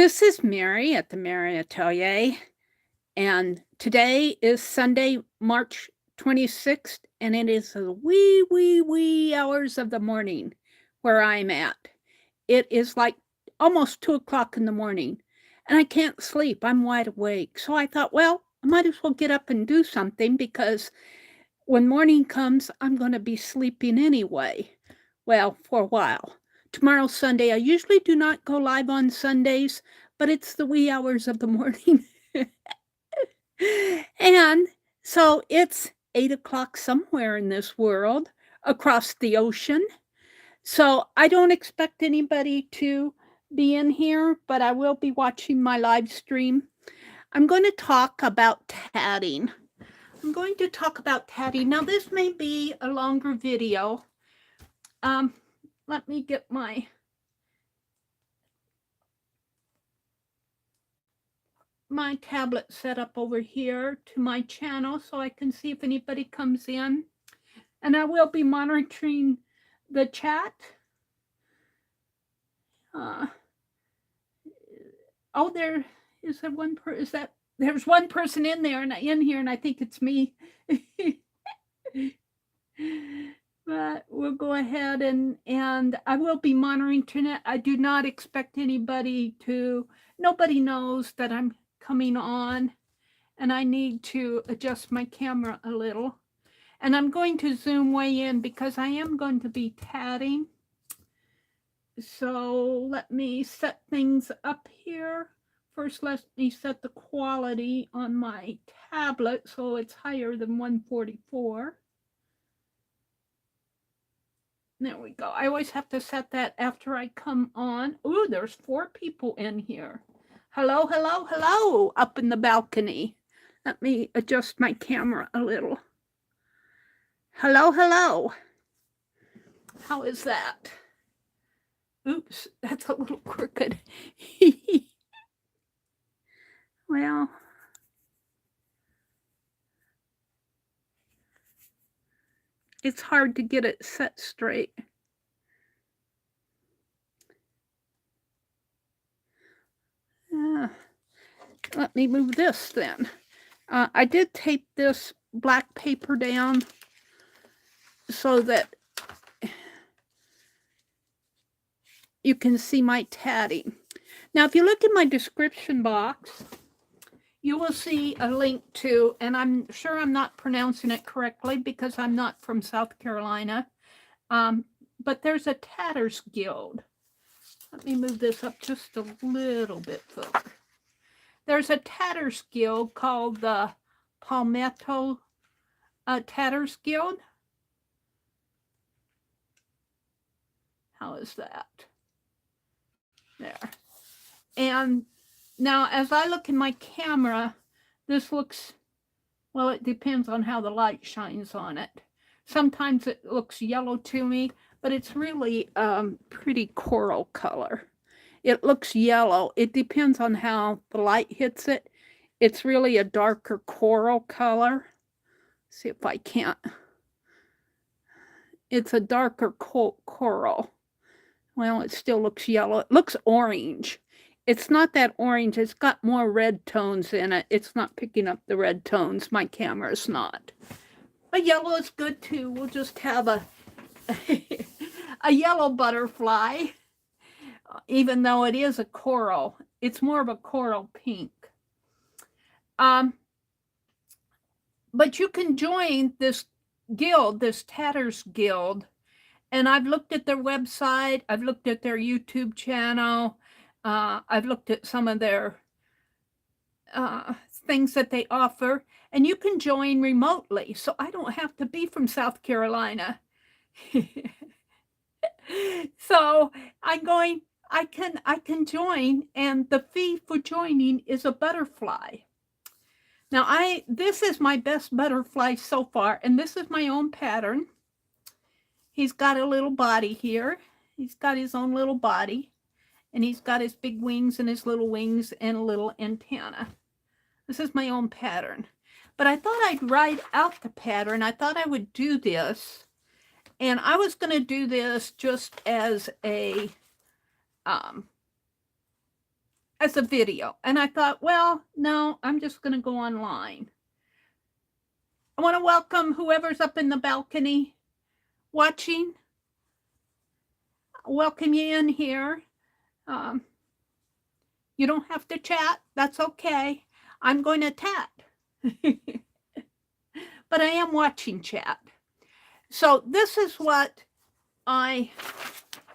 This is Meri at the Meri Atelier, and today is Sunday, March 26th, and it is the wee hours of the morning where I'm at. It is like almost 2 o'clock in the morning, and I can't sleep. I'm wide awake. So I thought, well, I might as well get up and do something because when morning comes, I'm going to be sleeping anyway. Well, for a while. Tomorrow's Sunday. I usually do not go live on Sundays, but it's the wee hours of the morning. And so it's 8 o'clock somewhere in this world across the ocean. So I don't expect anybody to be in here, but I will be watching my live stream. I'm going to talk about tatting. Now, this may be a longer video. Let me get my tablet set up over here to my channel so I can see if anybody comes in. And I will be monitoring the chat. There is that one person. There's one person in here, and I think it's me. But we'll go ahead and I will be monitoring it. I do not expect nobody knows that I'm coming on, and I need to adjust my camera a little. And I'm going to zoom way in because I am going to be tatting. So let me set things up here. First, let me set the quality on my tablet so it's higher than 144. There we go. I always have to set that after I come on. Ooh, there's 4 people in here. Hello, hello, hello, up in the balcony. Let me adjust my camera a little. Hello, hello. How is that? Oops, that's a little crooked. Well, it's hard to get it set straight. Let me move this then. I did tape this black paper down so that you can see my tatting. Now, if you look in my description box, you will see a link to, and I'm sure I'm not pronouncing it correctly because I'm not from South Carolina, but there's a Tatters Guild. Let me move this up just a little bit further. There's a Tatters Guild called the Palmetto Tatters Guild. How is that? There. And now, as I look in my camera, this looks, well, it depends on how the light shines on it. Sometimes it looks yellow to me, but it's really pretty coral color. It looks yellow. It depends on how the light hits it. It's really a darker coral color. See if I can't. It's a darker coral. Well, it still looks yellow. It looks orange. It's not that orange. It's got more red tones in it. It's not picking up the red tones. My camera's not. But yellow is good too. We'll just have a yellow butterfly, even though it is a coral. It's more of a coral pink. But you can join this guild, this Tatters Guild. And I've looked at their website. I've looked at their YouTube channel. I've looked at some of their things that they offer. And you can join remotely. So I don't have to be from South Carolina. So I can join. And the fee for joining is a butterfly. Now, this is my best butterfly so far. And this is my own pattern. He's got a little body here. He's got his own little body. And he's got his big wings and his little wings and a little antenna. This is my own pattern. But I thought I'd write out the pattern. I thought I would do this. And I was going to do this just as a as a video. And I thought, well, no, I'm just going to go online. I want to welcome whoever's up in the balcony watching. Welcome you in here. You don't have to chat. That's okay. I'm going to tat. But I am watching chat. So this is what I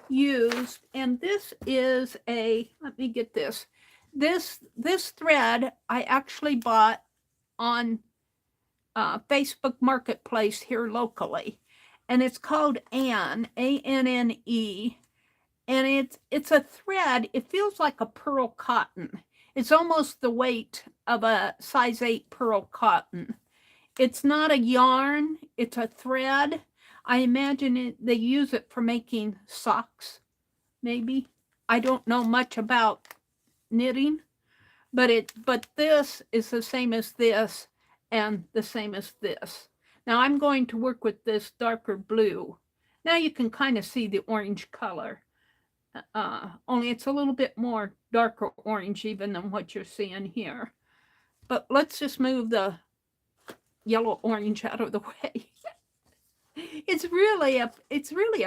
used. And this is let me get this. This thread I actually bought on Facebook Marketplace here locally. And it's called Anne, A-N-N-E. And it's a thread. It feels like a pearl cotton. It's almost the weight of a size 8 pearl cotton. It's not a yarn. It's a thread. I imagine they use it for making socks, maybe. I don't know much about knitting, but this is the same as this and the same as this. Now I'm going to work with this darker blue. Now you can kind of see the orange color. Only it's a little bit more darker orange even than what you're seeing here. But let's just move the yellow orange out of the way. It's really a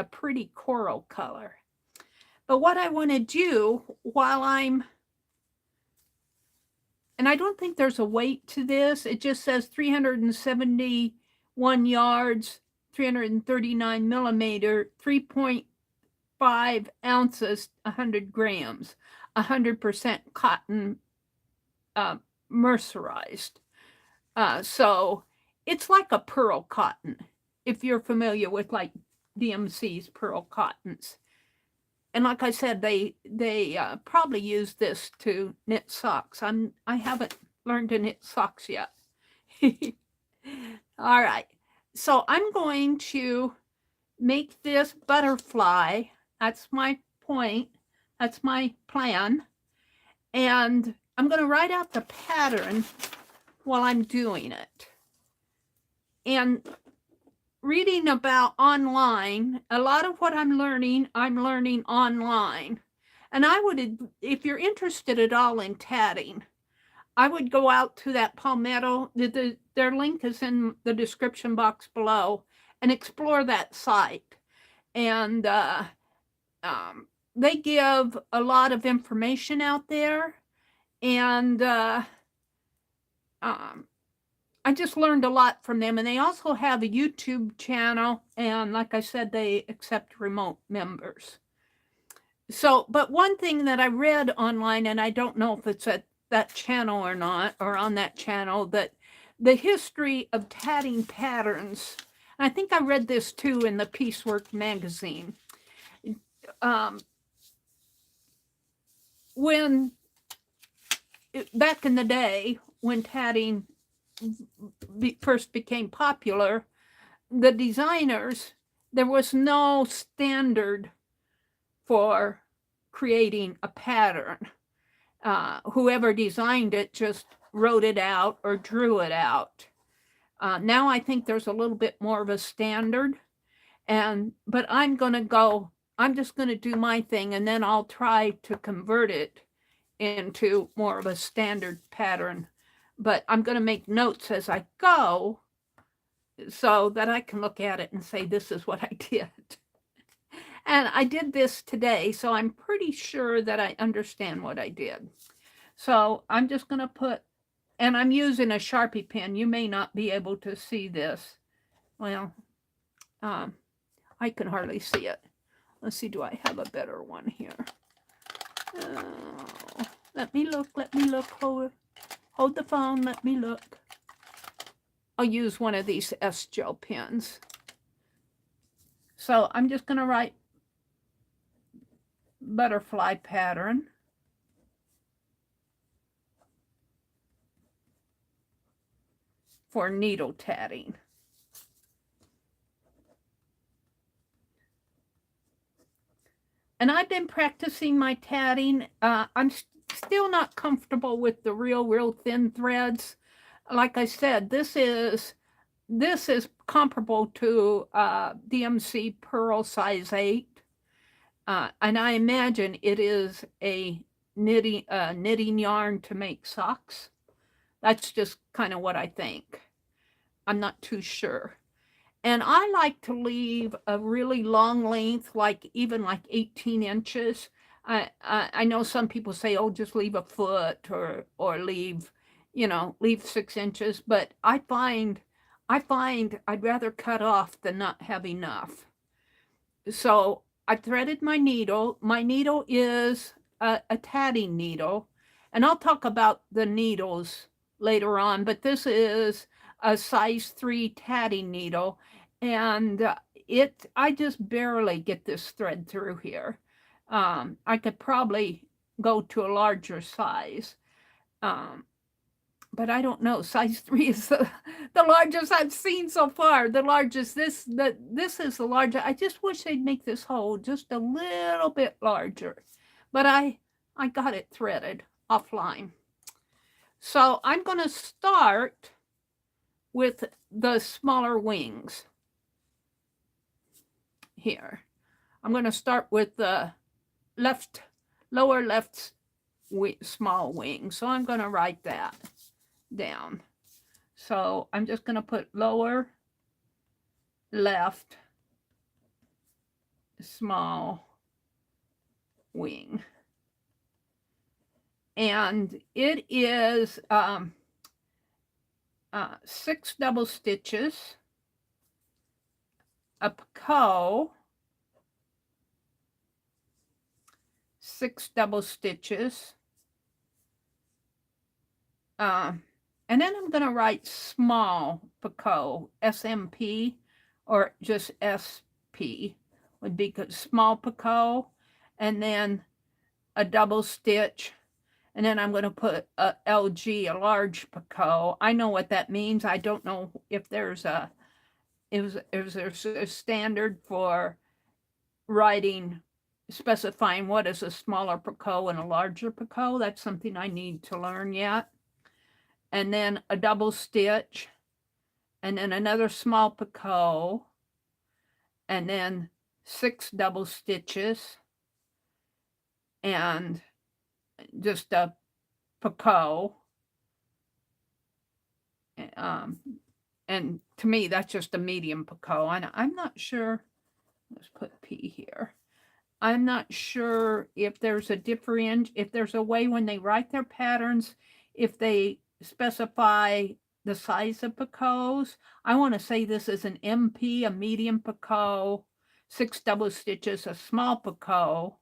pretty coral color. But what I want to do while and I don't think there's a weight to this. It just says 371 yards, 339 millimeter, 3.5 ounces, 100 grams, 100% cotton mercerized. So it's like a pearl cotton, if you're familiar with like DMC's pearl cottons. And like I said, they probably use this to knit socks. I haven't learned to knit socks yet. All right. So I'm going to make this butterfly. That's my point. That's my plan. And I'm going to write out the pattern while I'm doing it. And reading about online, a lot of what I'm learning online. And I would, if you're interested at all in tatting, I would go out to that Palmetto. Their link is in the description box below, and explore that site. And they give a lot of information out there. And I just learned a lot from them. And they also have a YouTube channel. And like I said, they accept remote members. So, but one thing that I read online, and I don't know if it's at that channel or not, or on that channel, that the history of tatting patterns, and I think I read this too in the Piecework magazine. Back in the day, when tatting first became popular, the designers, there was no standard for creating a pattern. Whoever designed it just wrote it out or drew it out. Now I think there's a little bit more of a standard, but I'm just going to do my thing, and then I'll try to convert it into more of a standard pattern. But I'm going to make notes as I go so that I can look at it and say, this is what I did. And I did this today, so I'm pretty sure that I understand what I did. So I'm just going to put, and I'm using a Sharpie pen. You may not be able to see this. Well, I can hardly see it. Let's see, do I have a better one here? Let me look. Hold the phone, let me look. I'll use one of these S-Gel pens. So I'm just going to write butterfly pattern. For needle tatting. And I've been practicing my tatting. I'm still not comfortable with the real thin threads. Like I said, this is comparable to DMC Pearl size 8. And I imagine it is a knitting yarn to make socks. That's just kind of what I think. I'm not too sure. And I like to leave a really long length, like even like 18 inches. I know some people say, oh, just leave a foot or leave, leave 6 inches. But I find I'd rather cut off than not have enough. So I threaded my needle. My needle is a tatting needle. And I'll talk about the needles later on, but this is a size 3 tatting needle. And I just barely get this thread through here. I could probably go to a larger size. But I don't know. Size 3 is the largest I've seen so far. The largest. This is the largest. I just wish they'd make this hole just a little bit larger. But I got it threaded offline. So I'm going to start with the smaller wings here. I'm going to start with the lower left small wing. So I'm going to write that down. So I'm just going to put lower left small wing. And it is 6 double stitches, a picot, 6 double stitches, and then I'm going to write small picot, SMP, or just SP would be good. Small picot, and then a double stitch, and then I'm going to put a LG, a large picot. I know what that means. I don't know if there's a standard for writing, specifying what is a smaller picot and a larger picot. That's something I need to learn yet. And then a double stitch, and then another small picot, and then 6 double stitches, and just a picot. And to me, that's just a medium picot. And I'm not sure, let's put P here. I'm not sure if there's if there's a way when they write their patterns, if they specify the size of picots. I want to say this is an MP, a medium picot, 6 double stitches, a small picot,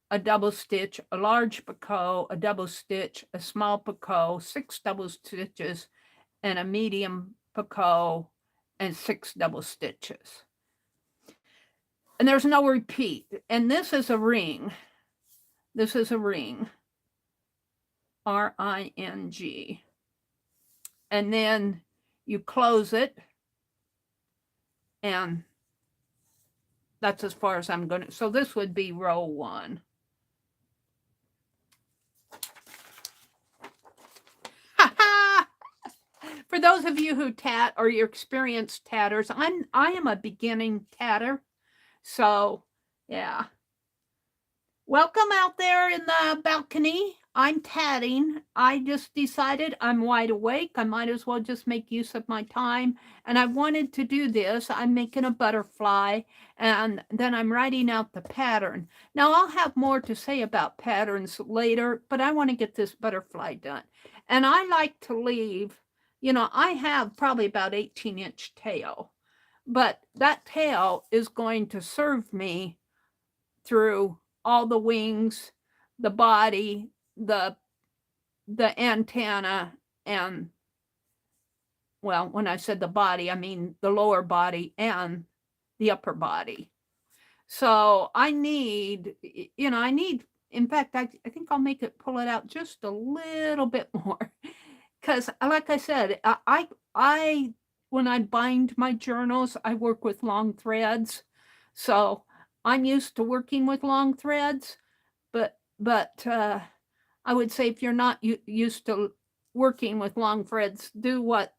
a double stitch, a large picot, a double stitch, a small picot, 6 double stitches, and a medium picot, and 6 double stitches. And there's no repeat. And this is a ring. This is a ring. R-I-N-G. And then you close it. And that's as far as I'm going to. So this would be row 1. For those of you who tat or you're experienced tatters, I am a beginning tatter. So, yeah. Welcome out there in the balcony. I'm tatting. I just decided I'm wide awake. I might as well just make use of my time. And I wanted to do this. I'm making a butterfly, and then I'm writing out the pattern. Now, I'll have more to say about patterns later, but I want to get this butterfly done. And I like to leave, I have probably about 18-inch tail. But that tail is going to serve me through all the wings, the body, the antenna, and, well, when I said the body, I mean the lower body and the upper body. So I need, in fact, I think I'll pull it out just a little bit more. Because, like I said, when I bind my journals, I work with long threads. So I'm used to working with long threads, but I would say if you're not used to working with long threads, do what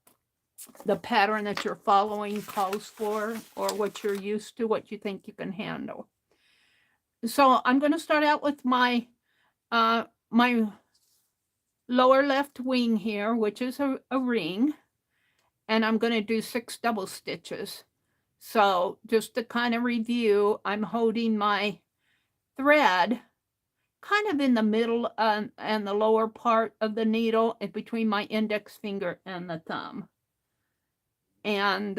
the pattern that you're following calls for, or what you're used to, what you think you can handle. So I'm going to start out with my my lower left wing here, which is a ring, and I'm going to do 6 double stitches. So just to kind of review, I'm holding my thread kind of in the middle and the lower part of the needle between my index finger and the thumb. And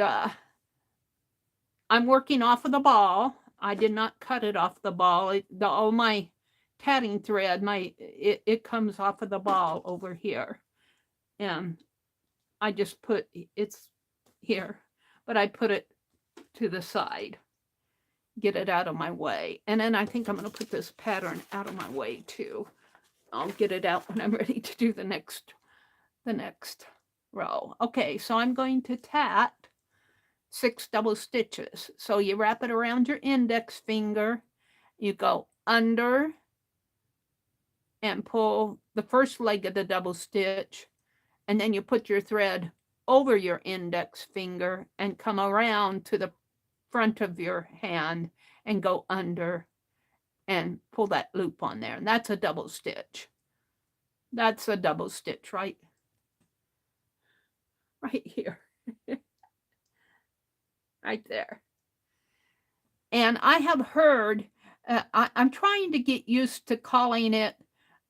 I'm working off of the ball. I did not cut it off the ball. All my tatting thread, it comes off of the ball over here. And I just put, it's here, but I put it to the side, get it out of my way. And then I think I'm going to put this pattern out of my way too. I'll get it out when I'm ready to do the next row. Okay, so I'm going to tat 6 double stitches. So you wrap it around your index finger, you go under and pull the first leg of the double stitch, and then you put your thread over your index finger and come around to the front of your hand and go under and pull that loop on there. And that's a double stitch. That's a double stitch right here. Right there. And I have heard, I'm trying to get used to calling it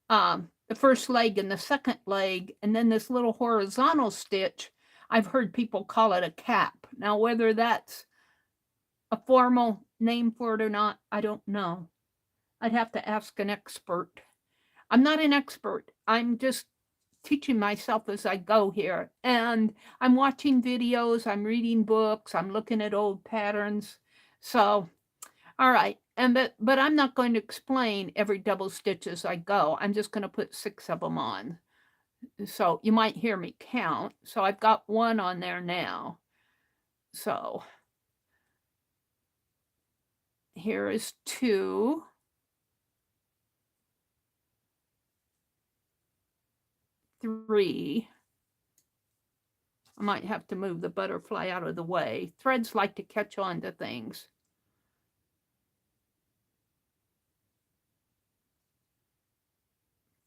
the first leg and the second leg, and then this little horizontal stitch, I've heard people call it a cap. Now, whether that's a formal name for it or not, I don't know. I'd have to ask an expert. I'm not an expert. I'm just teaching myself as I go here. And I'm watching videos, I'm reading books, I'm looking at old patterns. So, all right. But I'm not going to explain every double stitch as I go. I'm just going to put 6 of them on. So you might hear me count. So I've got 1 on there now. So here is 2. 3. I might have to move the butterfly out of the way. Threads like to catch on to things.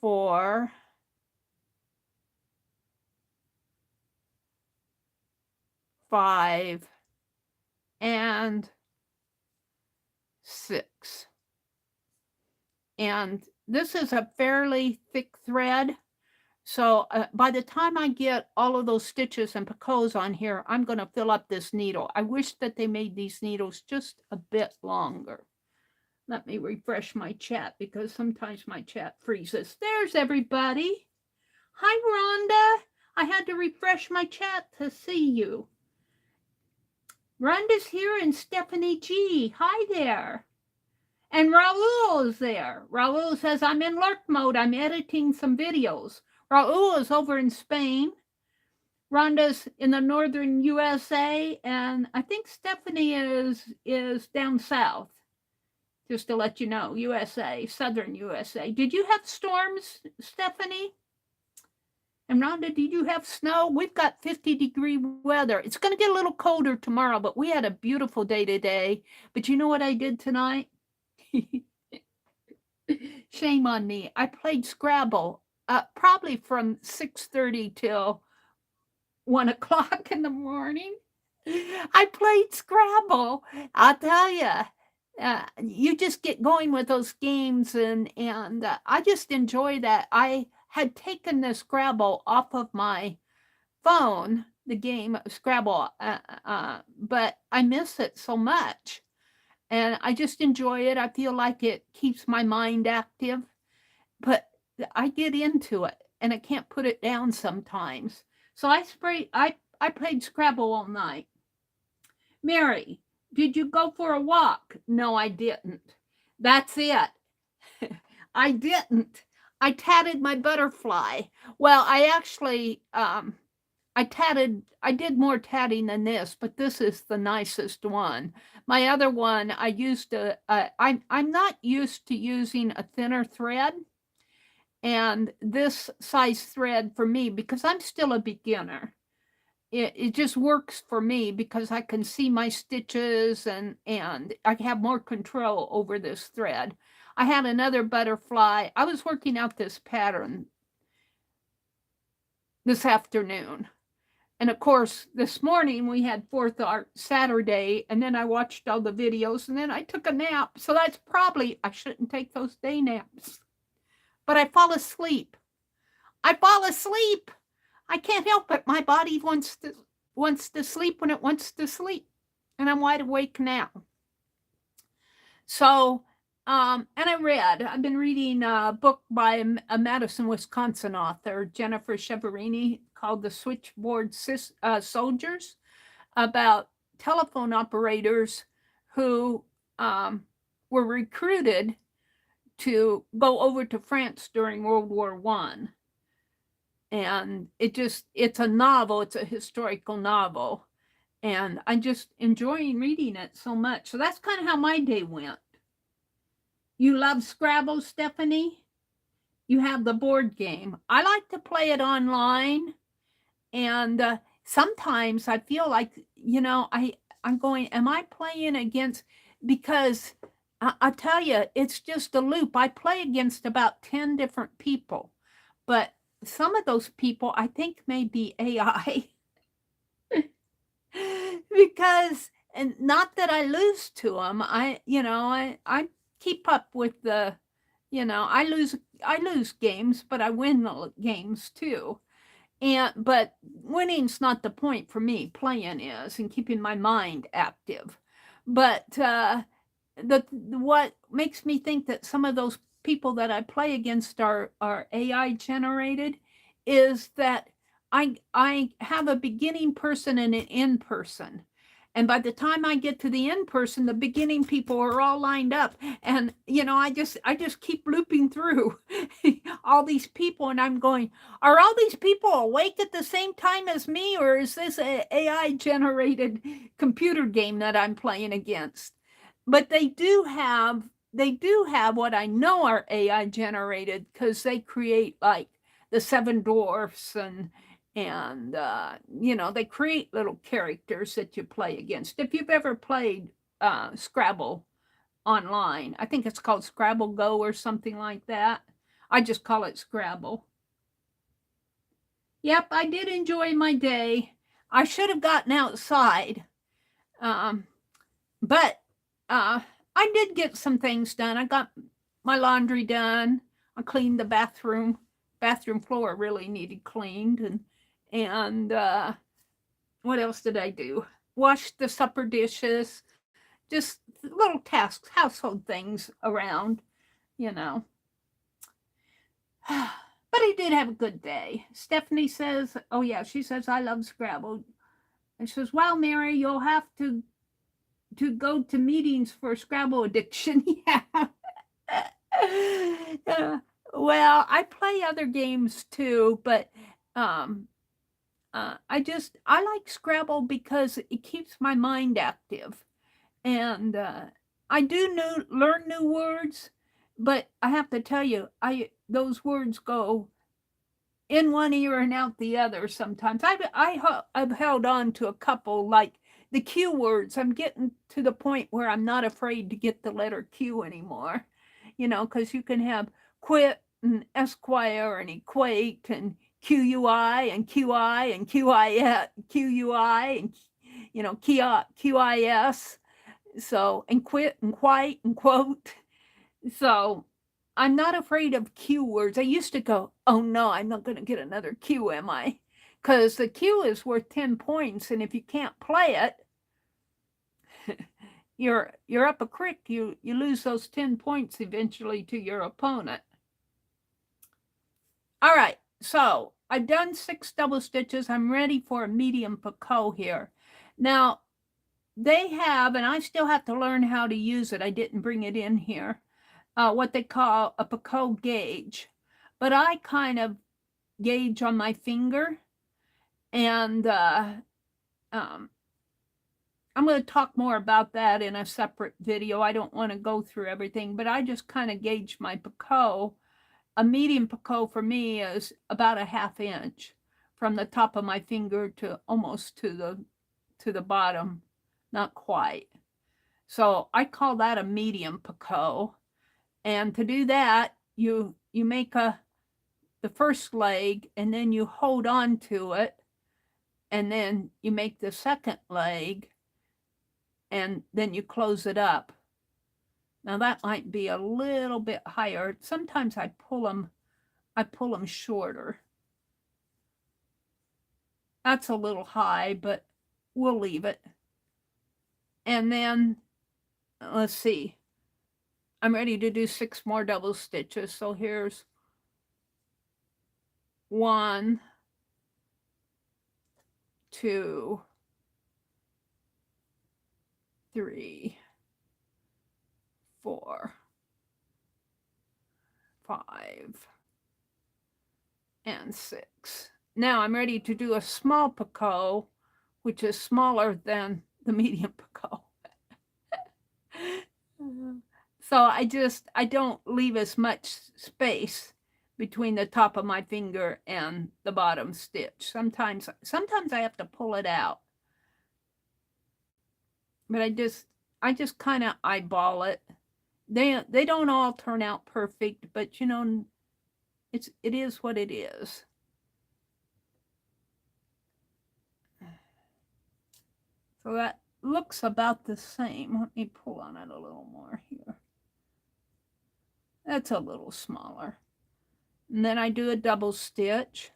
4. 5. And 6. And this is a fairly thick thread. So by the time I get all of those stitches and picots on here, I'm going to fill up this needle. I wish that they made these needles just a bit longer. Let me refresh my chat because sometimes my chat freezes. There's everybody. Hi, Rhonda. I had to refresh my chat to see you. Rhonda's here and Stephanie G. Hi there. And Raul is there. Raul says, I'm in lurk mode. I'm editing some videos. Raul is over in Spain. Rhonda's in the northern USA. And I think Stephanie is down south. Just to let you know, USA, southern USA. Did you have storms, Stephanie? And Rhonda, did you have snow? We've got 50-degree weather. It's going to get a little colder tomorrow, but we had a beautiful day today. But you know what I did tonight? Shame on me. I played Scrabble probably from 6:30 till 1 o'clock in the morning. I played Scrabble. I'll tell you. You just get going with those games, and I just enjoy that. I had taken the Scrabble off of my phone, the game Scrabble, but I miss it so much, and I just enjoy it. I feel like it keeps my mind active, but I get into it, and I can't put it down sometimes. So I played Scrabble all night. Mary, did you go for a walk? No, I didn't. That's it. I didn't. I tatted my butterfly. Well, I actually, I did more tatting than this, but this is the nicest one. My other one, I used I'm not used to using a thinner thread. And this size thread for me, because I'm still a beginner, it just works for me because I can see my stitches and I have more control over this thread. I had another butterfly. I was working out this pattern this afternoon. And of course, this morning we had Fourth Art Saturday, and then I watched all the videos, and then I took a nap. So that's probably, I shouldn't take those day naps. But I fall asleep. I fall asleep. I can't help it. My body wants to sleep when it wants to sleep. And I'm wide awake now. So, and I've been reading a book by a Madison, Wisconsin author, Jennifer Cheverini, called The Switchboard Soldiers, about telephone operators who were recruited to go over to France during World War I. And it's a novel, it's a historical novel. And I'm just enjoying reading it so much. So that's kind of how my day went. You love Scrabble, Stephanie? You have the board game. I like to play it online. And sometimes I feel like, I'm going, am I playing against, because I tell you, it's just a loop. I play against about 10 different people, but some of those people I think may be AI. Because, and not that I lose to them, I keep up with the, I lose games, but I win the games too. But winning's not the point for me. Playing is, and keeping my mind active. But what makes me think that some of those people that I play against are AI generated is that I have a beginning person and an end person. And by the time I get to the end person, the beginning people are all lined up. And, I just keep looping through all these people. And I'm going, are all these people awake at the same time as me? Or is this an AI generated computer game that I'm playing against? But they do have what I know are AI generated, because they create like the Seven Dwarfs and they create little characters that you play against. If you've ever played Scrabble online, I think it's called Scrabble Go or something like that. I just call it Scrabble. Yep, I did enjoy my day. I should have gotten outside, but I did get some things done. I got my laundry done. I cleaned the bathroom. Bathroom floor really needed cleaned, and what else did I do? Washed the supper dishes, just little tasks, household things around, But I did have a good day. Stephanie says, oh yeah, she says, I love Scrabble. And she says, wow, Meri, you'll have to go to meetings for Scrabble addiction. Yeah. Well, I play other games too, but I like Scrabble because it keeps my mind active, and I do learn new words, but I have to tell you, those words go in one ear and out the other sometimes. I've held on to a couple, like the Q words. I'm getting to the point where I'm not afraid to get the letter Q anymore, because you can have quit and esquire and equate and QUI and QI and QUI and QIS. So, and quit and quite and quote. So I'm not afraid of Q words. I used to go, oh no, I'm not going to get another Q, am I? Because the Q is worth 10 points, and if you can't play it, you're up a creek. You lose those 10 points eventually to your opponent. All right, so I've done 6 double stitches. I'm ready for a medium picot here. Now, they have, and I still have to learn how to use it. I didn't bring it in here. What they call a picot gauge. But I kind of gauge on my finger. And I'm going to talk more about that in a separate video. I don't want to go through everything, but I just kind of gauge my picot. A medium picot for me is about a 1/2 inch from the top of my finger to almost to the bottom, not quite. So I call that a medium picot. And to do that, you make the first leg, and then you hold on to it, and then you make the second leg, and then you close it up. Now that might be a little bit higher. Sometimes I pull them shorter. That's a little high, but we'll leave it. And then, let's see, I'm ready to do 6 more double stitches. So here's 1, 2, 3, 4, 5, and 6. Now I'm ready to do a small picot, which is smaller than the medium picot. So I don't leave as much space between the top of my finger and the bottom stitch. Sometimes I have to pull it out. But I just kind of eyeball it. They don't all turn out perfect, but you know, it is what it is. So that looks about the same. Let me pull on it a little more here. That's a little smaller. And then I do a double stitch.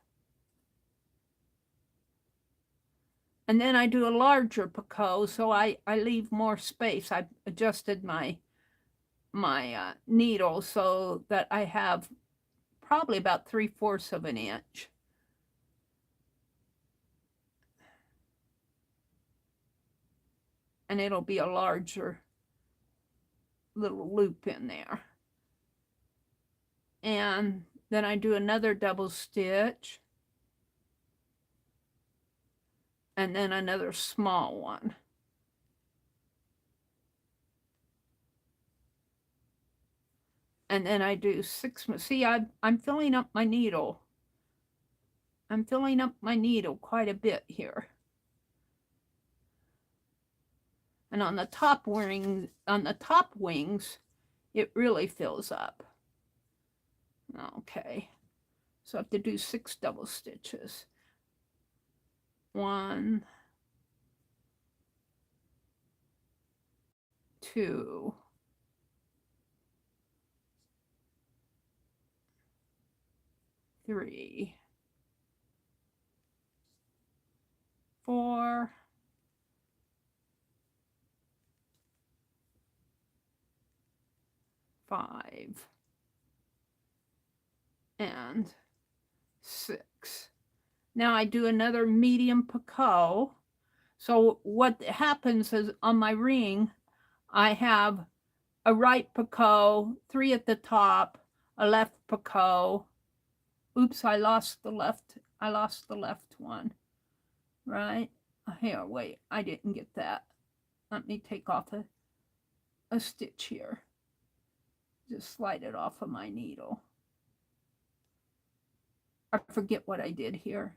And then I do a larger picot, so I leave more space. I adjusted my needle so that I have probably about 3/4 of an inch. And it'll be a larger little loop in there. And then I do another double stitch. And then another small one. And then I do 6. See, I'm filling up my needle. I'm filling up my needle quite a bit here. And on the top wings, it really fills up. Okay. So I have to do 6 double stitches. 1, 2, 3, 4, 5, and 6. Now I do another medium picot. So what happens is on my ring, I have a right picot, 3 at the top, a left picot. Oops, I lost the left one, right? Here, wait, I didn't get that. Let me take off a stitch here. Just slide it off of my needle. I forget what I did here.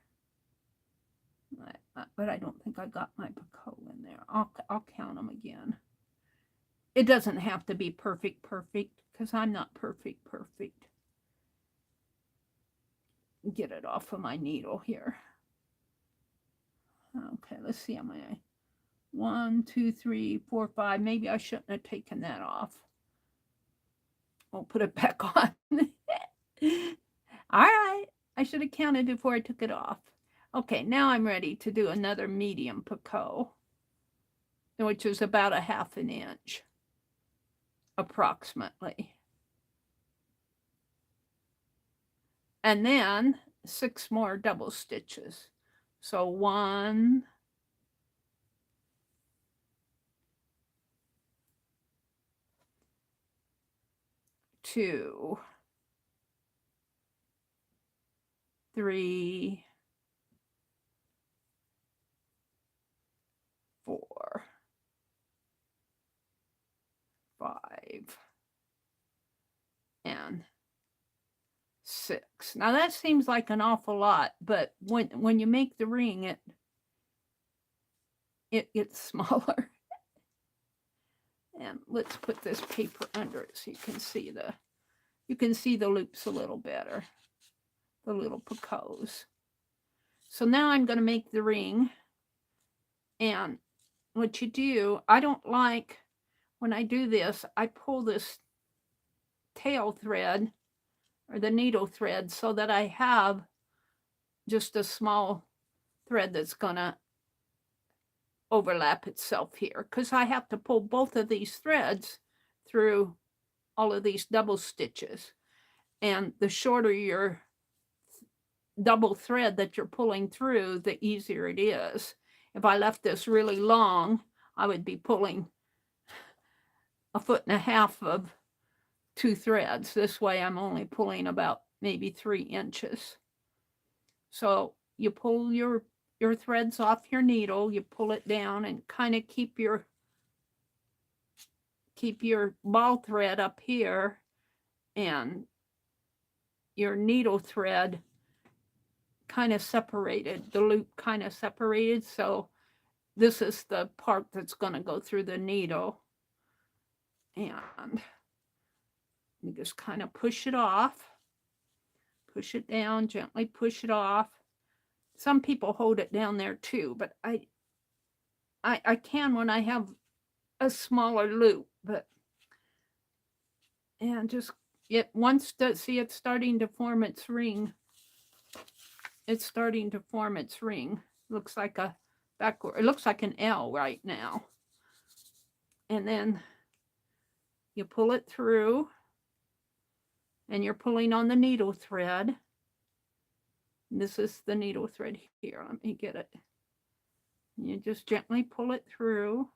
But I don't think I got my picot in there. I'll count them again. It doesn't have to be perfect, because I'm not perfect. Get it off of my needle here. Okay, let's see how many. 1, 2, 3, 4, 5. Maybe I shouldn't have taken that off. I'll put it back on. All right, I should have counted before I took it off. Okay, now I'm ready to do another medium picot, which is about a 1/2 inch, approximately. And then 6 more double stitches. So 1, 2, 3, 4, 5, and 6. Now that seems like an awful lot, but when you make the ring, it gets smaller. And let's put this paper under it so you can see the loops a little better, the little Picassos. So now I'm going to make the ring. And what you do, I don't like, when I do this, I pull this tail thread or the needle thread so that I have just a small thread that's going to overlap itself here, because I have to pull both of these threads through all of these double stitches. And the shorter your double thread that you're pulling through, the easier it is. If I left this really long, I would be pulling 1.5 feet of 2 threads. This way I'm only pulling about maybe 3 inches. So you pull your threads off your needle, you pull it down and kind of keep your ball thread up here and your needle thread kind of separated, the loop kind of separated. So this is the part that's going to go through the needle. And you just kind of push it off, push it down, gently push it off. Some people hold it down there too, but I can when I have a smaller loop, but, and just see it's starting to form its ring. It's starting to form its ring. Looks like a backward, it looks like an L right now. And then you pull it through and you're pulling on the needle thread. This is the needle thread here. Let me get it. You just gently pull it through.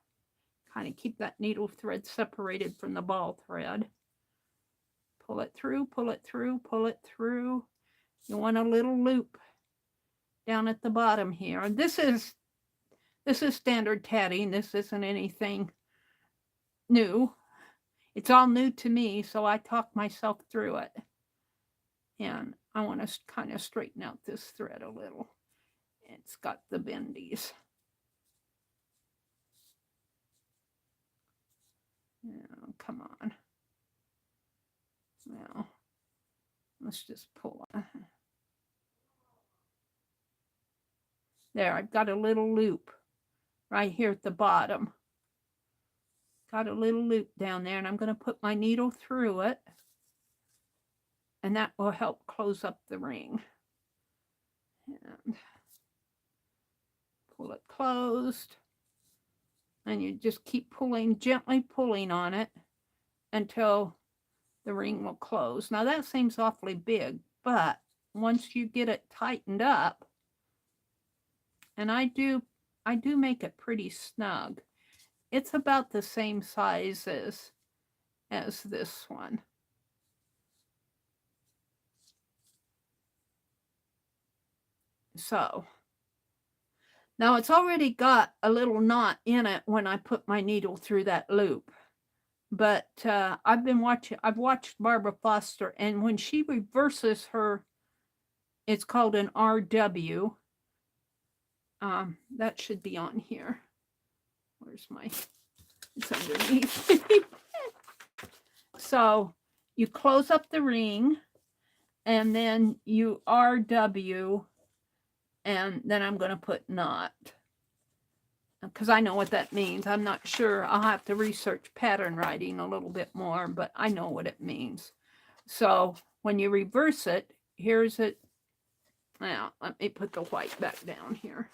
Kind of keep that needle thread separated from the ball thread. Pull it through, pull it through, pull it through. You want a little loop down at the bottom here. This is standard tatting. This isn't anything new. It's all new to me, so I talk myself through it. And I want to kind of straighten out this thread a little. It's got the bendies. Oh, come on. Well, let's just pull on. There, I've got a little loop right here at the bottom. Got a little loop down there, and I'm going to put my needle through it. And that will help close up the ring. And pull it closed. And you just keep pulling, gently pulling on it until the ring will close. Now that seems awfully big, but once you get it tightened up, and I do make it pretty snug. It's about the same size as this one. So now it's already got a little knot in it when I put my needle through that loop. But I've watched Barbara Foster, and when she reverses her, it's called an RW. That should be on here. Where's it's underneath. So you close up the ring, and then you RW, and then I'm going to put knot, because I know what that means. I'm not sure. I'll have to research pattern writing a little bit more, but I know what it means. So when you reverse it, here's it. Now, let me put the white back down here.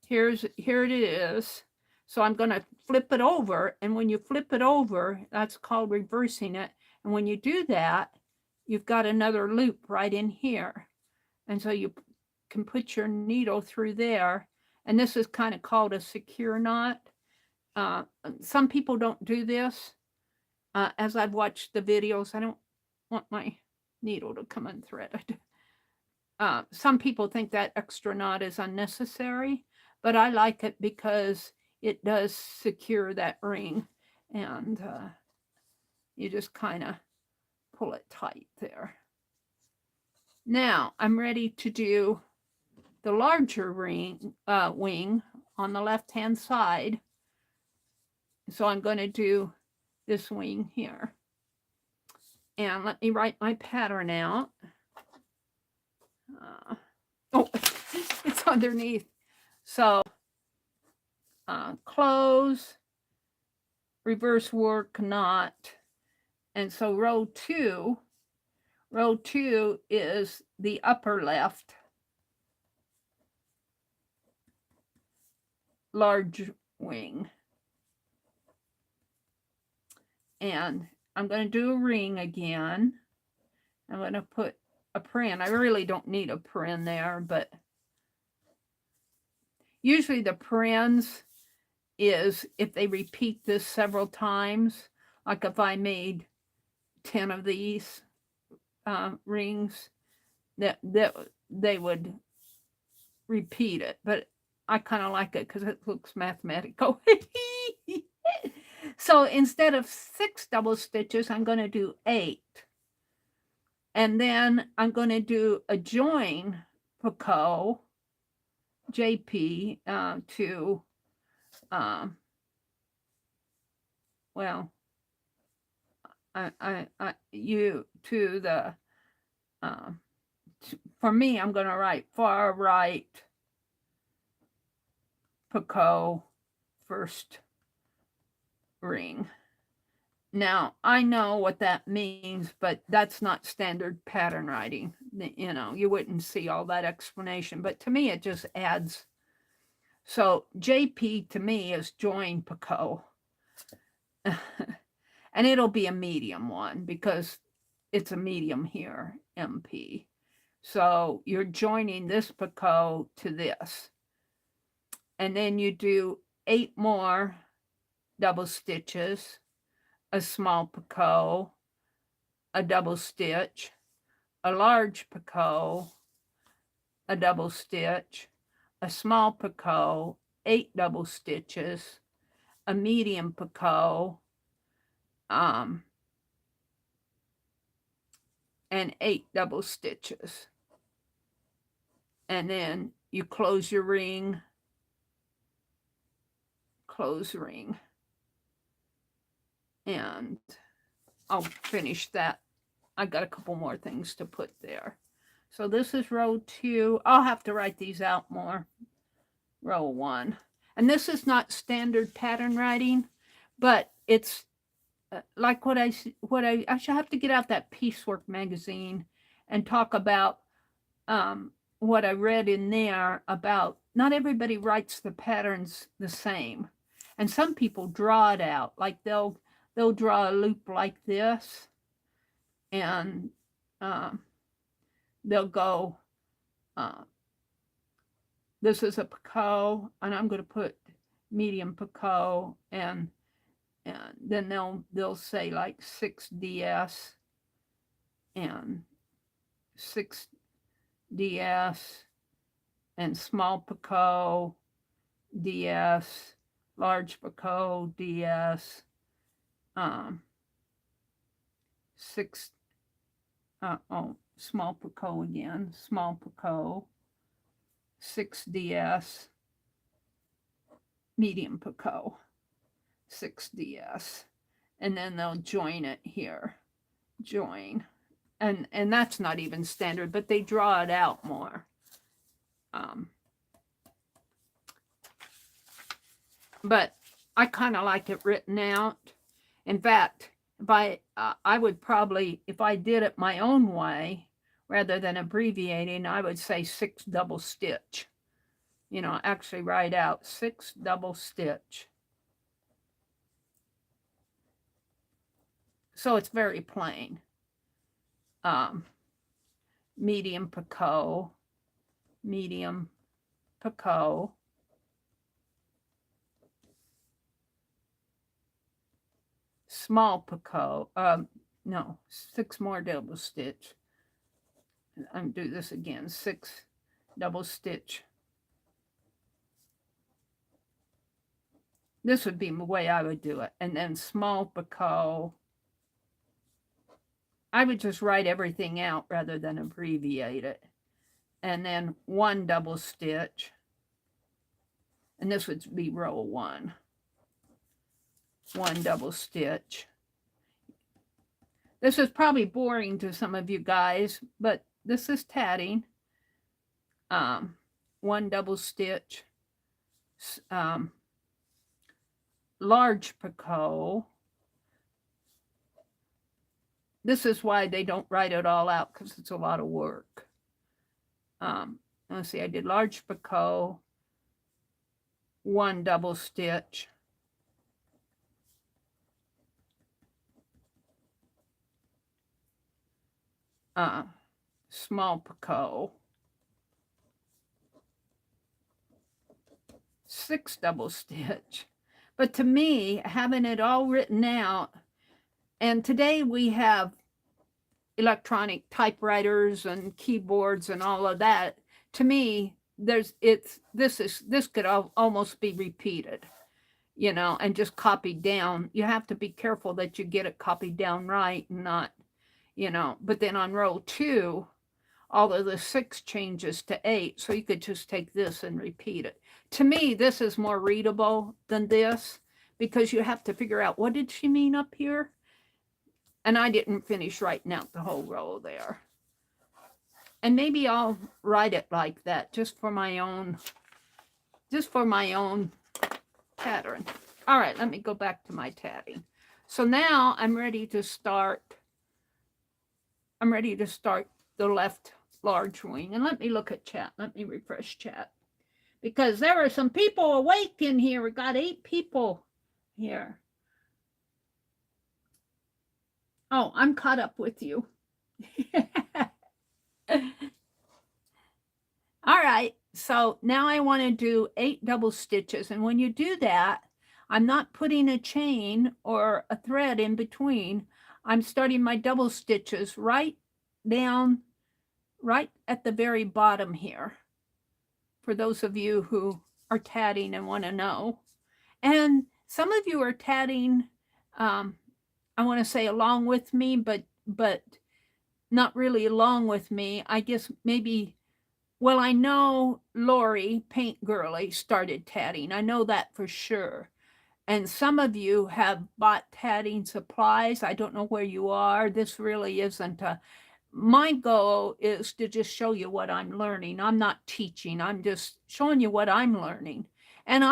Here it is. So I'm going to flip it over, and when you flip it over, that's called reversing it. And when you do that, you've got another loop right in here. And so you can put your needle through there. And this is kind of called a secure knot. Some people don't do this. As I've watched the videos, I don't want my needle to come unthreaded. Some people think that extra knot is unnecessary, but I like it because it does secure that ring, and you just kind of pull it tight there. Now I'm ready to do the larger wing on the left-hand side. So I'm going to do this wing here. And let me write my pattern out. Oh, it's underneath. So close, reverse work, knot. And so row two is the upper left large wing. And I'm going to do a ring again. I'm going to put a pin. I really don't need a pin there, but usually the pins is if they repeat this several times, like if I made 10 of these rings, that they would repeat it. But I kind of like it because it looks mathematical. So instead of 6 double stitches, I'm going to do 8. And then I'm going to do a join Picasso JP to, well, you to the, for me, I'm going to write far right Picasso first ring. Now, I know what that means, but that's not standard pattern writing. You know, you wouldn't see all that explanation, but to me, it just adds. So JP to me is join Picasso. And it'll be a medium one because it's a medium here, MP. So you're joining this Picasso to this. And then you do 8 more double stitches, a small Picasso, a double stitch, a large Picasso, a double stitch, a small Picasso, 8 double stitches, a medium Picasso, and 8 double stitches. And then you close your ring, close ring. And I'll finish that. I got a couple more things to put there. So this is row 2. I'll have to write these out more. Row 1. And this is not standard pattern writing, but it's like what I should have to get out that Piecework magazine and talk about what I read in there about not everybody writes the patterns the same. And some people draw it out. Like they'll draw a loop like this, and they'll go, this is a Picasso, and I'm going to put medium Picasso, and then they'll say like 6DS and 6DS and small Picasso, DS, large Picasso, DS, 6, small Picasso again, small Picasso, 6DS, medium Picasso, 6DS, and then they'll join it here, join, and that's not even standard, but they draw it out more. But I kind of like it written out. In fact, if I would probably, if I did it my own way, rather than abbreviating, I would say 6 double stitch. You know, actually write out 6 double stitch. So it's very plain. Medium Picasso, medium Picasso, small Picasso, no, 6 more double stitch. I'm do this again, 6 double stitch. This would be the way I would do it. And then small Picasso, I would just write everything out rather than abbreviate it. And then 1 double stitch, and this would be row 1. 1 double stitch. This is probably boring to some of you guys, but this is tatting. 1 double stitch, large picot. This is why they don't write it all out, because it's a lot of work. Let's see, I did large picot, 1 double stitch, small picot, 6 double stitch. But to me, having it all written out, and today we have electronic typewriters and keyboards and all of that. To me, this could almost be repeated, you know, and just copied down. You have to be careful that you get it copied down right and not, you know. But then on row 2, all of the 6 changes to 8, so you could just take this and repeat it. To me, this is more readable than this, because you have to figure out, what did she mean up here? And I didn't finish writing out the whole row there. And maybe I'll write it like that, just for my own pattern. All right, let me go back to my tatting. So now I'm ready to start the left large wing. And let me look at chat. Let me refresh chat, because there are some people awake in here. We got 8 people here. Oh, I'm caught up with you. All right, so now I want to do 8 double stitches. And when you do that, I'm not putting a chain or a thread in between. I'm starting my double stitches right down, right at the very bottom here, for those of you who are tatting and want to know. And some of you are tatting, I want to say along with me, but not really along with me. I guess maybe, well, I know Lori, Paint Girly, started tatting. I know that for sure. And some of you have bought tatting supplies. I don't know where you are. This really isn't my goal is to just show you what I'm learning. I'm not teaching. I'm just showing you what I'm learning. And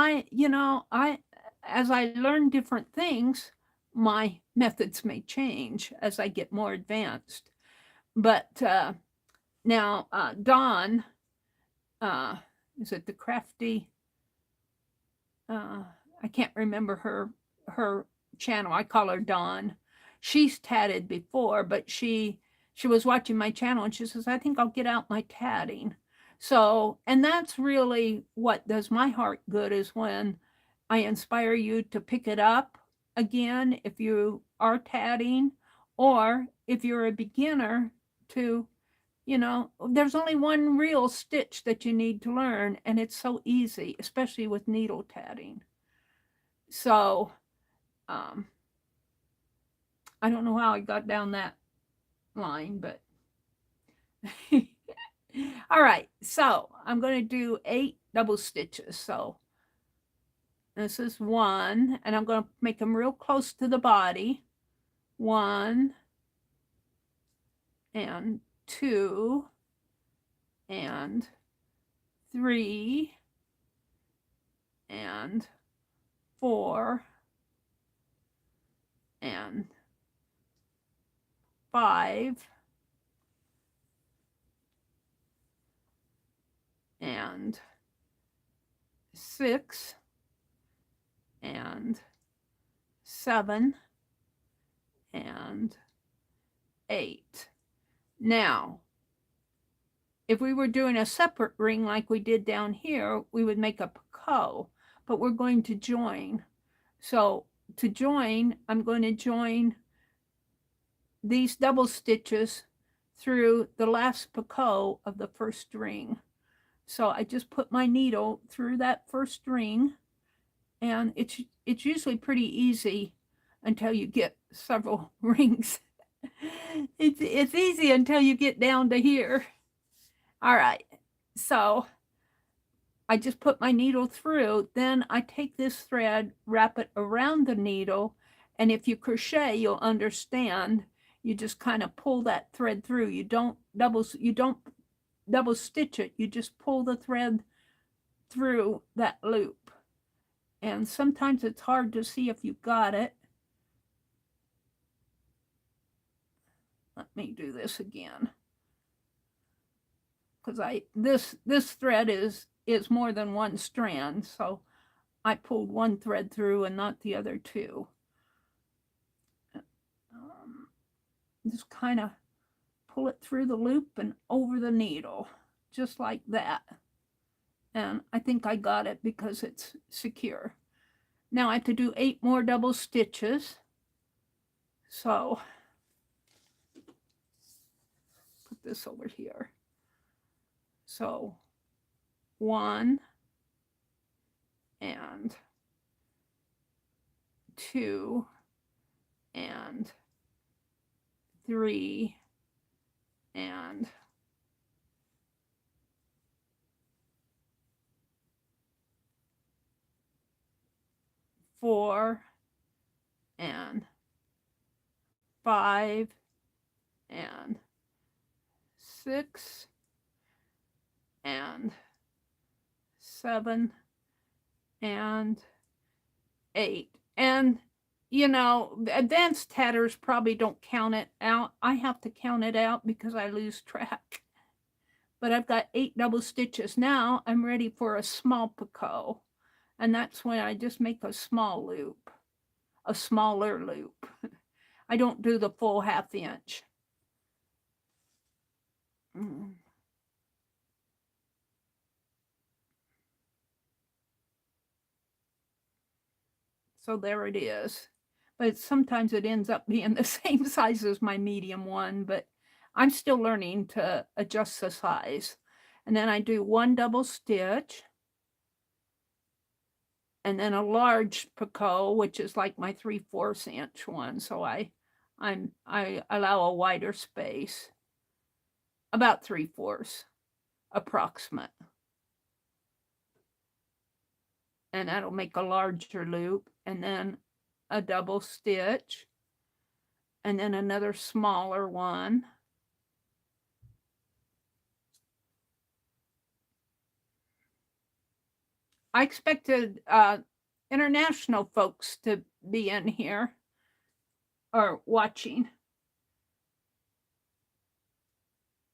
as I learn different things, my methods may change as I get more advanced. But now Dawn, is it the Crafty? I can't remember her channel. I call her Dawn. She's tatted before, but she was watching my channel and she says, I think I'll get out my tatting. So, and that's really what does my heart good, is when I inspire you to pick it up again if you are tatting, or if you're a beginner to, there's only one real stitch that you need to learn, and it's so easy, especially with needle tatting. So, I don't know how I got down that line, but all right, so I'm going to do 8 double stitches. So this is 1, and I'm going to make them real close to the body. 1 and 2 and 3 and 4 and 5 and 6 and 7 and 8. Now, if we were doing a separate ring like we did down here, we would make a picot, but we're going to join. So to join, I'm going to join these double stitches through the last picot of the first ring. So I just put my needle through that first ring, and it's usually pretty easy until you get several rings It's easy until you get down to here. All right, so I just put my needle through, then I take this thread, wrap it around the needle, and if you crochet, you'll understand. You just kind of pull that thread through. You don't double stitch it. You just pull the thread through that loop. And sometimes it's hard to see if you got it. Let me do this again. Because this thread is more than one strand, so I pulled one thread through and not the other two. Just kind of pull it through the loop and over the needle, just like that. And I think I got it because it's secure. Now I have to do 8 more double stitches. So put this over here. So 1 and 2 and 3 and 4 and 5 and 6 and 7 and 8. And you know, advanced tatters probably don't count it out. I have to count it out because I lose track. But I've got 8 double stitches. Now I'm ready for a small picot. And that's when I just make a small loop, a smaller loop. I don't do the full 1/2 inch. So there it is. But sometimes it ends up being the same size as my medium one, but I'm still learning to adjust the size. And then I do 1 double stitch, and then a large picot, which is like my 3/4 inch one. So I allow a wider space, about 3/4 approximate. And that'll make a larger loop, and then a double stitch, and then another smaller one. I expected international folks to be in here or watching,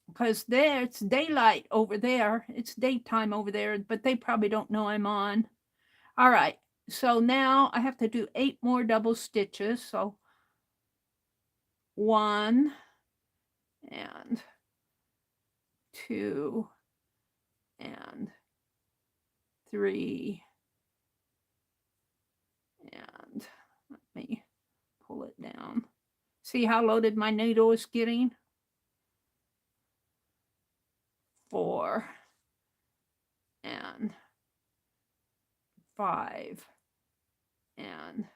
because there it's daylight over there. It's daytime over there, but they probably don't know I'm on. All right, so now I have to do 8 more double stitches. So 1 and 2 and 3 and let me pull it down. See how loaded my needle is getting? 4 and 5 and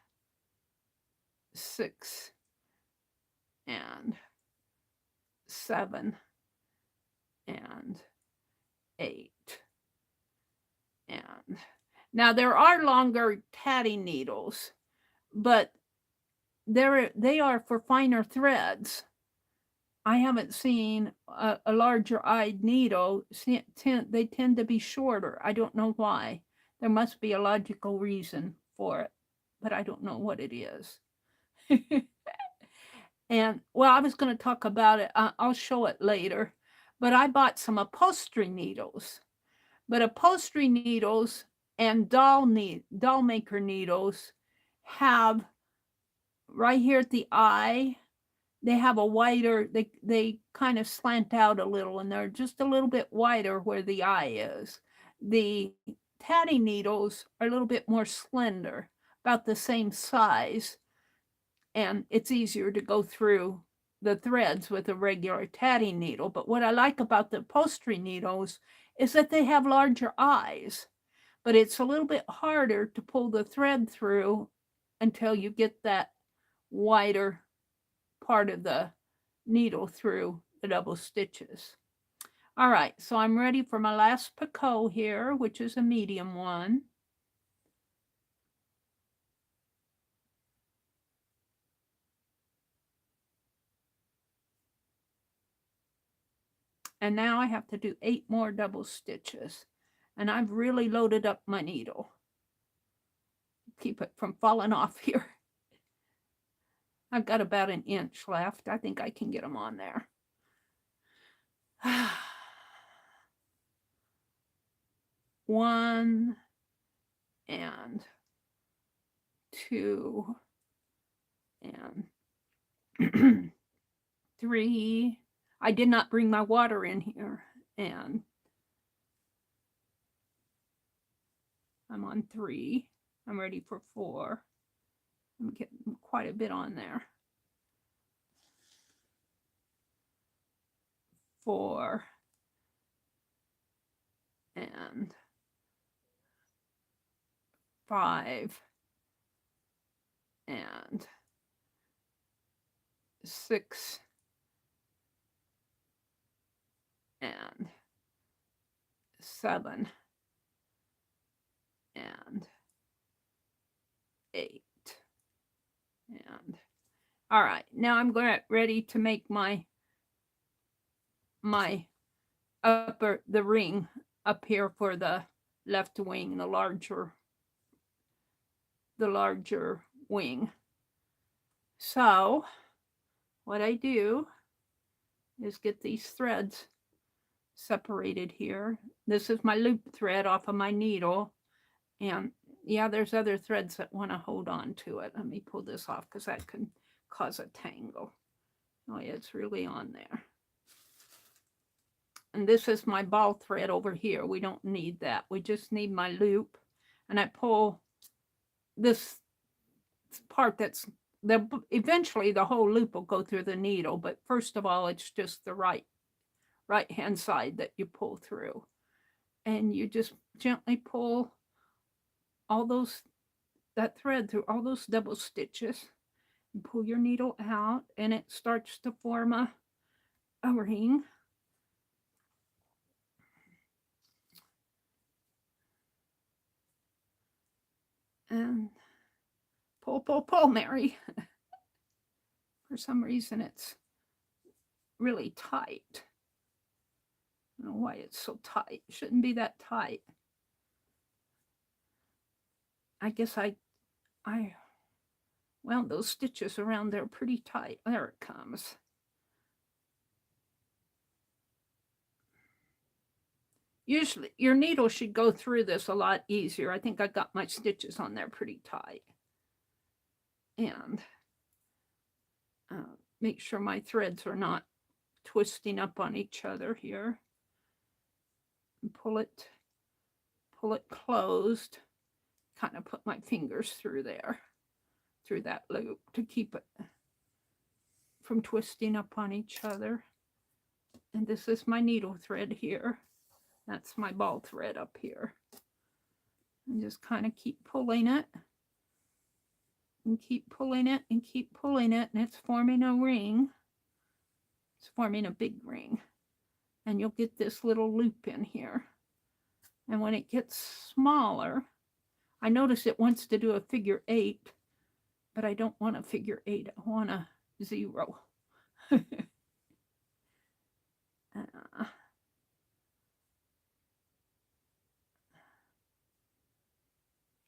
6 and 7 and 8. And now there are longer tatting needles, but they are for finer threads. I haven't seen a larger eyed needle. They tend to be shorter. I don't know why. There must be a logical reason for it, but I don't know what it is. And well, I was going to talk about it. I'll show it later. But I bought some upholstery needles. But upholstery needles and doll maker needles have right here at the eye, they have a wider, they kind of slant out a little, and they're just a little bit wider where the eye is. The tatting needles are a little bit more slender, about the same size, and it's easier to go through the threads with a regular tatting needle. But what I like about the upholstery needles is that they have larger eyes, but it's a little bit harder to pull the thread through until you get that wider part of the needle through the double stitches. All right, so I'm ready for my last picot here, which is a medium one. And now I have to do 8 more double stitches. And I've really loaded up my needle. Keep it from falling off here. I've got about an inch left. I think I can get them on there. 1 and 2 and 3. I did not bring my water in here, and I'm on 3. I'm ready for 4. I'm getting quite a bit on there. 4 and 5 and 6 and 7 and 8 and all right, now I'm ready to make my the ring up here for the left wing, the larger wing. So what I do is get these threads separated here. This is my loop thread off of my needle, and yeah, there's other threads that want to hold on to it. Let me pull this off because that can cause a tangle. Oh yeah, it's really on there. And this is my ball thread over here. We don't need that. We just need my loop. And I pull this part that's eventually the whole loop will go through the needle, but first of all, it's just the right hand side that you pull through. And you just gently pull all that thread through all those double stitches. You pull your needle out and it starts to form a ring. And pull, Mary. For some reason, it's really tight. I don't know why it's so tight. It shouldn't be that tight. I guess well, those stitches around there are pretty tight. There it comes. Usually, your needle should go through this a lot easier. I think I got my stitches on there pretty tight. And make sure my threads are not twisting up on each other here. And pull it closed. Kind of put my fingers through there, through that loop to keep it from twisting up on each other. And this is my needle thread here. That's my ball thread up here. And just kind of keep pulling it. And keep pulling it and keep pulling it. And it's forming a ring. It's forming a big ring. And you'll get this little loop in here. And when it gets smaller, I notice it wants to do a figure 8, but I don't want a figure 8. I want a 0.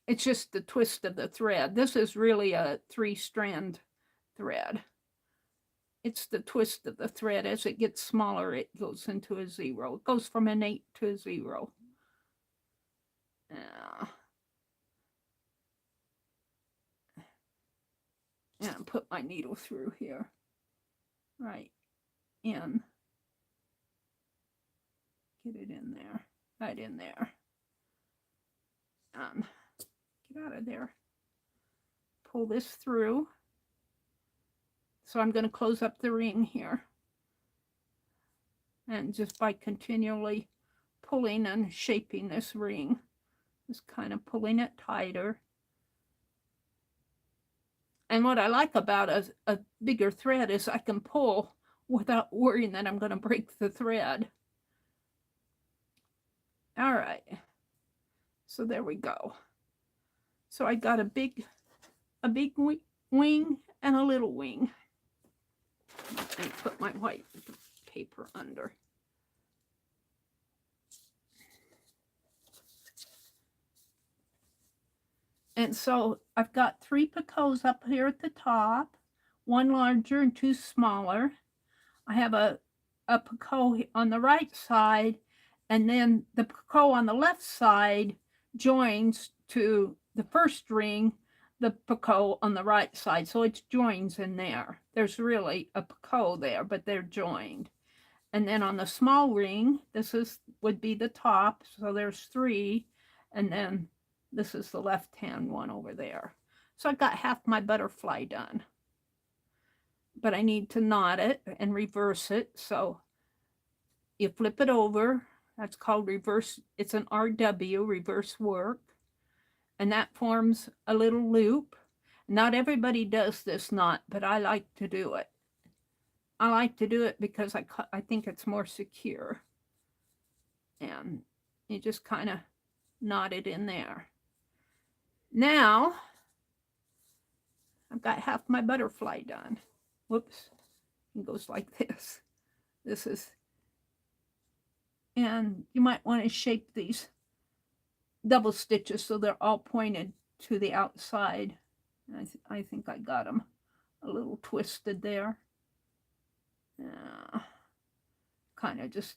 It's just the twist of the thread. This is really a 3-strand thread. It's the twist of the thread. As it gets smaller, it goes into a 0. It goes from an 8 to a 0. And put my needle through here. Right in. Get it in there. Right in there. Get out of there. Pull this through. So I'm going to close up the ring here. And just by continually pulling and shaping this ring, just kind of pulling it tighter. And what I like about a bigger thread is I can pull without worrying that I'm going to break the thread. All right. So there we go. So I got a big wing and a little wing. Let me put my white paper under. And so I've got 3 picots up here at the top, 1 larger and 2 smaller. I have a picot on the right side, and then the picot on the left side joins to the first ring, the picot on the right side. So it joins in there. There's really a picot there, but they're joined. And then on the small ring, this would be the top. So there's 3, and then this is the left-hand one over there. So I got half my butterfly done. But I need to knot it and reverse it. So you flip it over. That's called reverse. It's an RW, reverse work. And that forms a little loop. Not everybody does this knot, but I like to do it. I like to do it because I think it's more secure. And you just kind of knot it in there. Now, I've got half my butterfly done. Whoops. It goes like this. This is, and you might want to shape these double stitches so they're all pointed to the outside. I think I got them a little twisted there. Kind of just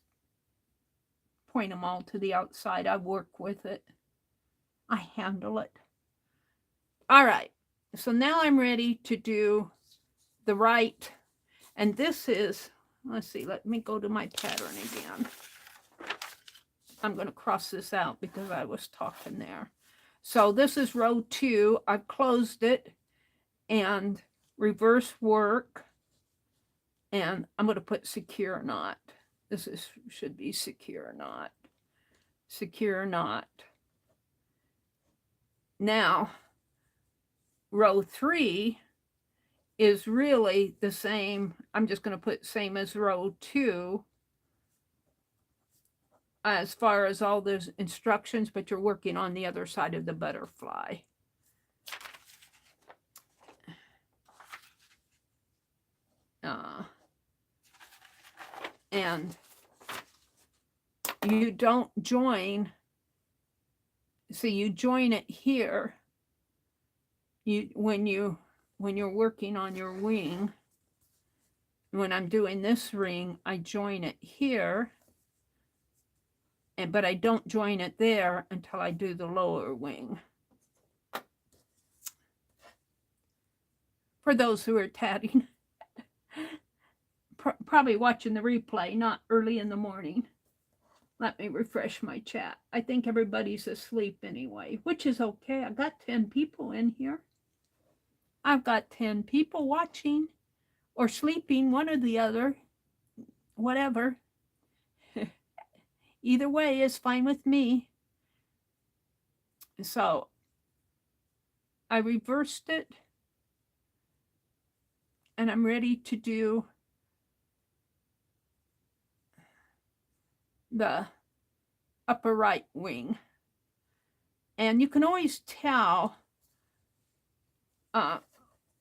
point them all to the outside. I work with it. I handle it. All right, so now I'm ready to do the right, and this is, let's see, let me go to my pattern again. I'm going to cross this out because I was talking there. So this is row 2. I've closed it and reverse work, and I'm going to put secure knot. This should be secure knot. Secure knot. Now, row 3 is really the same. I'm just going to put same as row 2 as far as all those instructions, but you're working on the other side of the butterfly. And you don't join. So you join it here. When you're working on your wing. When I'm doing this ring, I join it here, but I don't join it there until I do the lower wing. For those who are tatting, probably watching the replay, not early in the morning. Let me refresh my chat. I think everybody's asleep anyway, which is okay. I got 10 people in here. I've got 10 people watching or sleeping, one or the other, whatever. Either way is fine with me. So I reversed it, and I'm ready to do the upper right wing. And you can always tell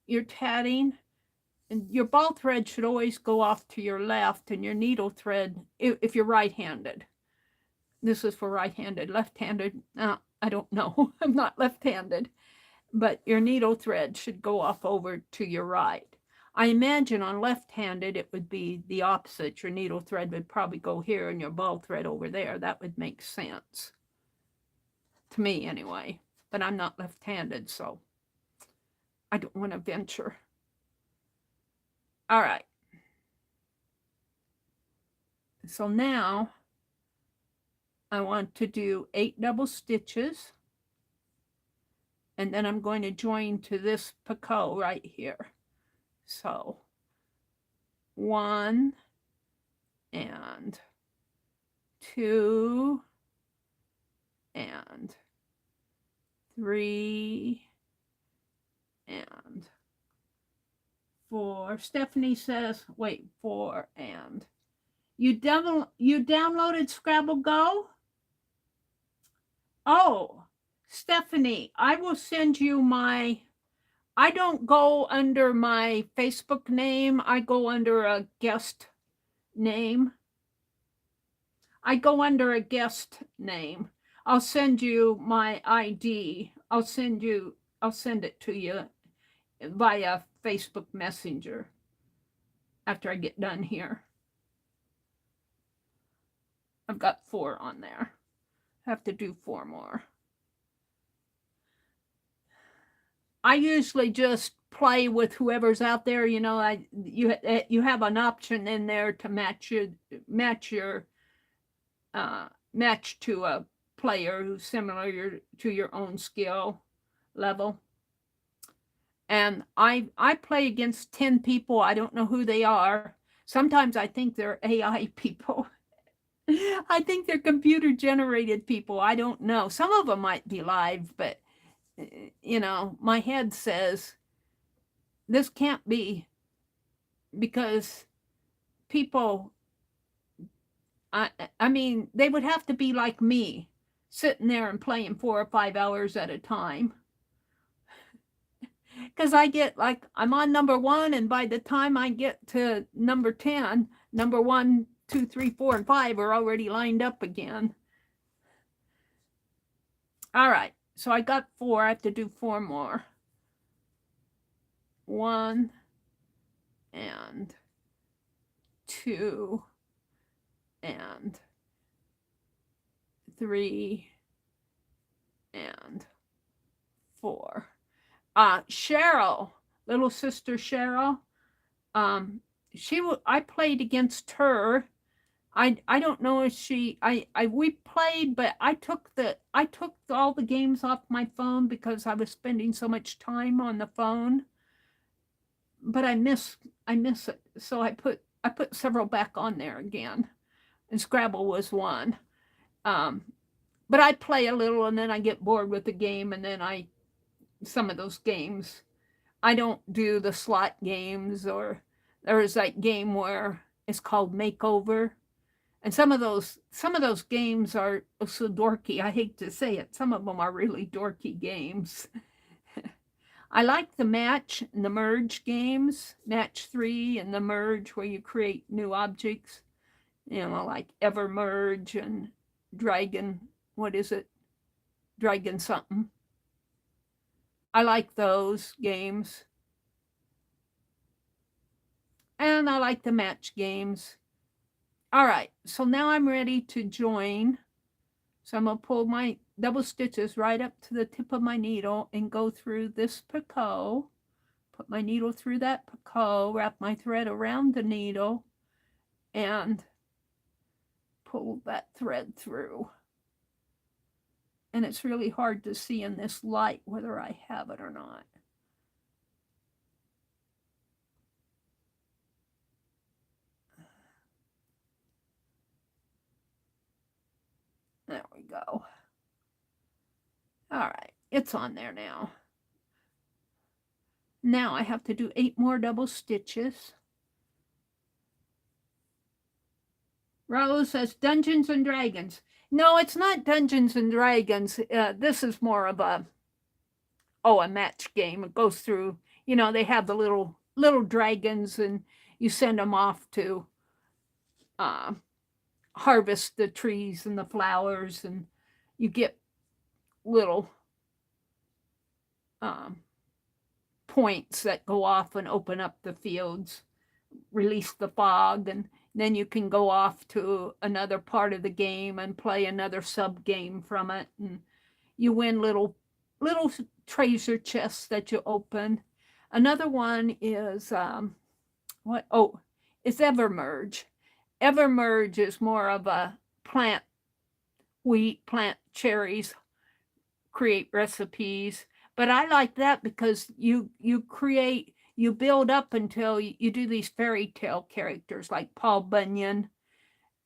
you're tatting, and your ball thread should always go off to your left, and your needle thread, if you're right-handed. This is for right-handed. Left-handed, I don't know. I'm not left-handed. But your needle thread should go off over to your right. I imagine on left-handed, it would be the opposite. Your needle thread would probably go here and your ball thread over there. That would make sense. To me, anyway. But I'm not left-handed, so I don't want to venture. All right. So now I want to do 8 double stitches. And then I'm going to join to this picot right here. So 1 and 2 and 3 and 4. Stephanie says, wait, 4 and you downloaded Scrabble Go? Oh, Stephanie, I will send you my, I don't go under my Facebook name. I go under a guest name. I go under a guest name. I'll send you my ID. I'll send it to you via Facebook Messenger after I get done here. I've got 4 on there. I have to do 4 more. I usually just play with whoever's out there. You know, you have an option in there to match to a player who's similar to your own skill level. And I play against 10 people. I don't know who they are. Sometimes I think they're AI people. I think they're computer generated people. I don't know. Some of them might be live, but you know, my head says this can't be, because people, I mean, they would have to be like me, sitting there and playing 4 or 5 hours at a time. Because I get like, I'm on number 1, and by the time I get to number 10, number 1, 2, 3, 4, and 5 are already lined up again. All right, so I got 4. I have to do 4 more. 1 and 2 and 3 and 4. Cheryl, little sister Cheryl, I played against her. I don't know if we played, but I took all the games off my phone because I was spending so much time on the phone. But I miss it, so I put several back on there again, and Scrabble was one. But I play a little, and then I get bored with the game, and then some of those games, I don't do the slot games, or there's that game where it's called Makeover. And some of those games are so dorky. I hate to say it. Some of them are really dorky games. I like the match and the merge games, match 3 and the merge, where you create new objects, you know, like Ever Merge and Dragon, what is it? Dragon something. I like those games. And I like the match games. All right, so now I'm ready to join. So I'm going to pull my double stitches right up to the tip of my needle and go through this picot. Put my needle through that picot, wrap my thread around the needle, and pull that thread through. And it's really hard to see in this light whether I have it or not. There we go. All right, it's on there now. Now I have to do 8 more double stitches. Rose says Dungeons and Dragons. No, it's not Dungeons and Dragons. This is more of a match game. It goes through, you know, they have the little dragons, and you send them off to harvest the trees and the flowers, and you get little points that go off and open up the fields, release the fog, and then you can go off to another part of the game and play another sub game from it, and you win little treasure chests that you open. Another one is it's Evermerge. Evermerge is more of a plant cherries, create recipes. But I like that because you build up until you do these fairy tale characters like Paul Bunyan,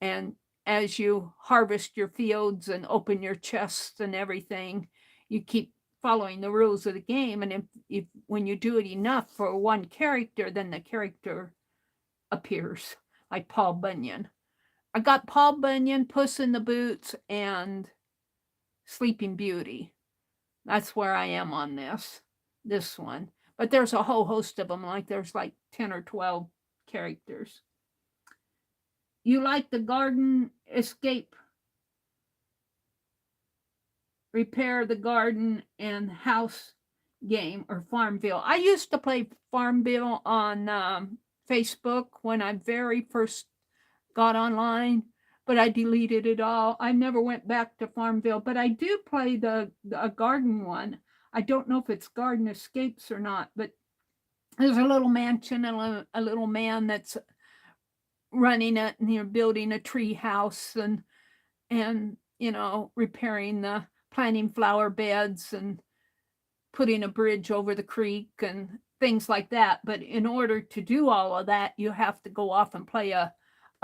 and as you harvest your fields and open your chests and everything, you keep following the rules of the game. And if when you do it enough for one character, then the character appears, like Paul Bunyan. I got Paul Bunyan, Puss in the Boots, and Sleeping Beauty. That's where I am on this one. But there's a whole host of them. Like there's like 10 or 12 characters. You like the garden escape, repair the garden and house game, or Farmville. I used to play Farmville on Facebook when I very first got online, but I deleted it all. I never went back to Farmville, but I do play the garden one. I don't know if it's Garden Escapes or not, but there's a little mansion and a little man that's running it, and you're building a tree house and repairing planting flower beds and putting a bridge over the creek and things like that. But in order to do all of that, you have to go off and play a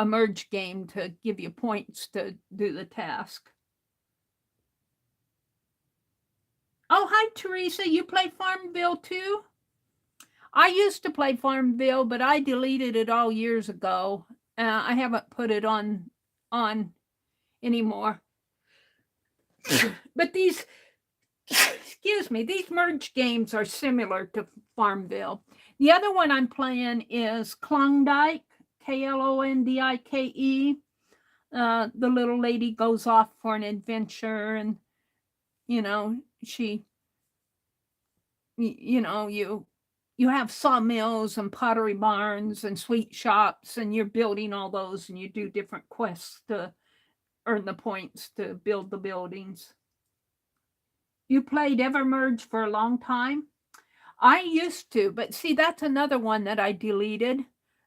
merge game to give you points to do the task. Oh, hi, Teresa. You play Farmville too? I used to play Farmville, but I deleted it all years ago. I haven't put it on anymore. But these merge games are similar to Farmville. The other one I'm playing is Klondike, Klondike. The little lady goes off for an adventure, and you have sawmills and pottery barns and sweet shops, and you're building all those, and you do different quests to earn the points to build the buildings. You played Evermerge for a long time? I used to, but see, that's another one that I deleted.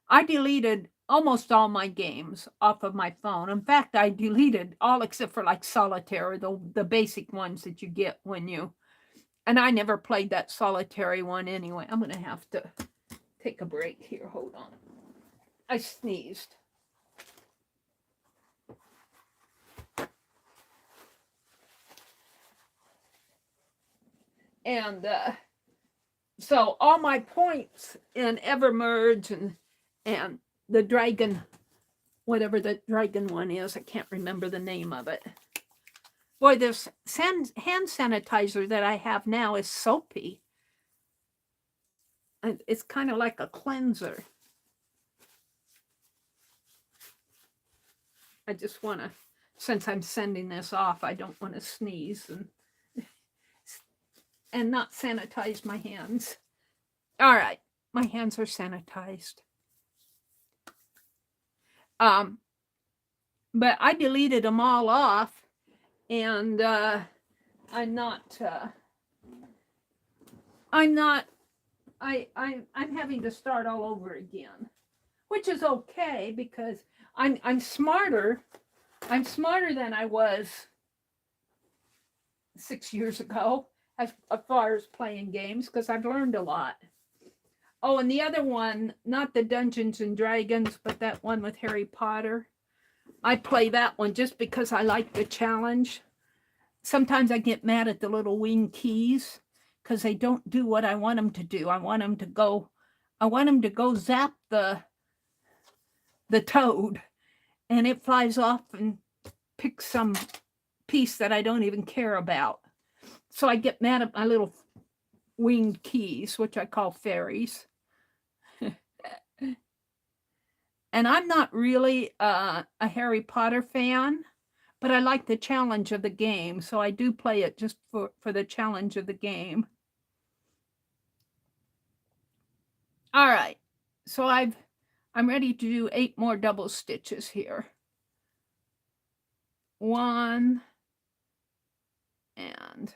I deleted almost all my games off of my phone. In fact, I deleted all except for like Solitaire, the basic ones that you get when you... And I never played that solitary one anyway. I'm going to have to take a break here. Hold on. I sneezed. And so all my points in Evermerge and the dragon, whatever the dragon one is, I can't remember the name of it. Boy, this hand sanitizer that I have now is soapy. It's kind of like a cleanser. I just want to, since I'm sending this off, I don't want to sneeze and not sanitize my hands. All right, my hands are sanitized. But I deleted them all off, and I'm having to start all over again, which is okay because I'm smarter. I'm smarter than I was 6 years ago as far as playing games, because I've learned a lot. Oh, and the other one, not the Dungeons and Dragons, but that one with Harry Potter. I play that one just because I like the challenge. Sometimes I get mad at the little wing keys because they don't do what I want them to do. I want them to go zap the toad, and it flies off and picks some piece that I don't even care about. So I get mad at my little winged keys, which I call fairies. And I'm not really a Harry Potter fan, but I like the challenge of the game, so I do play it just for the challenge of the game. All right, so I'm ready to do 8 more double stitches here. 1 and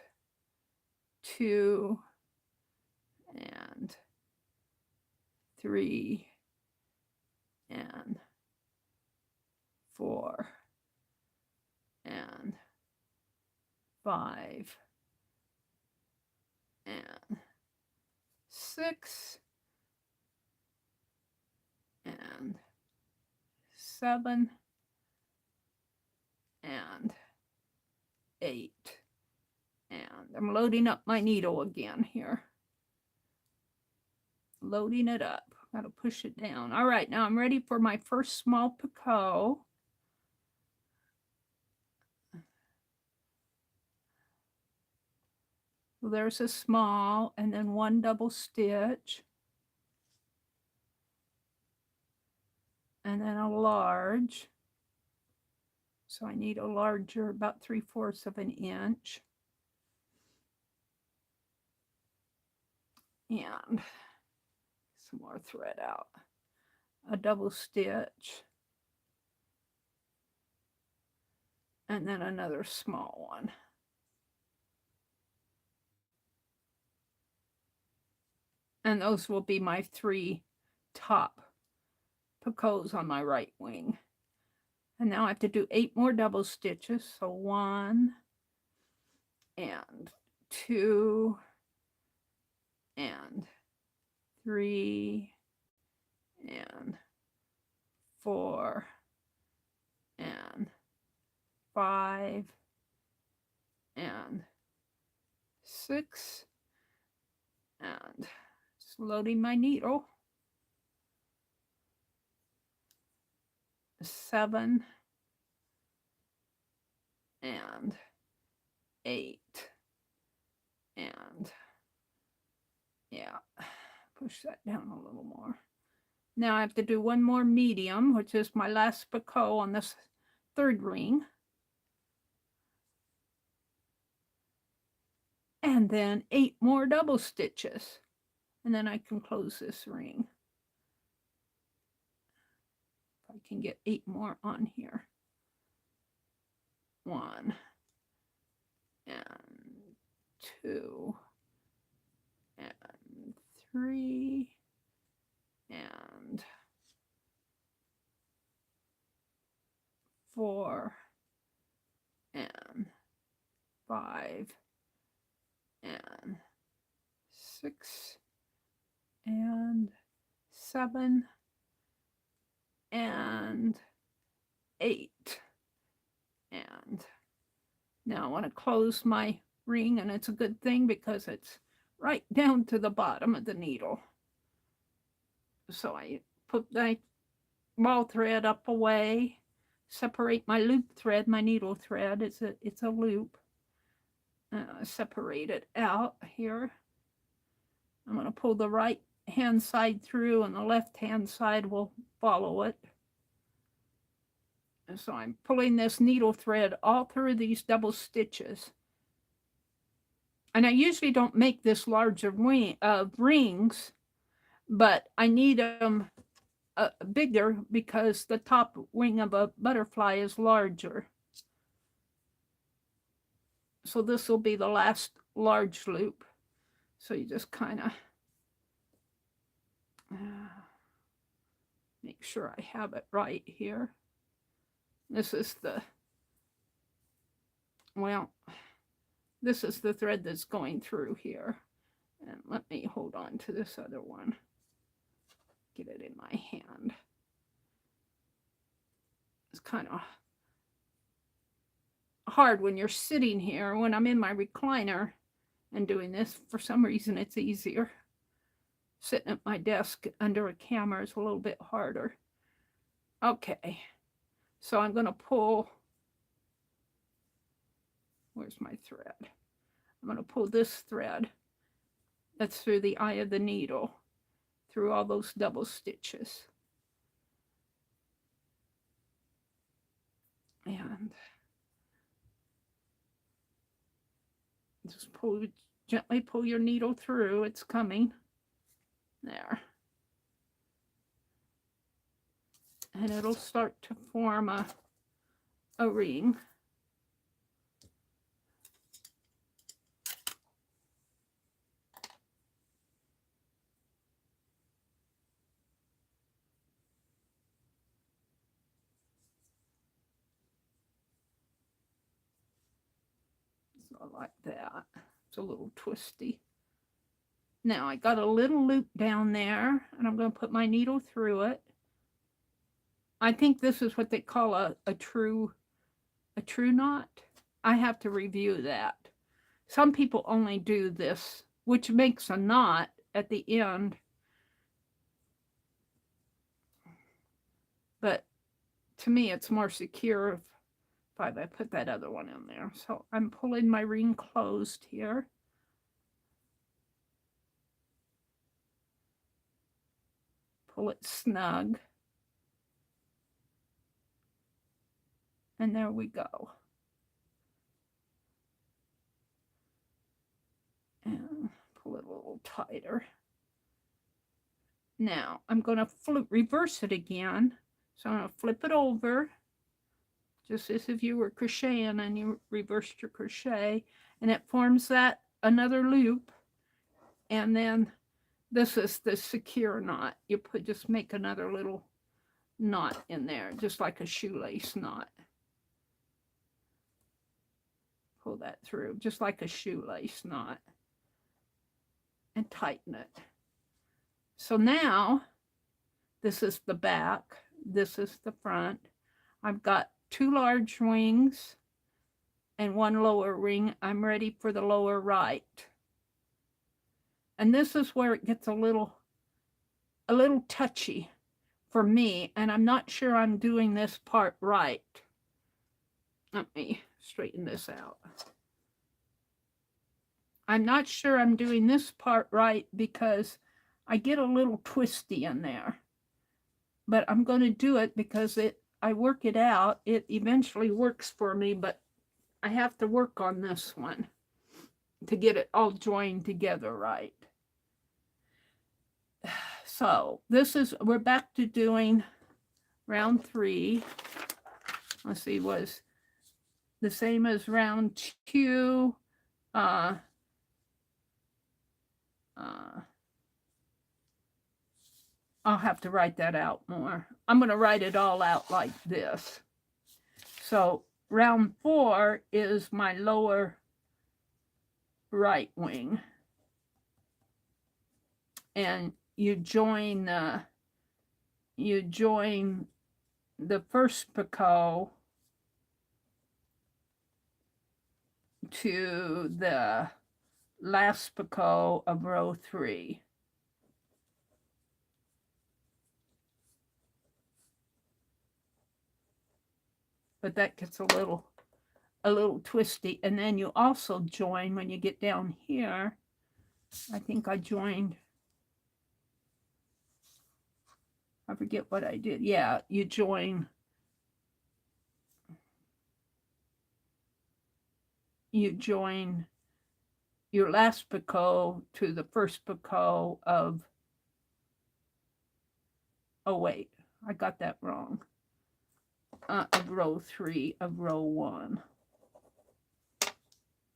2 and 3 and 4 and 5 and 6 and 7 and 8 And I'm loading up my needle again here. Loading it up. Got to push it down. All right, now I'm ready for my first small picot. So there's a small and then one double stitch. And then a large. So I need a larger, about 3/4 of an inch. And some more thread out. A double stitch. And then another small one. And those will be my 3 top picots on my right wing. And now I have to do 8 more double stitches. So 1 and 2 and 3 and 4 and 5 and 6 and just loading my needle. 7 and 8 and yeah, push that down a little more. Now I have to do one more medium, which is my last picot on this 3rd ring. And then 8 more double stitches. And then I can close this ring. If I can get 8 more on here. 1 and 2 and 3 and 4 and 5 and 6 and 7 and 8. And now I want to close my ring, and it's a good thing because it's right down to the bottom of the needle. So I put my ball thread up away, separate my loop thread, my needle thread. It's a loop. Separate it out here. I'm going to pull the right hand side through, and the left hand side will follow it. And so I'm pulling this needle thread all through these double stitches. And I usually don't make this large of rings, but I need them bigger because the top wing of a butterfly is larger. So this will be the last large loop. So you just kind of make sure I have it right here. This is the, well, this is the thread that's going through here. And let me hold on to this other one. Get it in my hand. It's kind of hard when you're sitting here. When I'm in my recliner and doing this, for some reason it's easier. Sitting at my desk under a camera is a little bit harder. Okay, so I'm going to pull, where's my thread? I'm going to pull this thread that's through the eye of the needle, through all those double stitches. And just gently pull your needle through. It's coming. There. And it'll start to form a ring. So like that. It's a little twisty. Now I got a little loop down there, and I'm going to put my needle through it. I think this is what they call a true knot. I have to review that. Some people only do this, which makes a knot at the end. But to me, it's more secure if I put that other one in there. So I'm pulling my ring closed here. Pull it snug. And there we go. And pull it a little tighter. Now I'm going to reverse it again. So I'm going to flip it over, just as if you were crocheting and you reversed your crochet, and it forms that another loop. And then this is the secure knot. You just make another little knot in there, just like a shoelace knot. Pull that through, just like a shoelace knot, and tighten it. So now, this is the back, this is the front. I've got 2 large rings and 1 lower ring. I'm ready for the lower right. And this is where it gets a little touchy for me, and I'm not sure I'm doing this part right. Let me straighten this out. I'm not sure I'm doing this part right because I get a little twisty in there. But I'm going to do it because I work it out. It eventually works for me, but I have to work on this one to get it all joined together right. So we're back to doing round 3. Let's see, was the same as round 2. I'll have to write that out more. I'm going to write it all out like this. So round 4 is my lower right wing. And you join the first picot to the last picot of row 3. But that gets a little twisty. And then you also join when you get down here. I think I joined, I forget what I did. Yeah, you join your last picot to the first picot of, oh wait, I got that wrong. Of row 3 of row 1.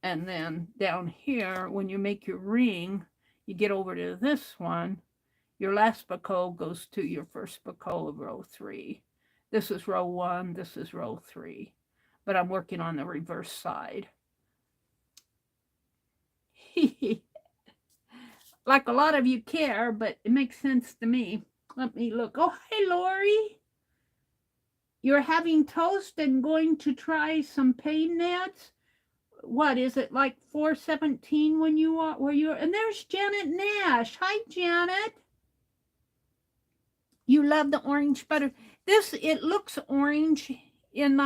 And then down here, when you make your ring, you get over to this one, your last picot goes to your first picot of row 3. This is row 1, this is row 3. But I'm working on the reverse side. Like a lot of you care, but it makes sense to me. Let me look. Oh, hey, Lori. You're having toast and going to try some pain nets? What is it, like 4:17 when you are where you're? And there's Janet Nash. Hi, Janet. You love the orange butter. It looks orange in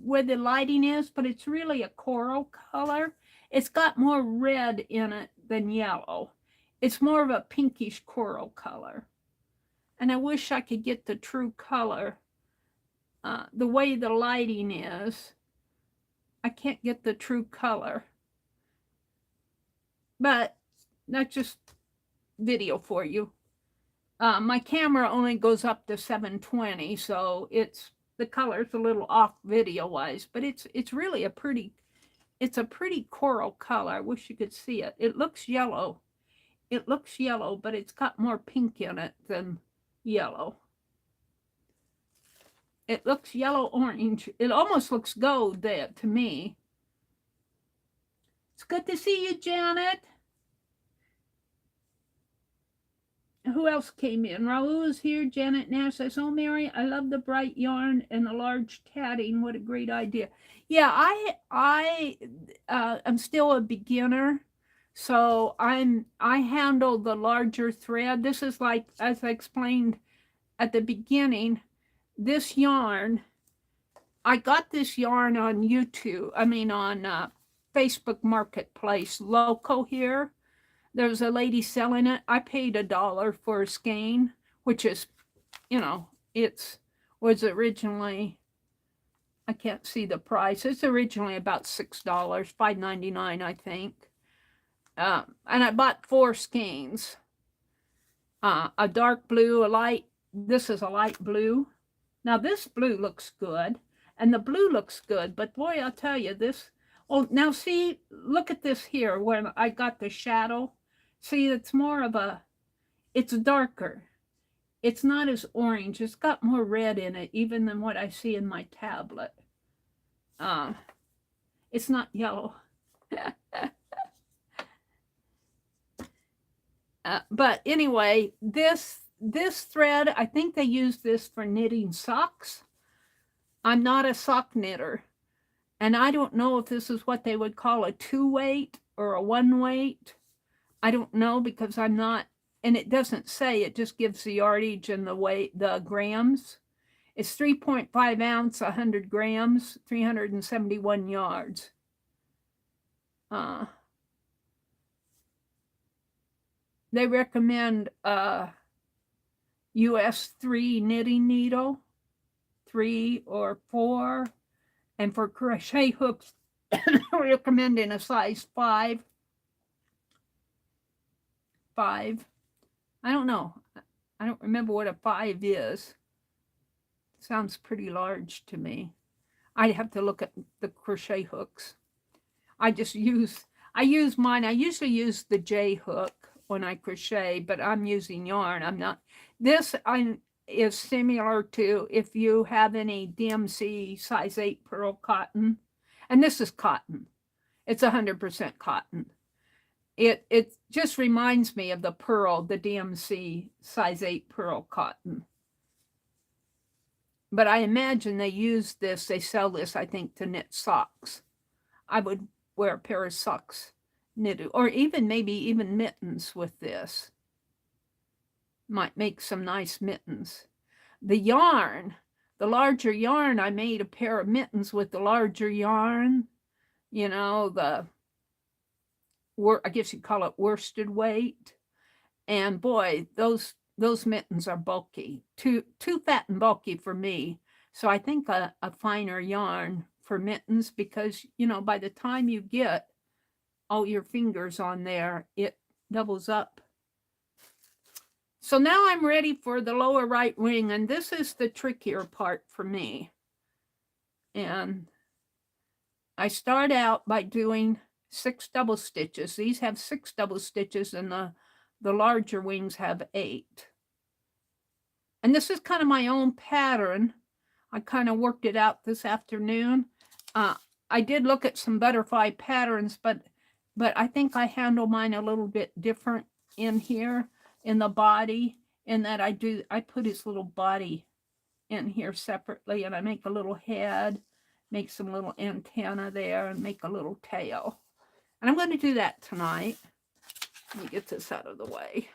where the lighting is, but it's really a coral color. It's got more red in it than yellow. It's more of a pinkish coral color. And I wish I could get the true color. The way the lighting is, I can't get the true color. But that's just video for you. My camera only goes up to 720, so the color's a little off video-wise, but it's really a pretty coral color. I wish you could see it. It looks yellow. It looks yellow, but it's got more pink in it than yellow. It looks yellow-orange. It almost looks gold there to me. It's good to see you, Janet. who else came in? Raul is here. Janet Nash says, "Oh, Meri, I love the bright yarn and the large tatting. What a great idea." Yeah, I'm still a beginner, so I handle the larger thread. This is like, as I explained at the beginning, this yarn, I got this yarn on YouTube. I mean, on Facebook Marketplace, local here. There's a lady selling it. I paid $1 for a skein, which is, you know, was originally, I can't see the price. It's originally about $6, $5.99, I think. And I bought 4 skeins. A dark blue, a light, this is a light blue. Now this blue looks good, and the blue looks good, but boy, I'll tell you this. Oh, now see, look at this here where I got the shadow. See, it's more of a, it's darker. It's not as orange. It's got more red in it, even than what I see in my tablet. It's not yellow. But anyway, this thread, I think they use this for knitting socks. I'm not a sock knitter, and I don't know if this is what they would call a 2-weight or a 1-weight. I don't know, because I'm not, and it doesn't say, it just gives the yardage and the weight, the grams. It's 3.5 ounce, 100 grams, 371 yards. They recommend US 3 knitting needle, 3 or 4, and for crochet hooks, recommending a size 5. I don't know. I don't remember what a 5 is. Sounds pretty large to me. I'd have to look at the crochet hooks. I use mine. I usually use the J hook when I crochet, but I'm using yarn. I'm not. This is similar to if you have any DMC size 8 pearl cotton, and this is cotton. It's 100% cotton. It just reminds me of the pearl, the DMC size 8 pearl cotton. But I imagine they use this, they sell this, I think, to knit socks. I would wear a pair of socks knitted, or maybe even mittens with this. Might make some nice mittens. The yarn, the larger yarn, I made a pair of mittens with the larger yarn. You know, I guess you'd call it worsted weight. And boy, those mittens are bulky, too fat and bulky for me. So I think a finer yarn for mittens, because, you know, by the time you get all your fingers on there, it doubles up. So now I'm ready for the lower right wing, and this is the trickier part for me. And I start out by doing 6 double stitches. These have 6 double stitches, and the larger wings have 8. And this is kind of my own pattern. I kind of worked it out this afternoon. I did look at some butterfly patterns, but I think I handle mine a little bit different in here in the body, in that I put his little body in here separately, and I make a little head, make some little antenna there, and make a little tail. And I'm going to do that tonight. Let me get this out of the way.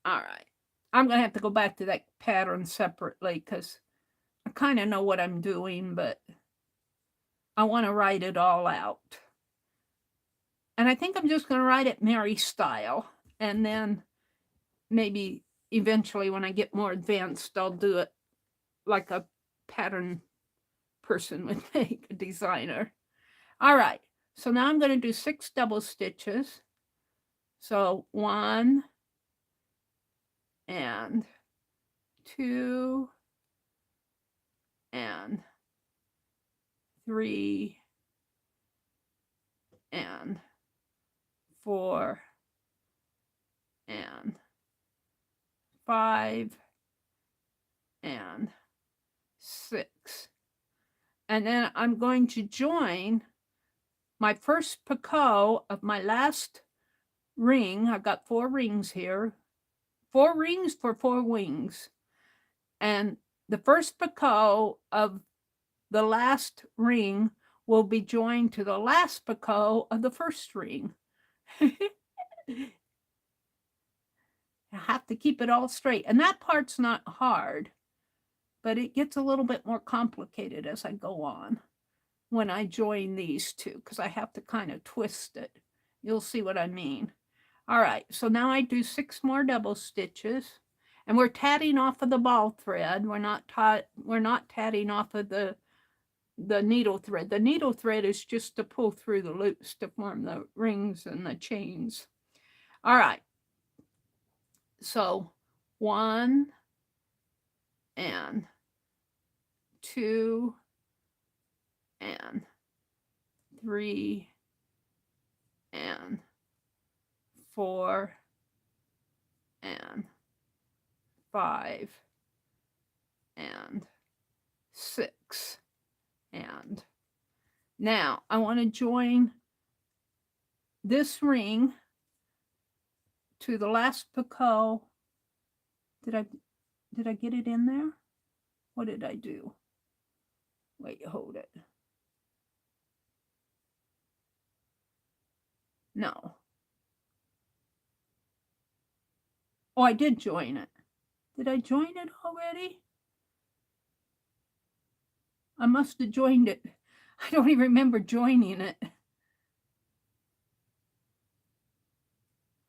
All right. I'm going to have to go back to that pattern separately, because I kind of know what I'm doing, but I want to write it all out. And I think I'm just going to write it Meri style. And then maybe eventually when I get more advanced, I'll do it like a pattern person would make, a designer. All right. So now I'm going to do 6 double stitches. So 1 and 2 and 3 and 4 and 5 and 6. And then I'm going to join my first picot of my last ring. I've got 4 rings here. 4 rings for 4 wings. And the first picot of the last ring will be joined to the last picot of the first ring. I have to keep it all straight. And that part's not hard, but it gets a little bit more complicated as I go on when I join these two, because I have to kind of twist it. You'll see what I mean. All right, so now I do 6 more double stitches, and we're tatting off of the ball thread. We're not tatting off of the needle thread. The needle thread is just to pull through the loops to form the rings and the chains. All right, so 1 and 2 and 3 and 4 and 5 and 6. And now I want to join this ring to the last picot. Did I get it in there? What did I do? Wait, hold it. No. Oh, I did join it. Did I join it already? I must have joined it. I don't even remember joining it.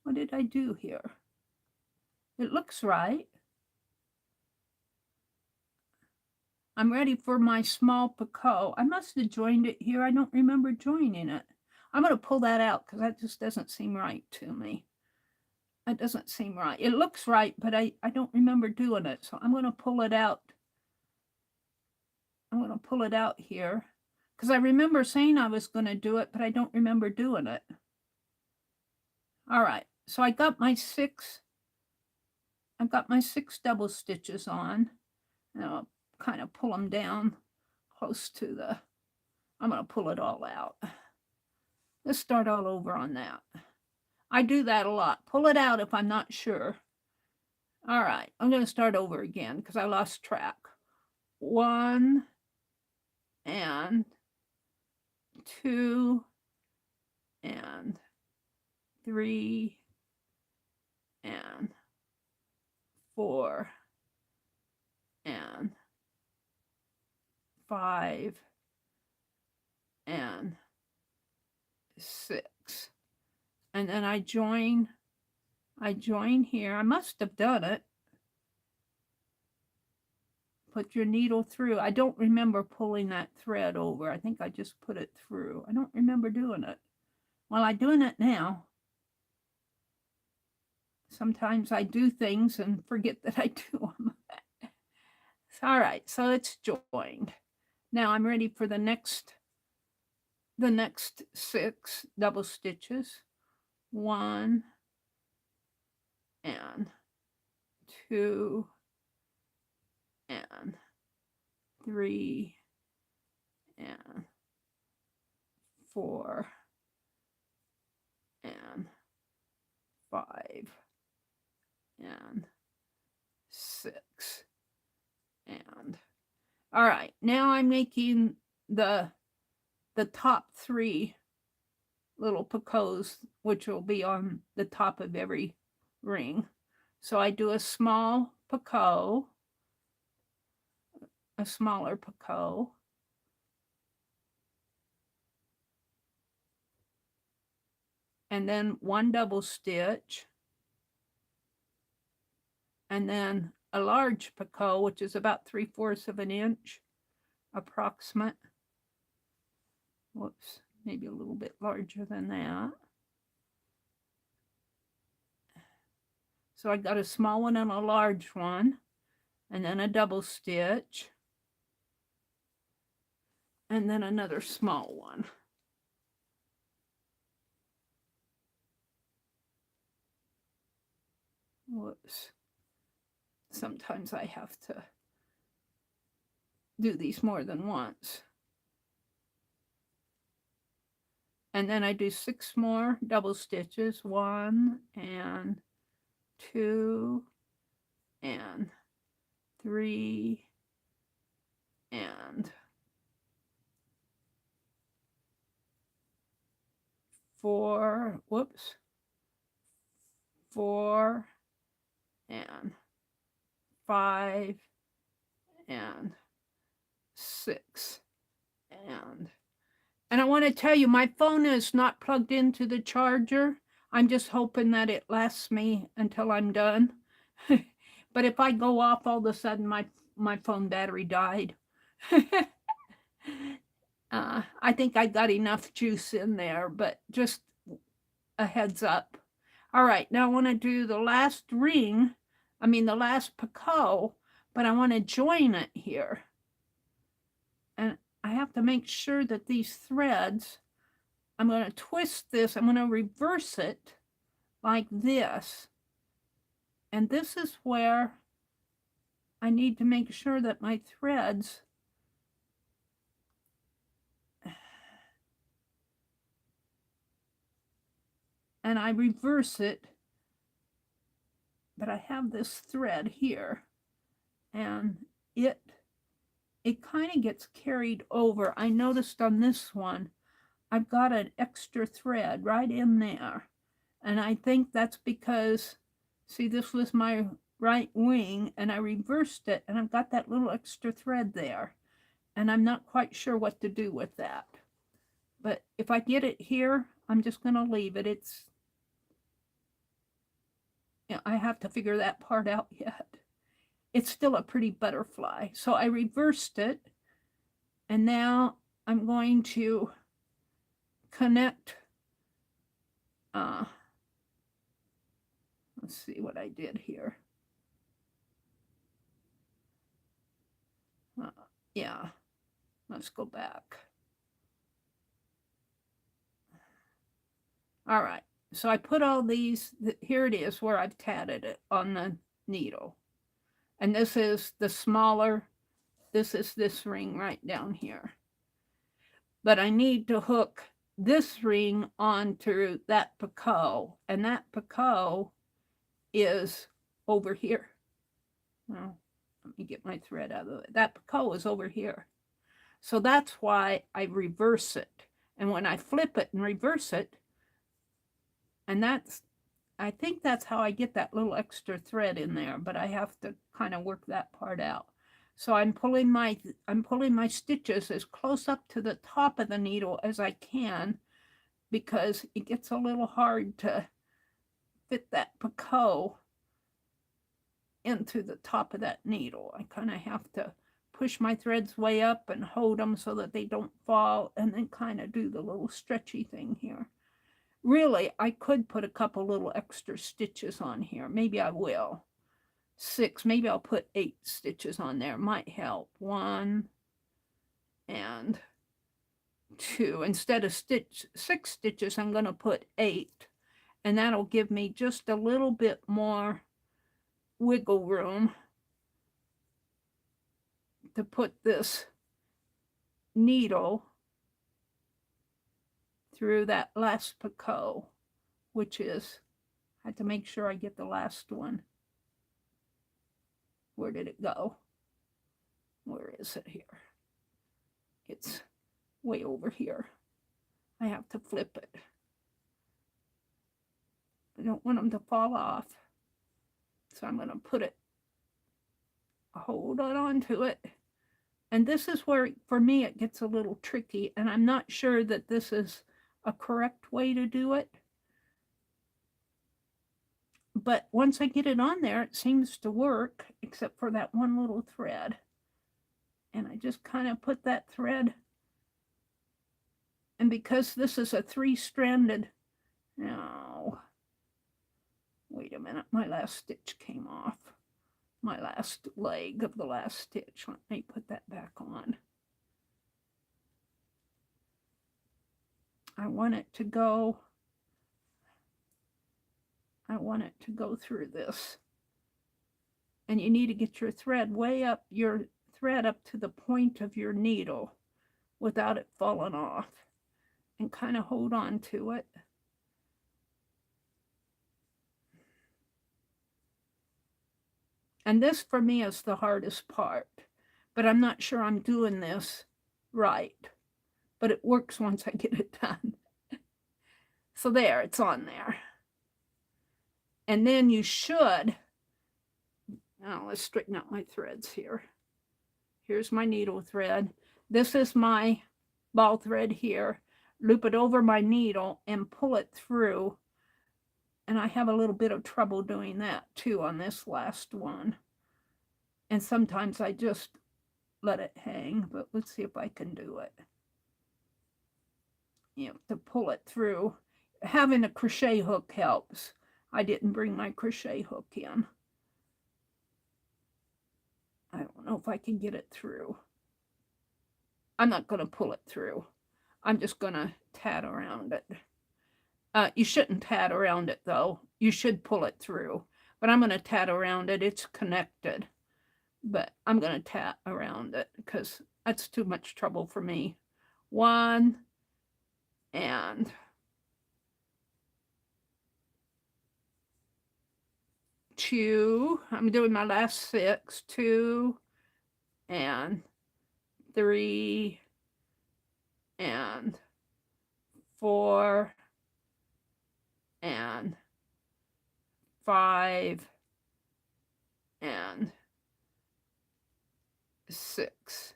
What did I do here? It looks right. I'm ready for my small picot. I must have joined it here. I don't remember joining it. I'm going to pull that out because that just doesn't seem right to me. That doesn't seem right. It looks right, but I don't remember doing it. So I'm going to pull it out. I'm going to pull it out here because I remember saying I was going to do it, but I don't remember doing it. All right. So I got my 6. I've got my 6 double stitches on. And I'll kind of pull them down close to the, I'm going to pull it all out. Let's start all over on that. I do that a lot. Pull it out if I'm not sure. All right, I'm going to start over again because I lost track. 1 and 2 and 3 and 4 and 5 and 6. And then I join here. I must have done it. Put your needle through. I don't remember pulling that thread over. I think I just put it through. I don't remember doing it. Well, I'm doing it now. Sometimes I do things and forget that I do them. All right, so it's joined. Now I'm ready for the next 6 double stitches. 1 and 2 and 3 and 4 and 5 and 6 and all right, now I'm making the top 3 little picots, which will be on the top of every ring. So I do a small picot, a smaller picot, and then 1 double stitch, and then a large picot, which is about 3/4 of an inch approximate. Whoops, maybe a little bit larger than that. So I got a small one and a large one, and then a double stitch, and then another small one. Whoops. Sometimes I have to do these more than once. and then I do 6 more double stitches, 1 and 2 and 3 and 4, whoops, 4 and 5 and 6 and I want to tell you, my phone is not plugged into the charger. I'm just hoping that it lasts me until I'm done. But if I go off all of a sudden, my phone battery died. I think I got enough juice in there, but just a heads up. All right, now I want to do the last ring, the last picot, but I want to join it here. And I have to make sure that these threads, I'm going to twist this, I'm going to reverse it like this. And this is where I need to make sure that my threads and I reverse it, but I have this thread here and it kind of gets carried over. I noticed on this one, I've got an extra thread right in there. And I think that's because, see, this was my right wing and I reversed it and I've got that little extra thread there. And I'm not quite sure what to do with that. But if I get it here, I'm just going to leave it. It's, I have to figure that part out yet. It's still a pretty butterfly. So I reversed it. And now I'm going to connect. Let's see what I did here. Yeah, let's go back. All right, so I put all these, here it is where I've tatted it on the needle. And this is the smaller, this is this ring right down here. But I need to hook this ring onto that picot, and that picot is over here. Well, let me get my thread out of it. That picot is over here. So that's why I reverse it. And when I flip it and reverse it, and I think that's how I get that little extra thread in there, but I have to kind of work that part out. So I'm pulling my stitches as close up to the top of the needle as I can, because it gets a little hard to fit that picot into the top of that needle. I kind of have to push my threads way up and hold them so that they don't fall, and then kind of do the little stretchy thing here. Really, I could put a couple little extra stitches on here. Maybe I will. 6, maybe I'll put 8 stitches on there. Might help. 1 and 2. Instead of 6 stitches, I'm going to put 8. And that'll give me just a little bit more wiggle room to put this needle through that last picot, which is, I have to make sure I get the last one. Where did it go? Where is it here? It's way over here. I have to flip it. I don't want them to fall off. So I'm going to put it, hold on to it. And this is where, for me, it gets a little tricky. And I'm not sure that this is a correct way to do it. But once I get it on there, it seems to work, except for that one little thread. And I just kind of put that thread. And because this is a 3-stranded, no, wait a minute, my last stitch came off. My last leg of the last stitch. Let me put that back on. I want it to go through this. And you need to get your thread way up, to the point of your needle without it falling off. and kind of hold on to it. And this for me is the hardest part, but I'm not sure I'm doing this right, but it works once I get it done. So there, it's on there. And then you should, now let's straighten out my threads here. Here's my needle thread. This is my ball thread here. Loop it over my needle and pull it through. And I have a little bit of trouble doing that too on this last one. And sometimes I just let it hang, but let's see if I can do it. You know, to pull it through. Having a crochet hook helps. I didn't bring my crochet hook in. I don't know if I can get it through. I'm not going to pull it through. I'm just going to tat around it. You shouldn't tat around it though. You should pull it through. But I'm going to tat around it. It's connected. But I'm going to tat around it because that's too much trouble for me. 1 and 2. I'm doing my last 6. 2 and 3 and 4 and 5 and 6.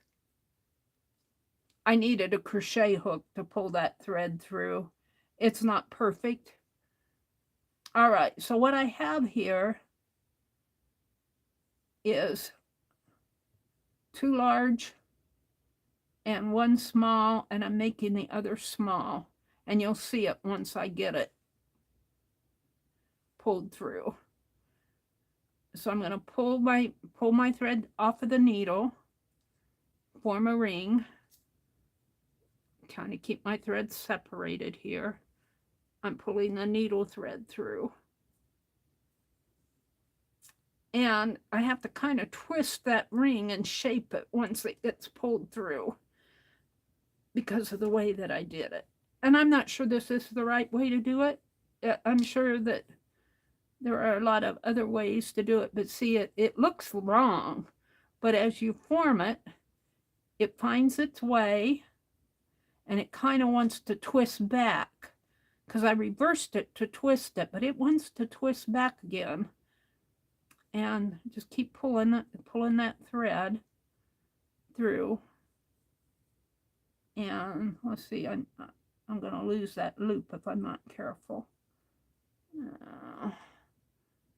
I needed a crochet hook to pull that thread through. It's not perfect. All right, so what I have here is 2 large and 1 small, and I'm making the other small, and you'll see it once I get it pulled through. So I'm going to pull my thread off of the needle, form a ring, kind of keep my threads separated here. I'm pulling the needle thread through. And I have to kind of twist that ring and shape it once it gets pulled through because of the way that I did it. And I'm not sure this is the right way to do it. I'm sure that there are a lot of other ways to do it, but see, it looks wrong. But as you form it, it finds its way and it kind of wants to twist back because I reversed it to twist it, but it wants to twist back again. And just keep pulling that thread through. And let's see, I'm going to lose that loop if I'm not careful.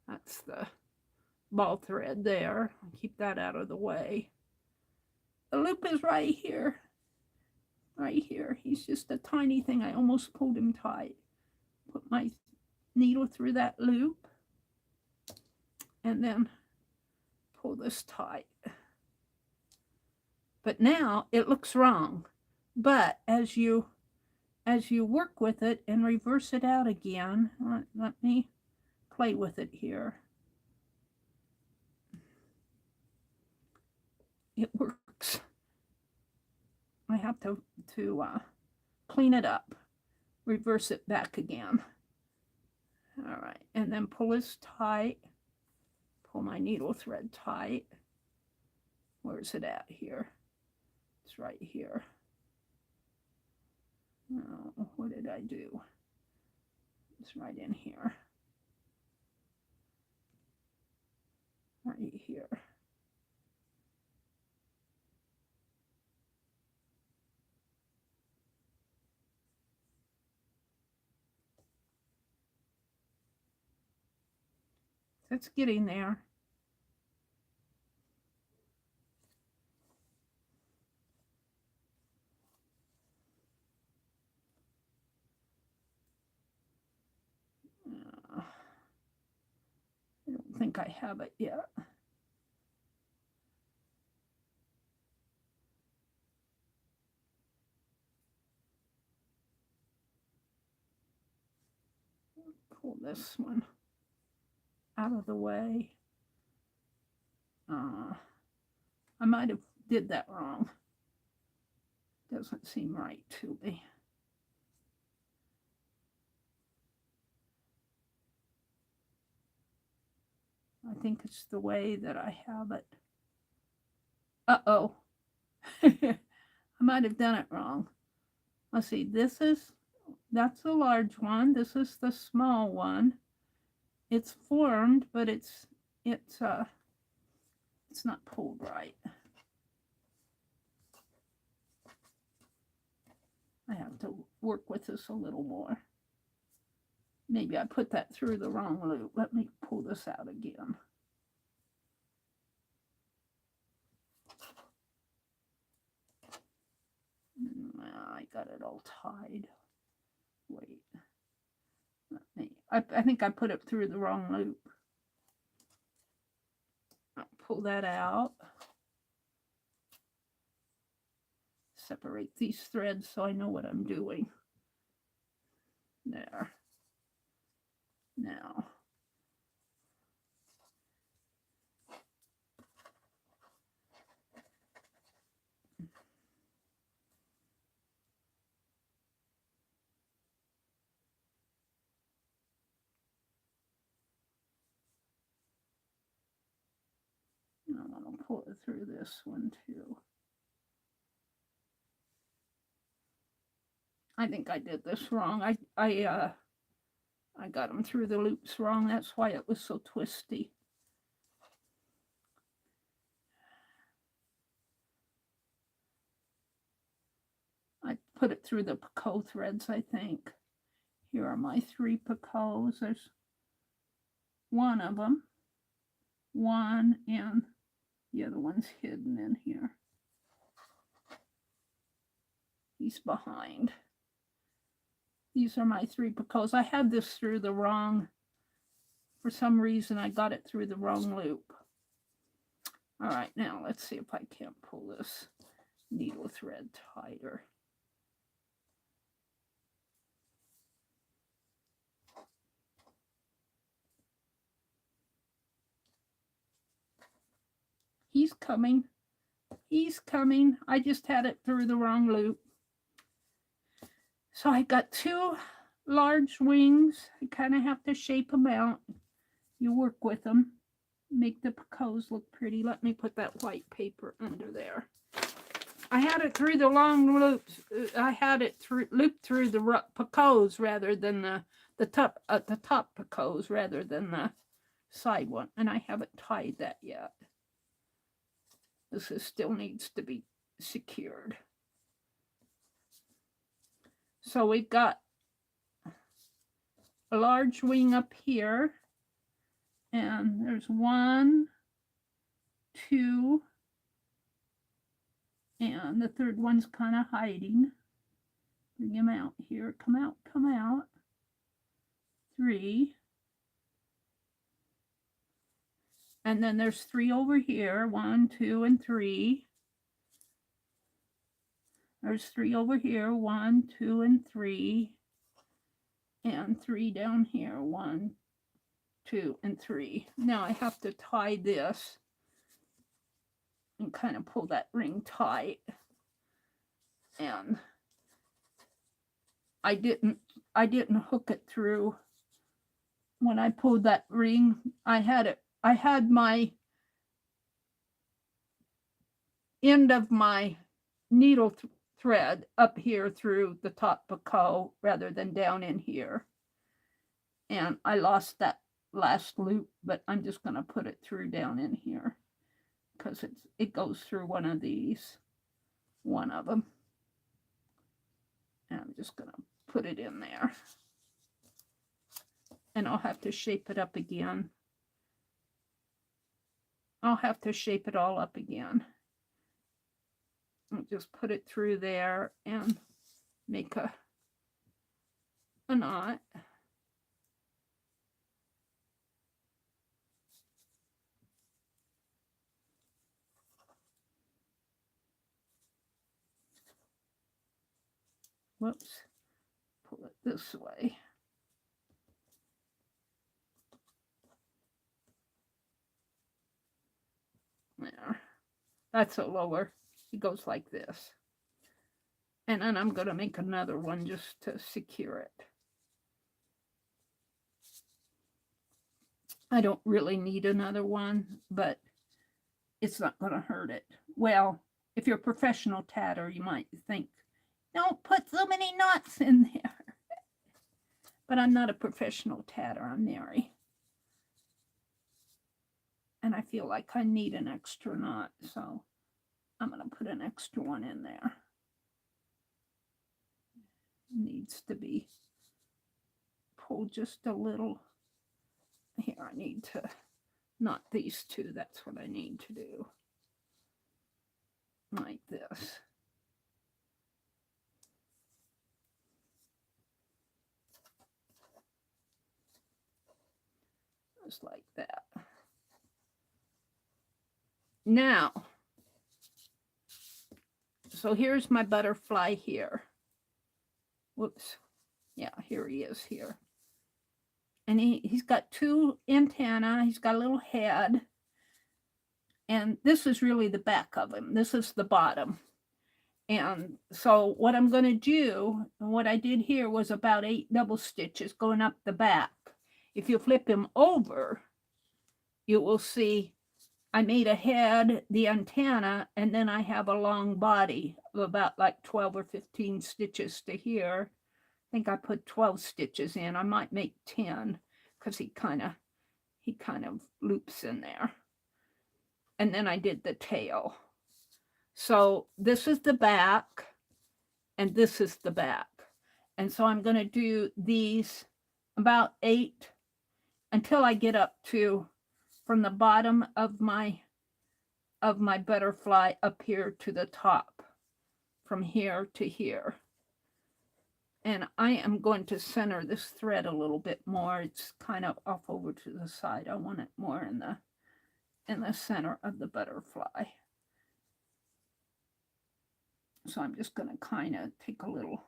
That's the ball thread there. Keep that out of the way. The loop is right here. Right here. He's just a tiny thing. I almost pulled him tight. Put my needle through that loop. And then pull this tight. But now it looks wrong. But as you work with it and reverse it out again, let me play with it here. It works. I have to clean it up, reverse it back again. All right, and then pull this tight. Pull my needle thread tight. Where's it at here? It's right here. Oh, what did I do? It's right in here. Right here. It's getting there. I don't think I have it yet. Pull this one out of the way. I might have did that wrong. Doesn't seem right to me. I think it's the way that I have it. Uh-oh. I might have done it wrong. Let's see, that's the large one. This is the small one. It's formed, but it's not pulled right. I have to work with this a little more. Maybe I put that through the wrong loop. Let me pull this out again. I got it all tied. Wait. I think I put it through the wrong loop. I'll pull that out. Separate these threads so I know what I'm doing. There. Now. I'm going to pull it through this one too. I think I did this wrong. I got them through the loops wrong. That's why it was so twisty. I put it through the Picasso threads, I think. Here are my 3 Picassos. There's one of them. One, and the other one's hidden in here. He's behind. These are my 3 Picassos. I had this through the wrong, for some reason I got it through the wrong loop. All right, now let's see if I can't pull this needle thread tighter. He's coming. He's coming. I just had it through the wrong loop. So I got 2 large wings. I kind of have to shape them out. You work with them. Make the Picassos look pretty. Let me put that white paper under there. I had it through the long loops. I had it looped through the Picassos rather than the top Picassos rather than the side one. And I haven't tied that yet. This still needs to be secured. So we've got a large wing up here. And there's 1, 2, and the third one's kind of hiding. Bring him out here. Come out, come out. 3. And then there's 3 over here. 1, 2, and 3. There's 3 over here. 1, 2, and 3. And 3 down here. 1, 2, and 3. Now I have to tie this and kind of pull that ring tight. And I didn't hook it through. When I pulled that ring, I had my end of my needle thread up here through the top Picasso rather than down in here. And I lost that last loop, but I'm just going to put it through down in here because it goes through one of these, one of them. And I'm just going to put it in there. And I'll have to shape it up again. I'll have to shape it all up again. I'll just put it through there and make a knot. Whoops, pull it this way. There, that's a lower. It goes like this. And then I'm going to make another one just to secure it. I don't really need another one, but it's not going to hurt it. Well, if you're a professional tatter, you might think, don't put so many knots in there. But I'm not a professional tatter, I'm Meri. And I feel like I need an extra knot, so I'm going to put an extra one in there. It needs to be pulled just a little. Here, I need to knot these two. That's what I need to do. Like this. Just like that. Now, so here's my butterfly here. Whoops. Yeah, here he is here. And he's got two antennae. He's got a little head. And this is really the back of him. This is the bottom. And so what I'm going to do, and what I did here was about 8 double stitches going up the back. If you flip him over, you will see I made a head, the antenna, and then I have a long body of about like 12 or 15 stitches to here. I think I put 12 stitches in. I might make 10 because he kind of loops in there. And then I did the tail. So this is the back, and this is the back. And so I'm going to do these about 8 until I get up to from the bottom of my butterfly up here to the top, from here to here. And I am going to center this thread a little bit more. It's kind of off over to the side. I want it more in the center of the butterfly. So I'm just going to kind of take a little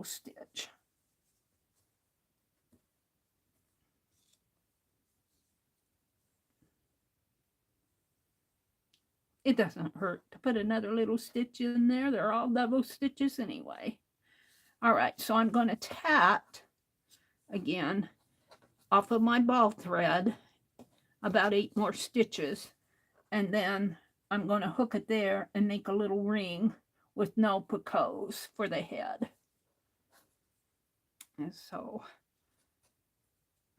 stitch. It doesn't hurt to put another little stitch in there. They're all double stitches anyway. All right, so I'm going to tat again off of my ball thread about 8 more stitches, and then I'm going to hook it there and make a little ring with no picots for the head. And so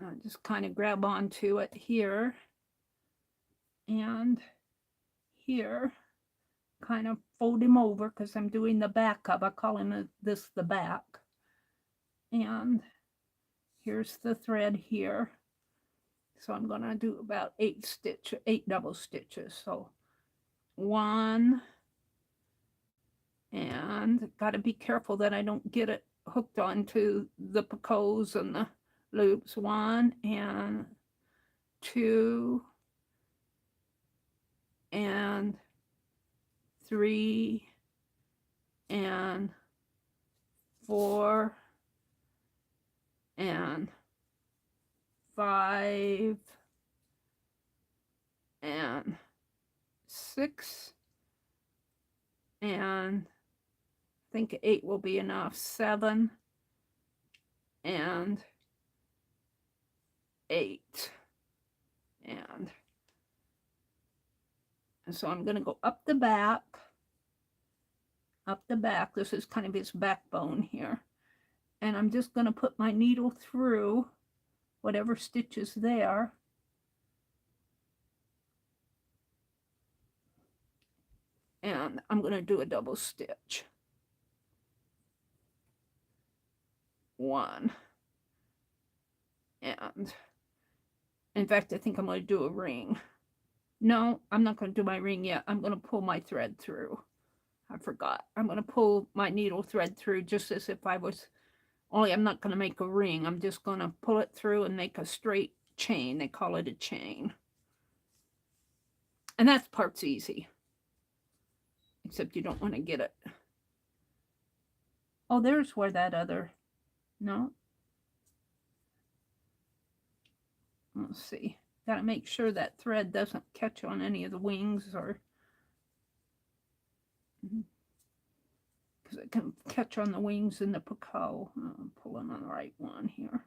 I just kind of grab onto it here and here, kind of fold him over because I'm doing the back of, I call him this the back. And here's the thread here. So I'm going to do about 8 double stitches. So 1, and got to be careful that I don't get it hooked onto the picots and the loops. 1 and 2 and 3 and 4 and 5 and 6, and I think 8 will be enough. 7 and 8, and so I'm going to go up the back. This is kind of his backbone here. And I'm just going to put my needle through whatever stitch is there. And I'm going to do a double stitch. 1. And in fact, I think I'm going to do a ring. No, I'm not going to do my ring yet. I'm going to pull my thread through. I forgot. I'm going to pull my needle thread through just as if I was, only I'm not going to make a ring. I'm just going to pull it through and make a straight chain. They call it a chain. And that part's easy. Except you don't want to get it. Oh, there's where that other, no. Let's see. Got to make sure that thread doesn't catch on any of the wings, or because it can catch on the wings in the picot. I'm pulling on the right one here.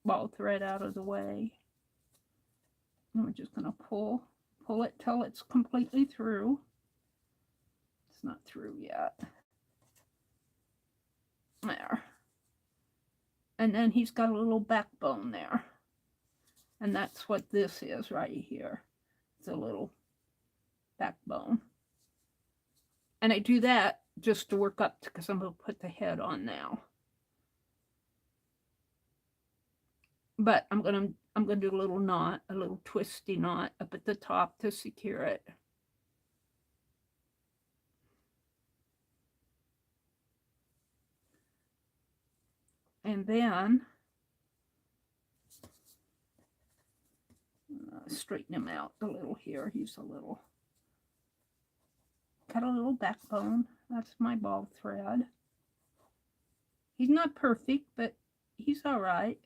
ball thread out of the way. And we're just going to pull it till it's completely through. It's not through yet. There. And then he's got a little backbone there. And that's what this is right here. It's a little backbone. And I do that just to work up, because I'm going to put the head on now. But I'm going to do a little knot, a little twisty knot up at the top to secure it. And then straighten him out a little here. He's got a little backbone. That's my ball thread. He's not perfect, but he's all right.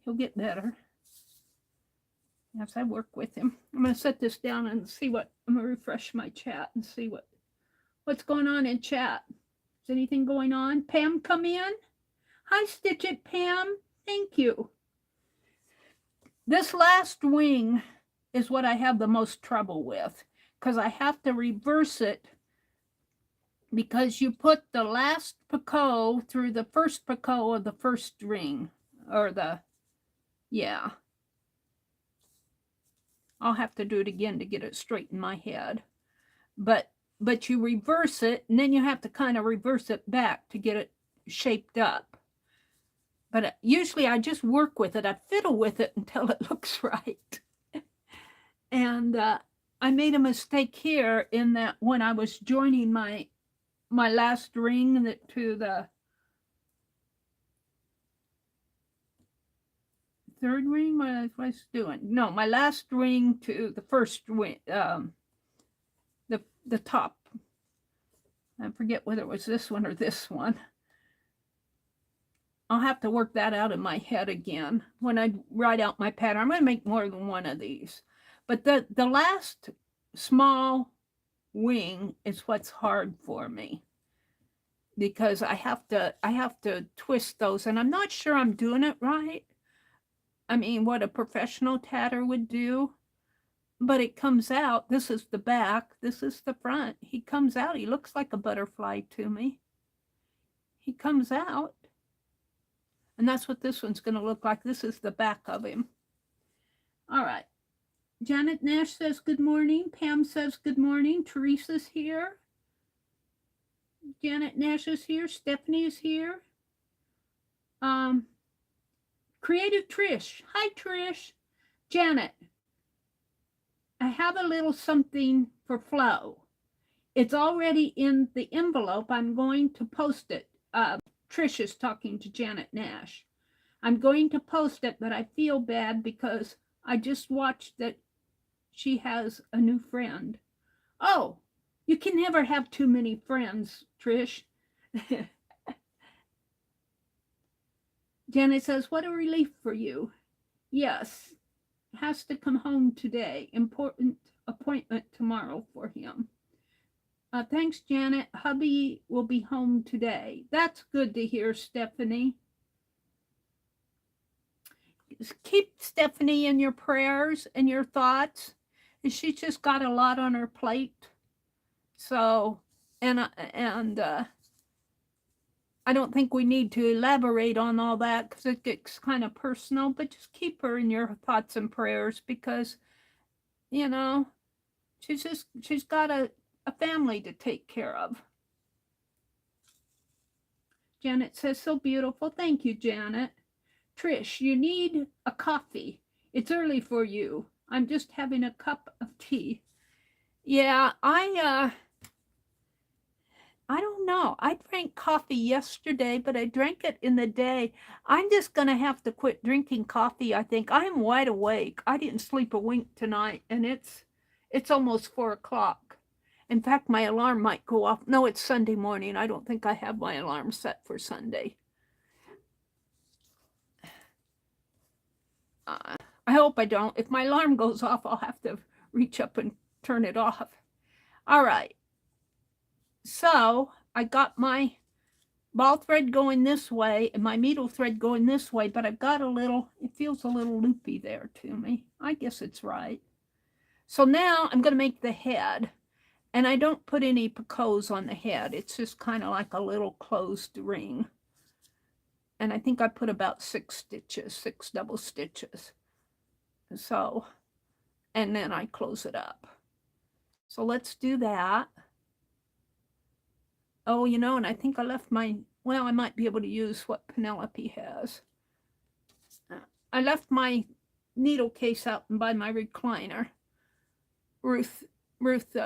He'll get better as I work with him. I'm going to set this down and see what, I'm going to refresh my chat and see what's going on in chat. Is anything going on? Pam, come in. Hi, Stitch It, Pam. Thank you. This last wing is what I have the most trouble with, because I have to reverse it, because you put the last picot through the first picot of the first ring, or yeah. I'll have to do it again to get it straight in my head. But you reverse it, and then you have to kind of reverse it back to get it shaped up. But usually I just work with it. I fiddle with it until it looks right. And I made a mistake here in that when I was joining my last ring to the third ring, what was I doing? No, my last ring to the first ring, the top. I forget whether it was this one or this one. I'll have to work that out in my head again when I write out my pattern. I'm going to make more than one of these. But the last small wing is what's hard for me, because I have to twist those, and I'm not sure I'm doing it right. I mean, what a professional tatter would do, but it comes out. This is the back, this is the front. He comes out, he looks like a butterfly to me. He comes out, and that's what this one's going to look like. This is the back of him. All right. Janet Nash says good morning. Pam says good morning. Teresa's here. Janet Nash is here. Stephanie is here. Creative Trish. Hi, Trish. Janet, I have a little something for Flo. It's already in the envelope. I'm going to post it. Trish is talking to Janet Nash. I'm going to post it, but I feel bad because I just watched that she has a new friend. Oh, you can never have too many friends, Trish. Janet says, what a relief for you. Yes, has to come home today. Important appointment tomorrow for him. Thanks, Janet. Hubby will be home today. That's good to hear, Stephanie. Keep Stephanie in your prayers and your thoughts. She's just got a lot on her plate. So, and I don't think we need to elaborate on all that because it gets kind of personal, but just keep her in your thoughts and prayers because, you know, she's got a family to take care of. Janet says, so beautiful. Thank you, Janet. Trish, you need a coffee. It's early for you. I'm just having a cup of tea. Yeah, I don't know. I drank coffee yesterday, but I drank it in the day. I'm just going to have to quit drinking coffee, I think. I'm wide awake. I didn't sleep a wink tonight, and it's almost 4 o'clock. In fact, my alarm might go off. No, it's Sunday morning. I don't think I have my alarm set for Sunday. I hope I don't. If my alarm goes off, I'll have to reach up and turn it off. All right. So I got my ball thread going this way and my needle thread going this way, but I've got a little, it feels a little loopy there to me. I guess it's right. So now I'm going to make the head, and I don't put any Picasso on the head. It's just kind of like a little closed ring. And I think I put about 6 stitches, 6 double stitches. So, and then I close it up. So let's do that. Oh, you know, and I think I left my, well, I might be able to use what Penelope has. I left my needle case out by my recliner. Ruth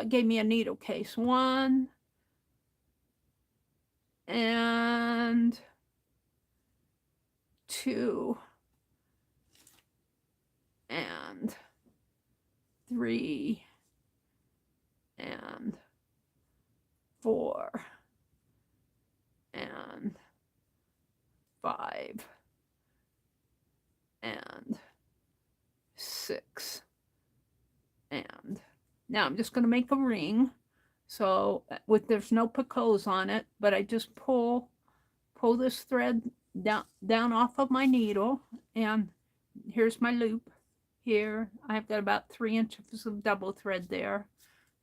gave me a needle case. 1 and 2 and 3 and 4 and 5 and 6. And now I'm just going to make a ring. So there's no Picasso on it, but I just pull this thread down off of my needle, and here's my loop here. I've got about 3 inches of double thread there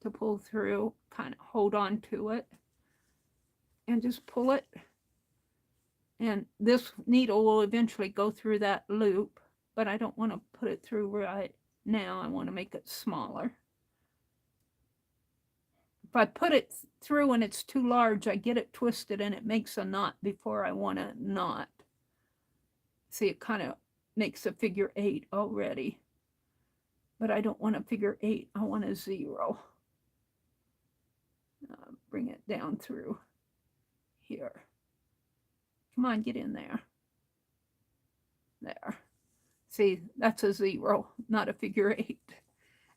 to pull through, kind of hold on to it, and just pull it. And this needle will eventually go through that loop, but I don't want to put it through right now. I want to make it smaller. If I put it through and it's too large, I get it twisted and it makes a knot before I want a knot. See, it kind of makes a figure 8 already. But I don't want a figure 8, I want a 0. Bring it down through here. Come on, get in there. There. See, that's a 0, not a figure 8.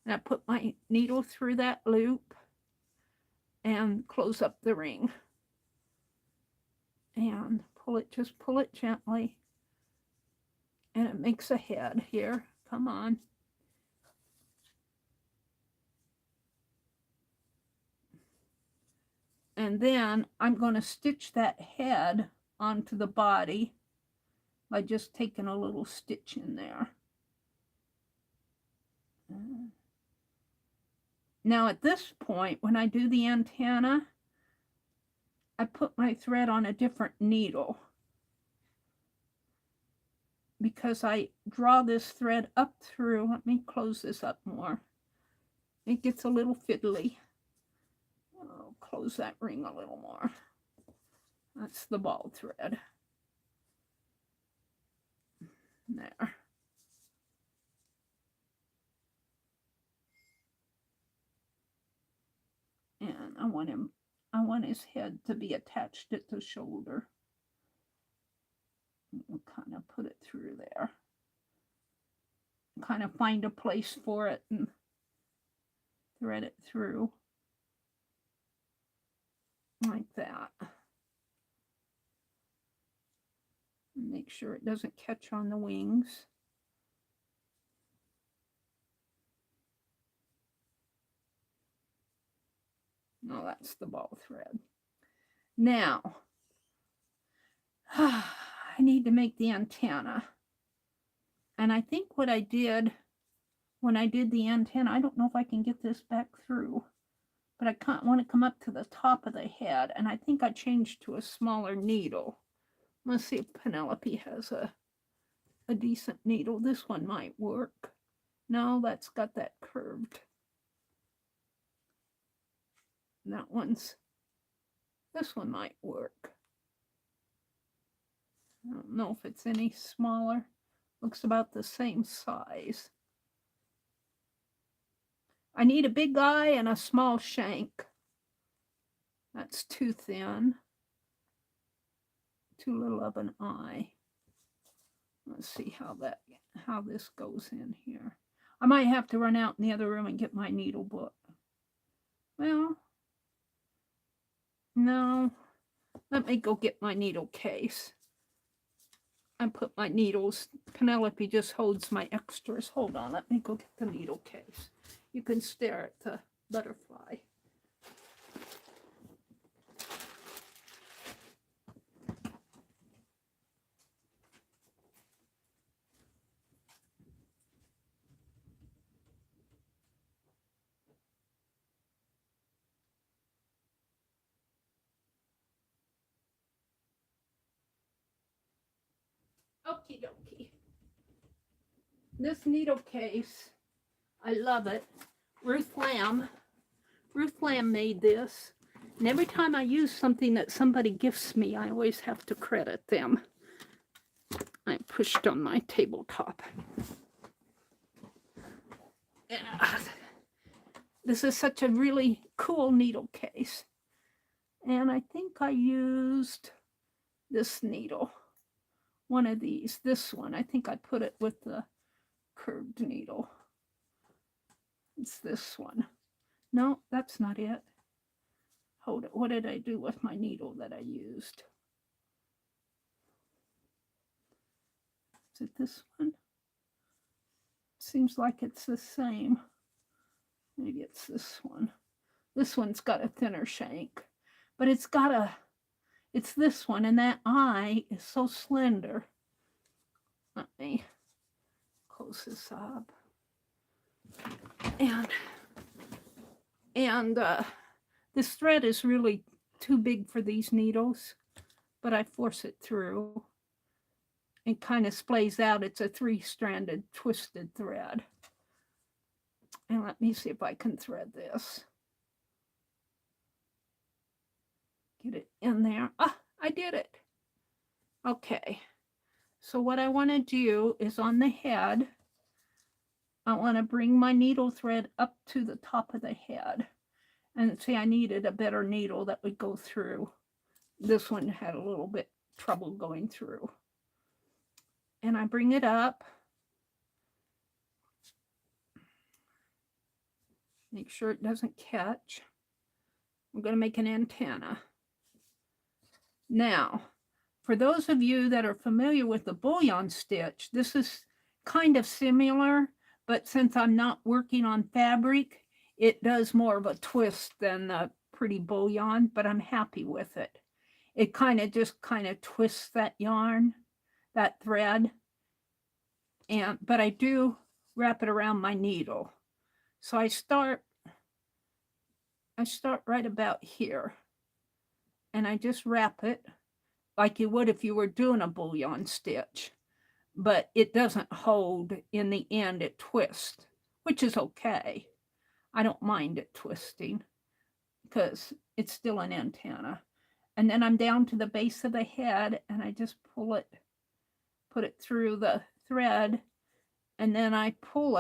And I put my needle through that loop and close up the ring. And just pull it gently. And it makes a head here. Come on. And then I'm going to stitch that head onto the body by just taking a little stitch in there. Now at this point, when I do the antenna, I put my thread on a different needle because I draw this thread up through. Let me close this up more. It gets a little fiddly. I'll close that ring a little more. That's the ball thread. There. And I want his head to be attached at the shoulder. We'll kind of put it through there. Kind of find a place for it and thread it through. Like that. Make sure it doesn't catch on the wings. No, that's the ball thread. Now, I need to make the antenna. And I think what I did when I did the antenna, I don't know if I can get this back through, but I want to come up to the top of the head, and I think I changed to a smaller needle. Let's see if Penelope has a decent needle. This one might work. No, that's got that curved. This one might work. I don't know if it's any smaller. Looks about the same size. I need a big eye and a small shank. That's too thin. Too little of an eye. Let's see how this goes in here. I might have to run out in the other room and get my needle book. Well, no. Let me go get my needle case. I put my needles. Penelope just holds my extras. Hold on, let me go get the needle case. You can stare at the butterfly. Okie dokie. This needle case, I love it. Ruth Lamb made this. And every time I use something that somebody gifts me, I always have to credit them. I pushed on my tabletop. This is such a really cool needle case. And I think I used this needle, one of these, this one. I think I put it with the curved needle. It's this one. No, that's not it. Hold it. What did I do with my needle that I used? Is it this one? Seems like it's the same. Maybe it's this one. This one's got a thinner shank, but it's this one, and that eye is so slender. Let me close this up. And this thread is really too big for these needles, but I force it through. It kind of splays out. It's a 3-stranded twisted thread. And let me see if I can thread this. Get it in there. Ah, I did it. Okay. So what I want to do is on the head, I want to bring my needle thread up to the top of the head. And see, I needed a better needle that would go through. This one had a little bit trouble going through. And I bring it up. Make sure it doesn't catch. I'm going to make an antenna. Now, for those of you that are familiar with the bullion stitch, this is kind of similar, but since I'm not working on fabric, it does more of a twist than the pretty bullion, but I'm happy with it. It just twists that yarn, that thread, but I do wrap it around my needle. So I start right about here, and I just wrap it like you would if you were doing a bullion stitch, but it doesn't hold. In the end, it twists, which is okay. I don't mind it twisting because it's still an antenna. And then I'm down to the base of the head, and I just put it through the thread, and then I pull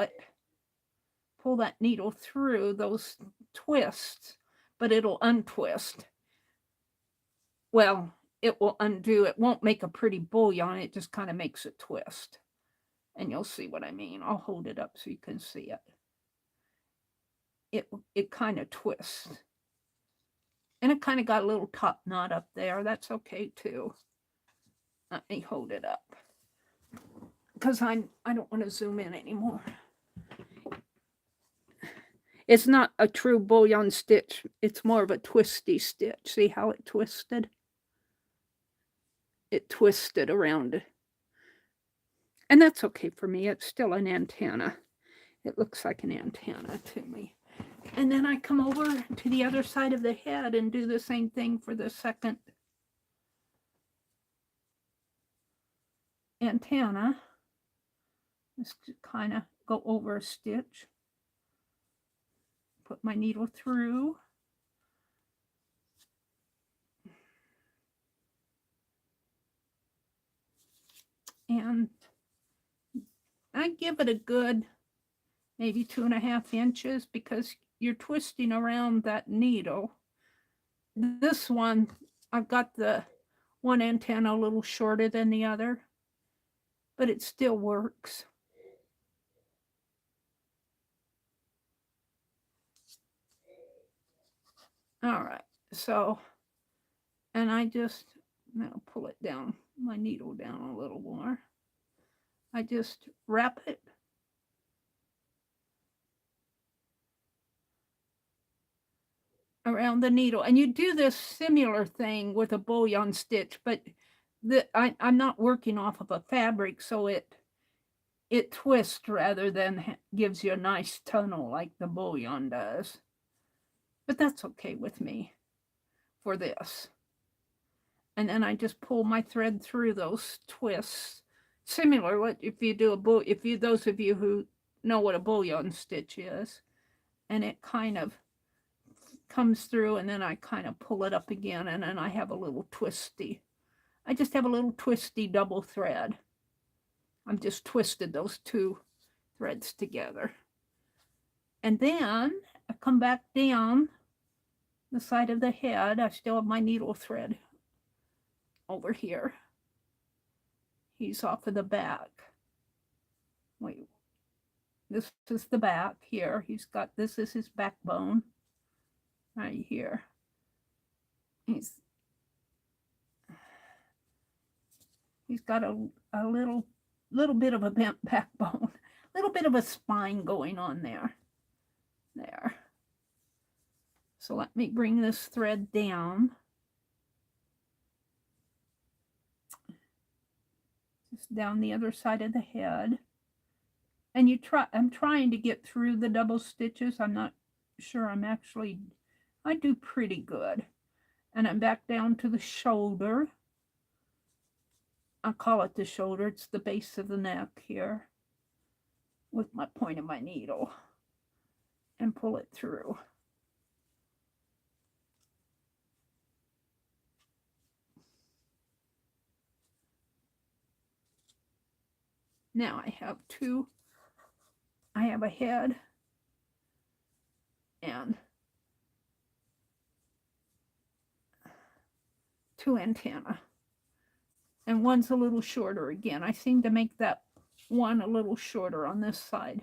that needle through those twists, but it'll untwist. Well, it will undo. It won't make a pretty bullion. It just kind of makes it twist. And you'll see what I mean. I'll hold it up so you can see it. It kind of twists. And it kind of got a little top knot up there. That's okay too. Let me hold it up, because I don't want to zoom in anymore. It's not a true bullion stitch. It's more of a twisty stitch. See how it twisted? It twisted around it. And that's okay for me. It's still an antenna. It looks like an antenna to me. And then I come over to the other side of the head and do the same thing for the second antenna. Just kind of go over a stitch. Put my needle through. And I give it a good maybe 2.5 inches, because you're twisting around that needle. This one, I've got the one antenna a little shorter than the other, but it still works. All right, so, and I just now pull it down, my needle down a little more. I just wrap it around the needle. And you do this similar thing with a bullion stitch, but I'm not working off of a fabric, so it twists rather than gives you a nice tunnel like the bullion does. But that's okay with me for this. And then I just pull my thread through those twists similar. What if you do those of you who know what a bullion stitch is, and it kind of comes through, and then I kind of pull it up again, and then I have a little twisty. I just have a little twisty double thread. I'm just twisted those two threads together. And then I come back down the side of the head. I still have my needle thread over here. He's off of the back. Wait, this is the back here. This is his backbone right here. He's got a little bit of a bent backbone, a little bit of a spine going on there. There. So let me bring this thread down. Just down the other side of the head. And I'm trying to get through the double stitches. I'm not sure I do pretty good. And I'm back down to the shoulder. I call it the shoulder. It's the base of the neck here with my point of my needle, and pull it through. Now I have a head and 2 antennae. And one's a little shorter again. I seem to make that one a little shorter on this side.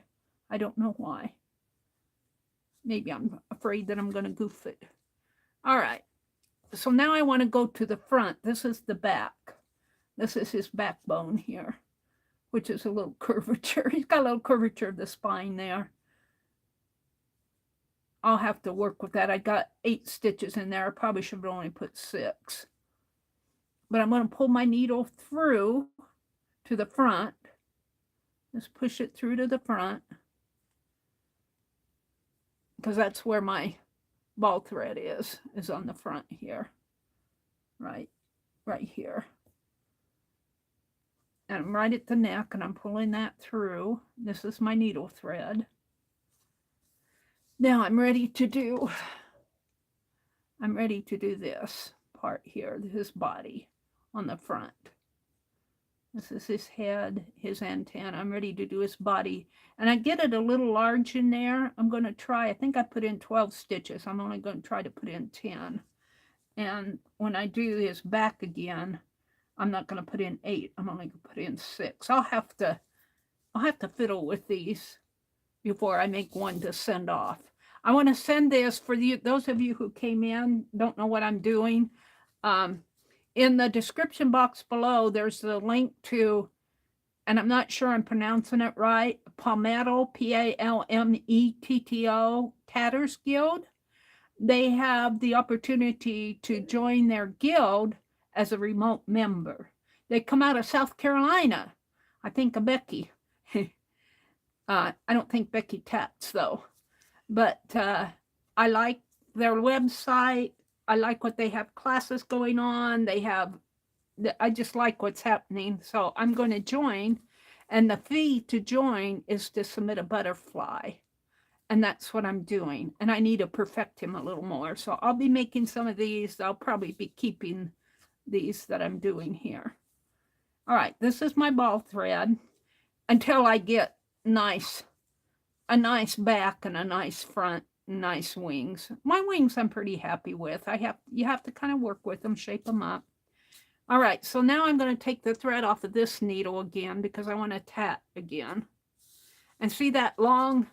I don't know why. Maybe I'm afraid that I'm going to goof it. All right. So now I want to go to the front. This is the back. This is his backbone here, which is a little curvature. He's got a little curvature of the spine there. I'll have to work with that. I got 8 stitches in there. I probably should have only put 6. But I'm going to pull my needle through to the front. Just push it through to the front, because that's where my ball thread is on the front here. Right here. And I'm right at the neck, and I'm pulling that through. This is my needle thread. Now I'm ready to do this part here, his body on the front. This is his head, his antenna. I'm ready to do his body. And I get it a little large in there. I'm going to try, I think I put in 12 stitches. I'm only going to try to put in 10. And when I do his back again, I'm not going to put in 8. I'm only going to put in 6. I'll have to fiddle with these before I make one to send off. I want to send this for those of you who came in, don't know what I'm doing. In the description box below, there's the link to, and I'm not sure I'm pronouncing it right, Palmetto, Palmetto, Tatters Guild. They have the opportunity to join their guild as a remote member. They come out of South Carolina. I think of Becky. I don't think Becky tats though. But I like their website. I like what they have classes going on. I just like what's happening. So I'm going to join. And the fee to join is to submit a butterfly. And that's what I'm doing. And I need to perfect him a little more. So I'll be making some of these. I'll probably be keeping these that I'm doing here. All right, this is my ball thread until I get a nice back and a nice front, nice wings. My wings I'm pretty happy with. You have to kind of work with them, shape them up. All right, so now I'm going to take the thread off of this needle again because I want to tat again. And see that long,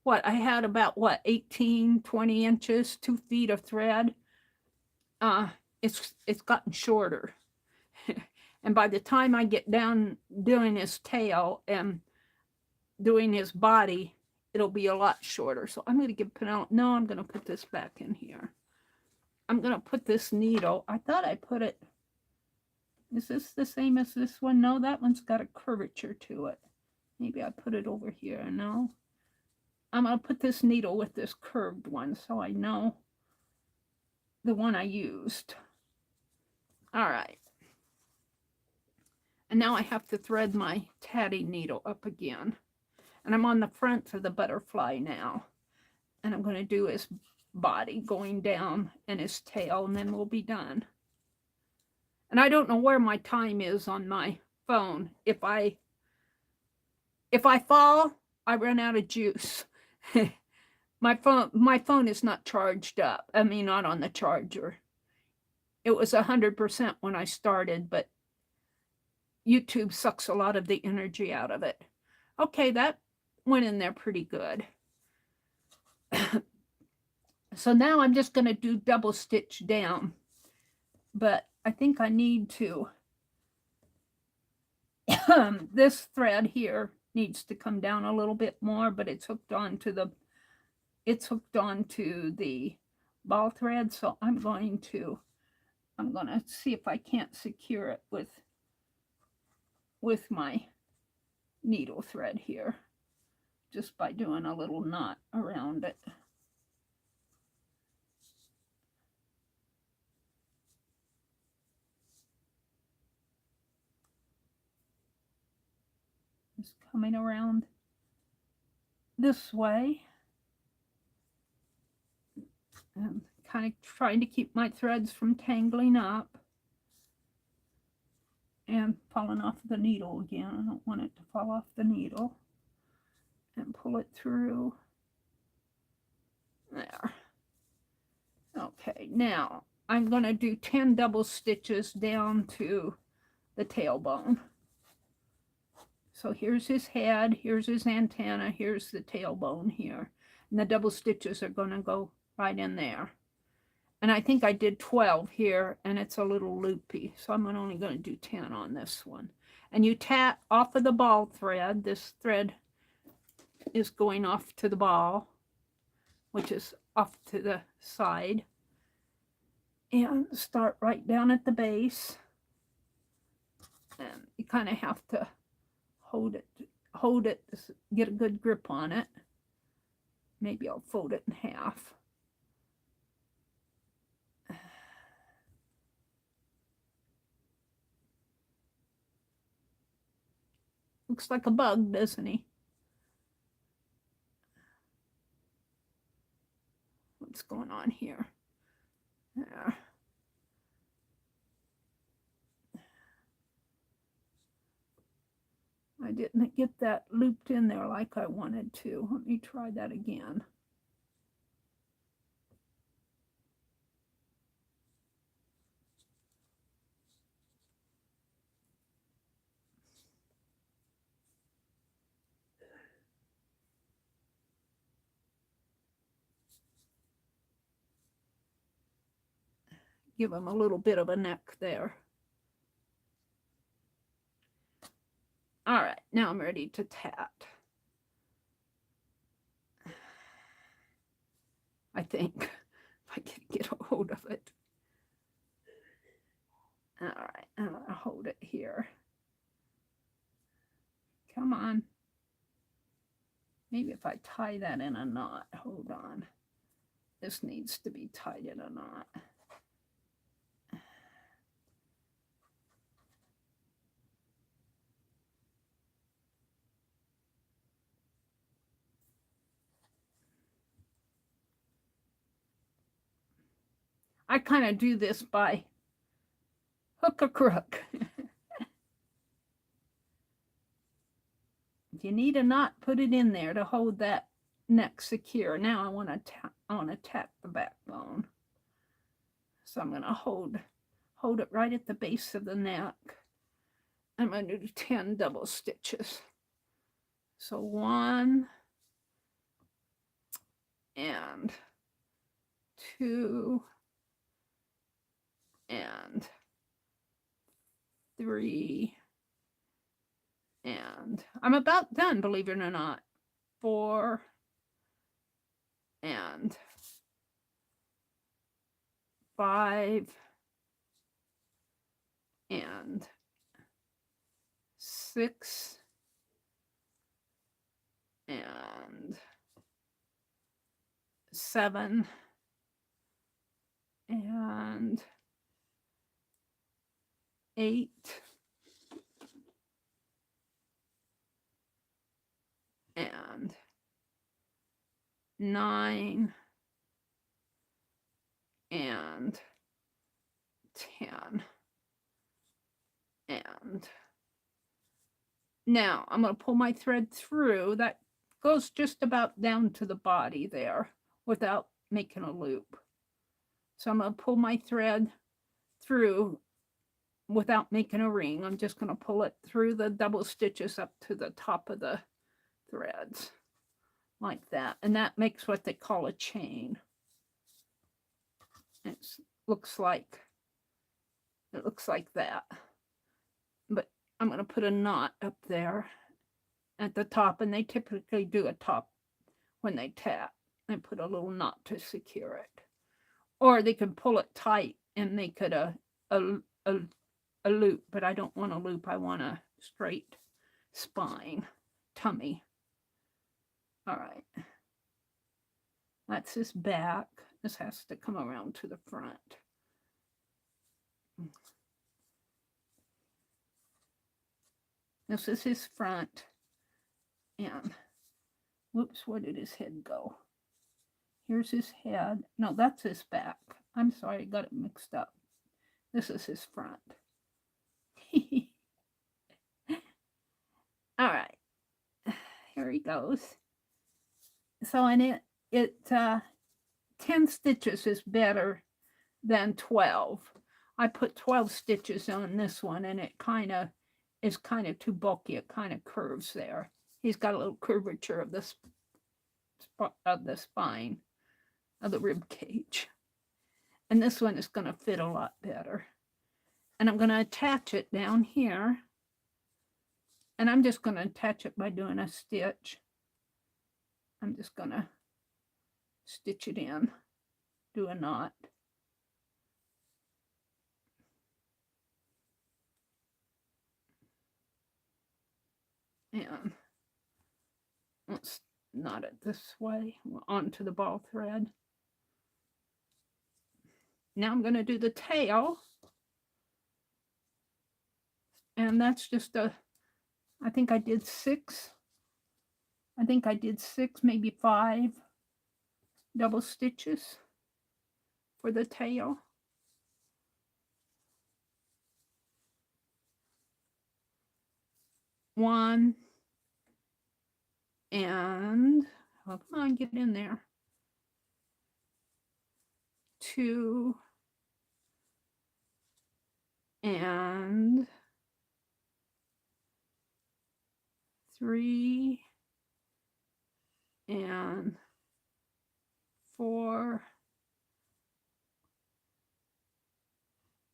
I had about 18, 20 inches, 2 feet of thread. It's gotten shorter. And by the time I get down doing his tail and doing his body, it'll be a lot shorter. So I'm going to give Penelope, no, I'm going to put this back in here. I'm going to put this needle. I thought I put it, is this the same as this one? No, that one's got a curvature to it. Maybe I put it over here. No, I'm going to put this needle with this curved one so I know the one I used. All right. And now I have to thread my tatting needle up again. And I'm on the front of the butterfly now. And I'm going to do his body going down and his tail, and then we'll be done. And I don't know where my time is on my phone. If I fall, I run out of juice. My phone is not charged up. I mean, not on the charger. It was 100% when I started, but YouTube sucks a lot of the energy out of it. Okay, that went in there pretty good. So now I'm just going to do double stitch down. But I think I need to, this thread here needs to come down a little bit more, but it's hooked onto the ball thread. So I'm going to see if I can't secure it with my needle thread here, just by doing a little knot around it. Just coming around this way and kind of trying to keep my threads from tangling up and falling off the needle again. I don't want it to fall off the needle. And pull it through. There. Okay, now I'm going to do 10 double stitches down to the tailbone. So here's his head, here's his antenna, here's the tailbone here. And the double stitches are going to go right in there. And I think I did 12 here, and it's a little loopy. So I'm only going to do 10 on this one. And you tat off of the ball thread. This thread is going off to the ball, which is off to the side. And start right down at the base. And you kind of have to hold it, get a good grip on it. Maybe I'll fold it in half. Looks like a bug, doesn't he? What's going on here? There. I didn't get that looped in there like I wanted to. Let me try that again. Give him a little bit of a neck there. All right, now I'm ready to tat. I think, if I can get a hold of it. All right, I'm gonna hold it here. Come on. Maybe if I tie that in a knot, hold on. This needs to be tied in a knot. I kind of do this by hook or crook. If you need a knot, put it in there to hold that neck secure. Now I want to tack the backbone. So I'm going to hold it right at the base of the neck. I'm going to do 10 double stitches. So 1 and 2 and 3 and I'm about done, believe it or not. 4 and 5 and 6 and 7 and 8 and 9 and 10. And now I'm going to pull my thread through. That goes just about down to the body there without making a loop. So I'm going to pull my thread through without making a ring. I'm just going to pull it through the double stitches up to the top of the threads like that. And that makes what they call a chain. It looks like that. But I'm going to put a knot up there at the top, and they typically do a top when they tap and put a little knot to secure it. Or they can pull it tight and make it a loop, but I don't want a loop. I want a straight spine, tummy. All right. That's his back. This has to come around to the front. This is his front. And, whoops, where did his head go? Here's his head. No, that's his back. I'm sorry, I got it mixed up. This is his front. All right. Here he goes. So in it 10 stitches is better than 12. I put 12 stitches on this one, and it is kind of too bulky. It kind of curves there. He's got a little curvature of the spine, of the rib cage. And this one is going to fit a lot better. And I'm going to attach it down here. And I'm just going to attach it by doing a stitch. I'm just going to stitch it in, do a knot. And let's knot it this way onto the ball thread. Now I'm going to do the tail. And that's just I think I did 6. I think I did 6, maybe 5 double stitches for the tail. One, and oh, come on, get in there. 2, and 3, and 4,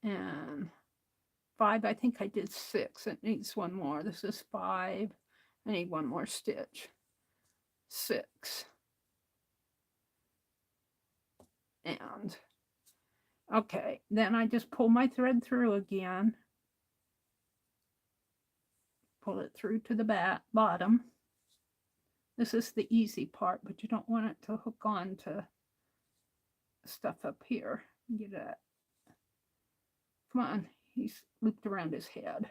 and 5. I think I did 6. It needs one more. This is 5. I need one more stitch. 6. And okay, then I just pull my thread through again. Pull it through to the bottom. This is the easy part, but you don't want it to hook on to stuff up here. Get that. Come on, he's looped around his head.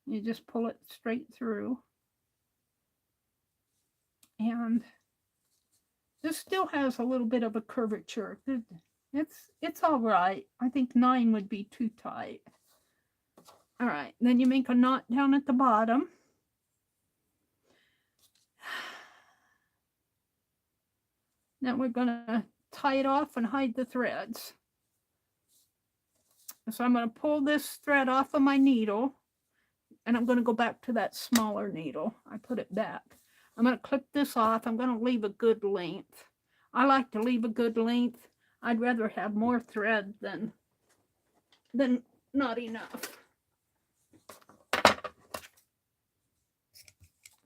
You just pull it straight through. And this still has a little bit of a curvature. It's all right. I think 9 would be too tight. All right, then you make a knot down at the bottom. Now we're going to tie it off and hide the threads. So I'm going to pull this thread off of my needle, and I'm going to go back to that smaller needle. I put it back. I'm going to clip this off. I'm going to leave a good length. I like to leave a good length. I'd rather have more thread than not enough.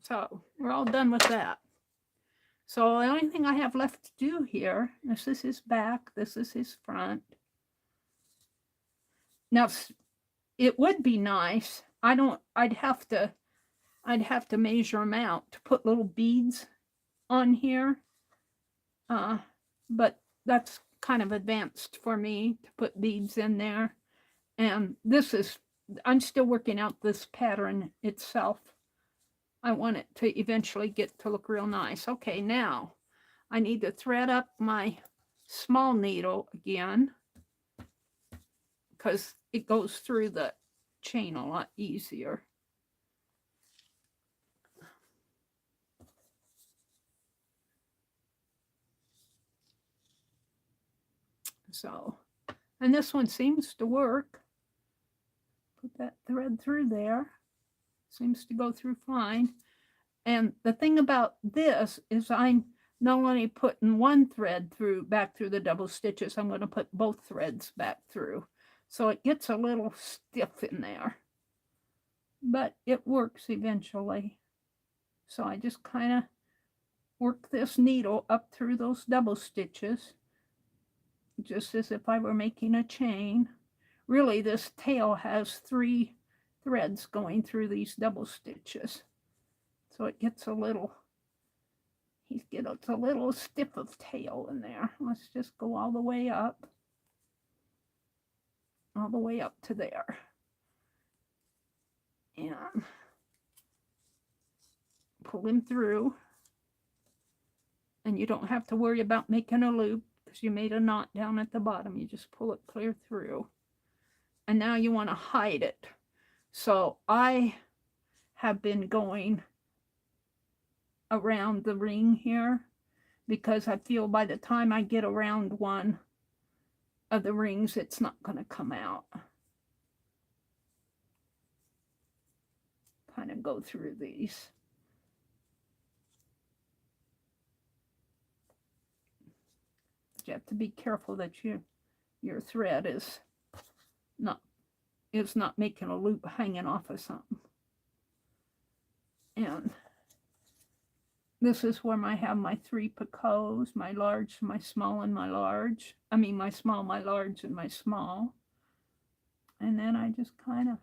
So we're all done with that. So the only thing I have left to do here, this is his back, this is his front. Now, it would be nice. I'd have to measure them out to put little beads on here. But that's kind of advanced for me to put beads in there. And I'm still working out this pattern itself. I want it to eventually get to look real nice. Okay, now I need to thread up my small needle again because it goes through the chain a lot easier. So, and this one seems to work. Put that thread through there. Seems to go through fine. And the thing about this is I'm not only putting one thread through back through the double stitches, I'm going to put both threads back through. So it gets a little stiff in there. But it works eventually. So I just kind of work this needle up through those double stitches, just as if I were making a chain. Really, this tail has 3 threads going through these double stitches. So it gets a little, he gets a little stiff of tail in there. Let's just go all the way up to there. And pull him through. And you don't have to worry about making a loop because you made a knot down at the bottom. You just pull it clear through. And now you want to hide it. So I have been going around the ring here because I feel by the time I get around one of the rings, it's not going to come out. Kind of go through these. You have to be careful that your thread is not making a loop hanging off of something. And this is where I have my 3 picots, my large, my small, and my large. I mean my small, my large, and my small. And then I just kind of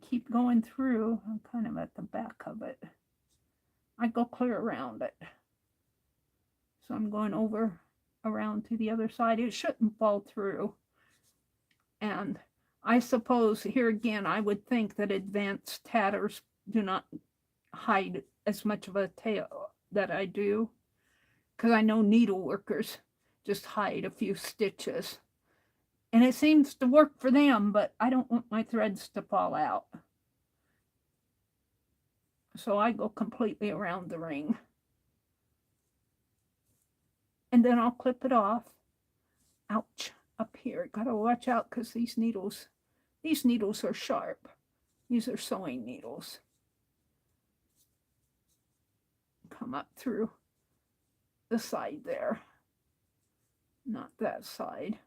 keep going through. I'm kind of at the back of it. I go clear around it. So I'm going over around to the other side. It shouldn't fall through. And I suppose here again, I would think that advanced tatters do not hide as much of a tail that I do, because I know needle workers just hide a few stitches. And it seems to work for them, but I don't want my threads to fall out. So I go completely around the ring. And then I'll clip it off. Ouch, up here. Gotta watch out because these needles are sharp. These are sewing needles. Come up through the side there. Not that side.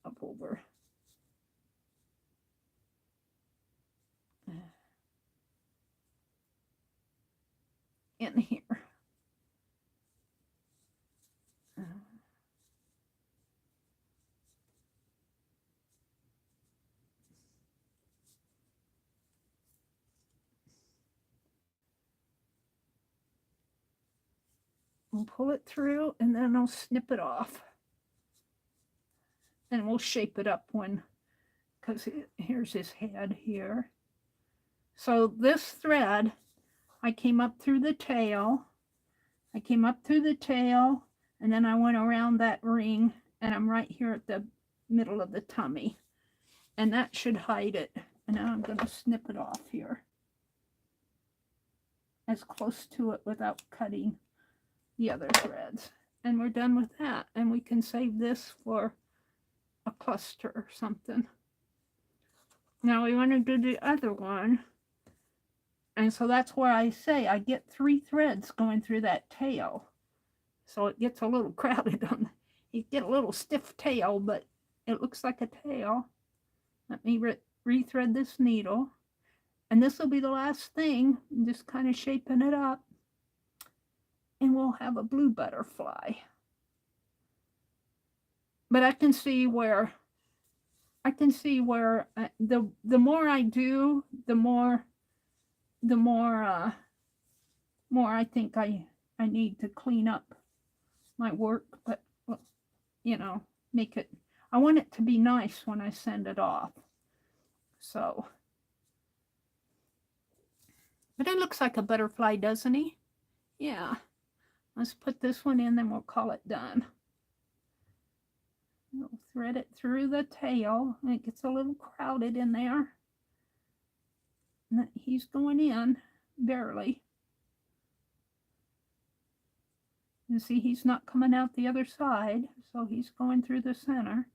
Up over. In here. We'll pull it through and then I'll snip it off. And we'll shape it up when, because here's his head here. So this thread, I came up through the tail. And then I went around that ring, and I'm right here at the middle of the tummy. And that should hide it. And now I'm going to snip it off here. As close to it without cutting the other threads. And we're done with that. And we can save this for a cluster or something. Now we want to do the other one. And so that's where I say I get 3 threads going through that tail. So it gets a little crowded on. You get a little stiff tail, but it looks like a tail. Let me rethread this needle. And this will be the last thing. I'm just kind of shaping it up. And we'll have a blue butterfly. But I can see where the more I do, the more I think I need to clean up my work, but you know, make it, I want it to be nice when I send it off. So But it looks like a butterfly, doesn't he? Yeah. Let's put this one in, then we'll call it done. We'll thread it through the tail. It gets a little crowded in there. And he's going in, barely. You see, he's not coming out the other side, so he's going through the center.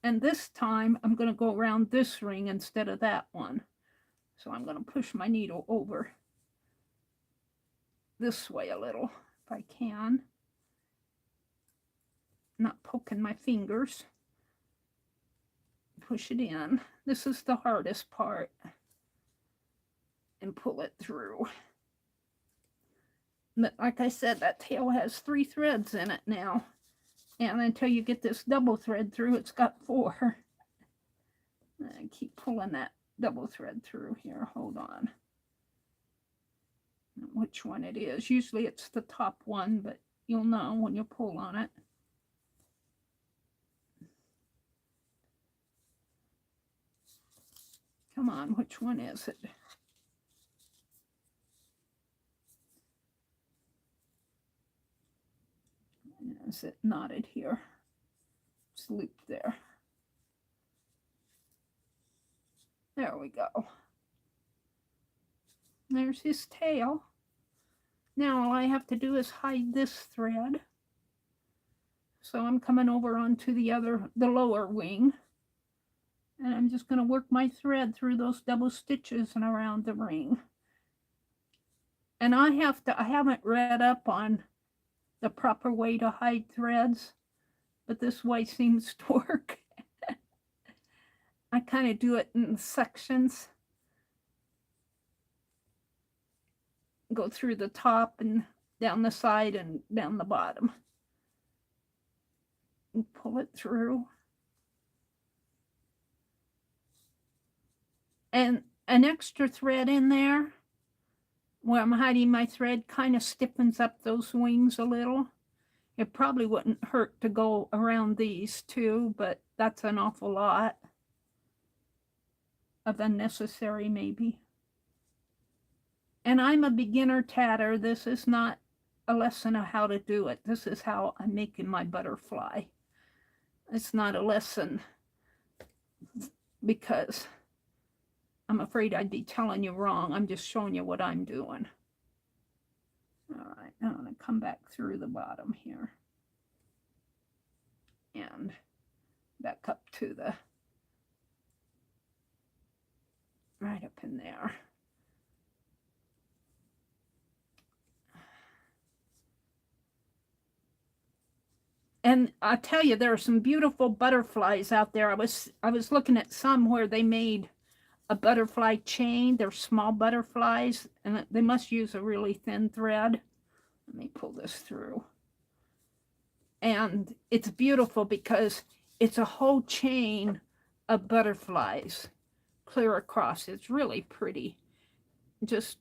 And this time, I'm going to go around this ring instead of that one. So I'm going to push my needle over this way a little, if I can. Not poking my fingers. Push it in. This is the hardest part. And pull it through. But like I said, that tail has 3 threads in it now. And until you get this double thread through, it's got 4. I keep pulling that double thread through here. Hold on. Which one it is. Usually it's the top one, but you'll know when you pull on it. Come on, which one is it? Is it knotted here? It's looped there. There we go. There's his tail. Now all I have to do is hide this thread. So I'm coming over onto the lower wing. And I'm just going to work my thread through those double stitches and around the ring. And I haven't read up on the proper way to hide threads, but this way seems to work. I kind of do it in sections. Go through the top and down the side and down the bottom. And pull it through. And an extra thread in there where I'm hiding my thread kind of stiffens up those wings a little. It probably wouldn't hurt to go around these too, but that's an awful lot of unnecessary maybe. And I'm a beginner tatter. This is not a lesson of how to do it. This is how I'm making my butterfly. It's not a lesson because I'm afraid I'd be telling you wrong. I'm just showing you what I'm doing. All right, now I'm going to come back through the bottom here. And back up to the, right up in there. And I tell you, there are some beautiful butterflies out there. I was looking at some where they made a butterfly chain. They're small butterflies, and they must use a really thin thread. Let me pull this through. And it's beautiful because it's a whole chain of butterflies clear across. It's really pretty. Just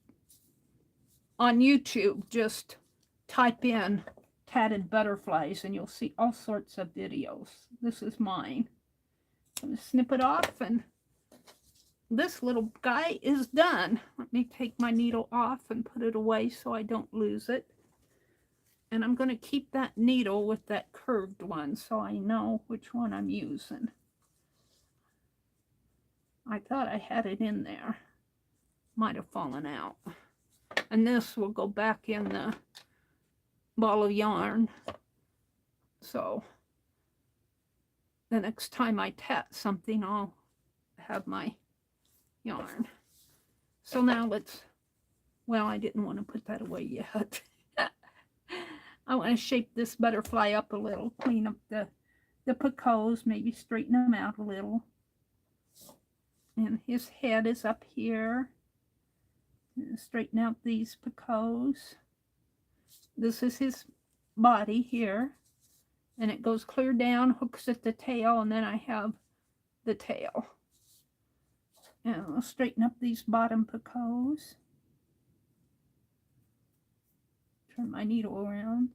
on YouTube, just type in tatted butterflies and you'll see all sorts of videos. This is mine. I'm going to snip it off, and this little guy is done. Let me take my needle off and put it away so I don't lose it. And I'm going to keep that needle with that curved one so I know which one I'm using. I thought I had it in there. Might have fallen out. And this will go back in the ball of yarn. So the next time I tat something, I'll have my yarn. So now let's, well, I didn't want to put that away yet. I want to shape this butterfly up a little, clean up the picots, maybe straighten them out a little. And his head is up here. And straighten out these picots. This is his body here. And it goes clear down, hooks at the tail, and then I have the tail. And I'll straighten up these bottom picots. Turn my needle around.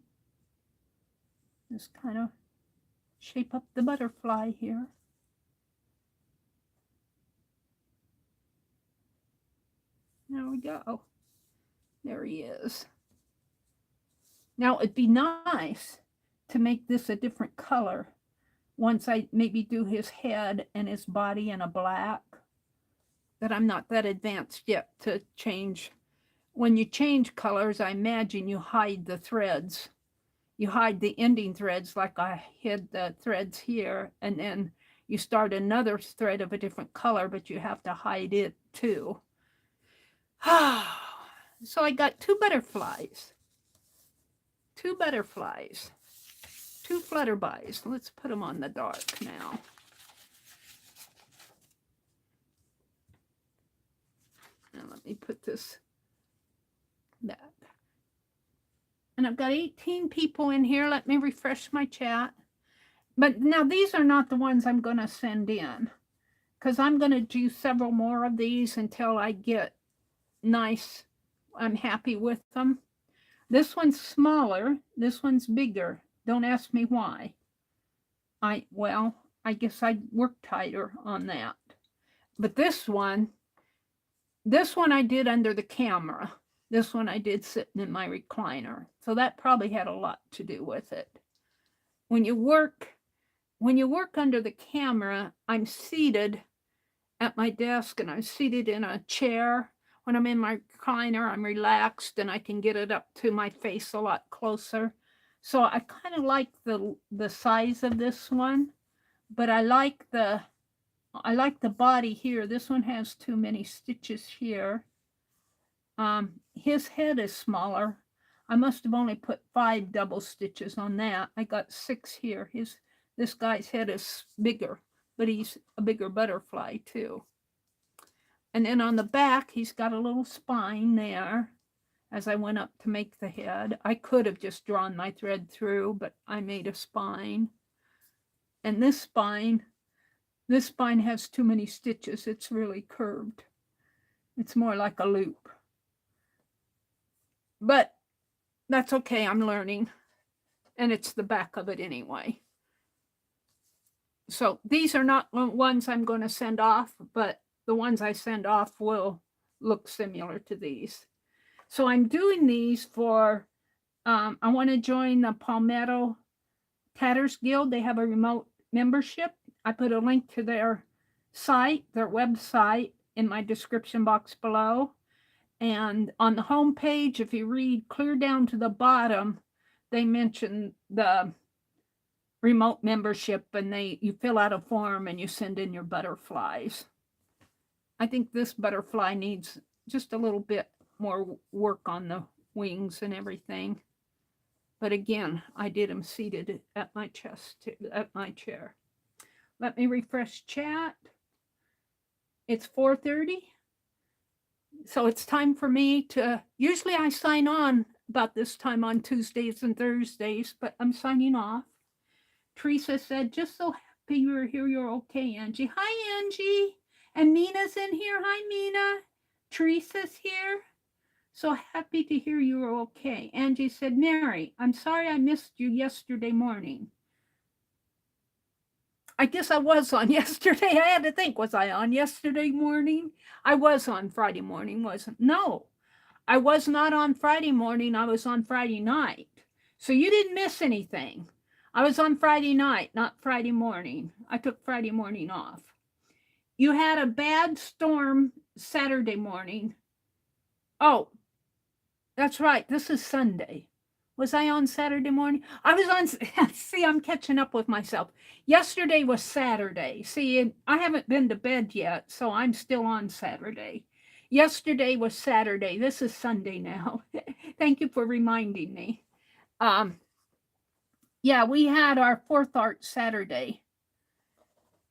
Just kind of shape up the butterfly here. There we go. There he is. Now it'd be nice to make this a different color once I maybe do his head and his body in a black. But I'm not that advanced yet to change. When you change colors, I imagine you hide the threads. You hide the ending threads, like I hid the threads here, and then you start another thread of a different color, but you have to hide it too. So I got two butterflies. Two flutterbys. Let's put them on the dark now. Now let me put this back. And I've got 18 people in here. Let me refresh my chat. But now these are not the ones I'm going to send in, because I'm going to do several more of these until I get nice. I'm happy with them. This one's smaller. This one's bigger. Don't ask me why. I guess I'd work tighter on that. But this one I did under the camera. This one I did sitting in my recliner. So that probably had a lot to do with it. When you work under the camera, I'm seated at my desk and I'm seated in a chair. When I'm in my recliner, I'm relaxed and I can get it up to my face a lot closer. So I kind of like the size of this one, but I like the body here. This one has too many stitches here. His head is smaller. I must have only put 5 double stitches on that. I got 6 here. This guy's head is bigger, but he's a bigger butterfly too. And then on the back, he's got a little spine there as I went up to make the head. I could have just drawn my thread through, but I made a spine. And this spine has too many stitches. It's really curved. It's more like a loop. But that's okay. I'm learning. And it's the back of it anyway. So these are not ones I'm going to send off, but the ones I send off will look similar to these. So I'm doing these for, I want to join the Palmetto Tatters Guild. They have a remote membership. I put a link to their site, their website, in my description box below. And on the home page, if you read clear down to the bottom, they mention the remote membership, and you fill out a form and you send in your butterflies. I think this butterfly needs just a little bit more work on the wings and everything. But again, I did them seated at my chair. Let me refresh chat. It's 4:30. So it's time for me to, usually I sign on about this time on Tuesdays and Thursdays, but I'm signing off. Teresa said, just so happy you're here. You're okay, Angie. Hi, Angie. And Mina's in here. Hi, Mina. Teresa's here. So happy to hear you are okay. Angie said, Meri, I'm sorry I missed you yesterday morning. I guess I was on yesterday. I had to think, was I on yesterday morning? I was on Friday morning, wasn't? No, I was not on Friday morning. I was on Friday night. So you didn't miss anything. I was on Friday night, not Friday morning. I took Friday morning off. You had a bad storm Saturday morning. Oh, that's right. This is Sunday. Was I on Saturday morning? I was on, see, I'm catching up with myself. Yesterday was Saturday. See, I haven't been to bed yet, so I'm still on Saturday. Yesterday was Saturday. This is Sunday now. Thank you for reminding me. Yeah, we had our 4th Art Saturday.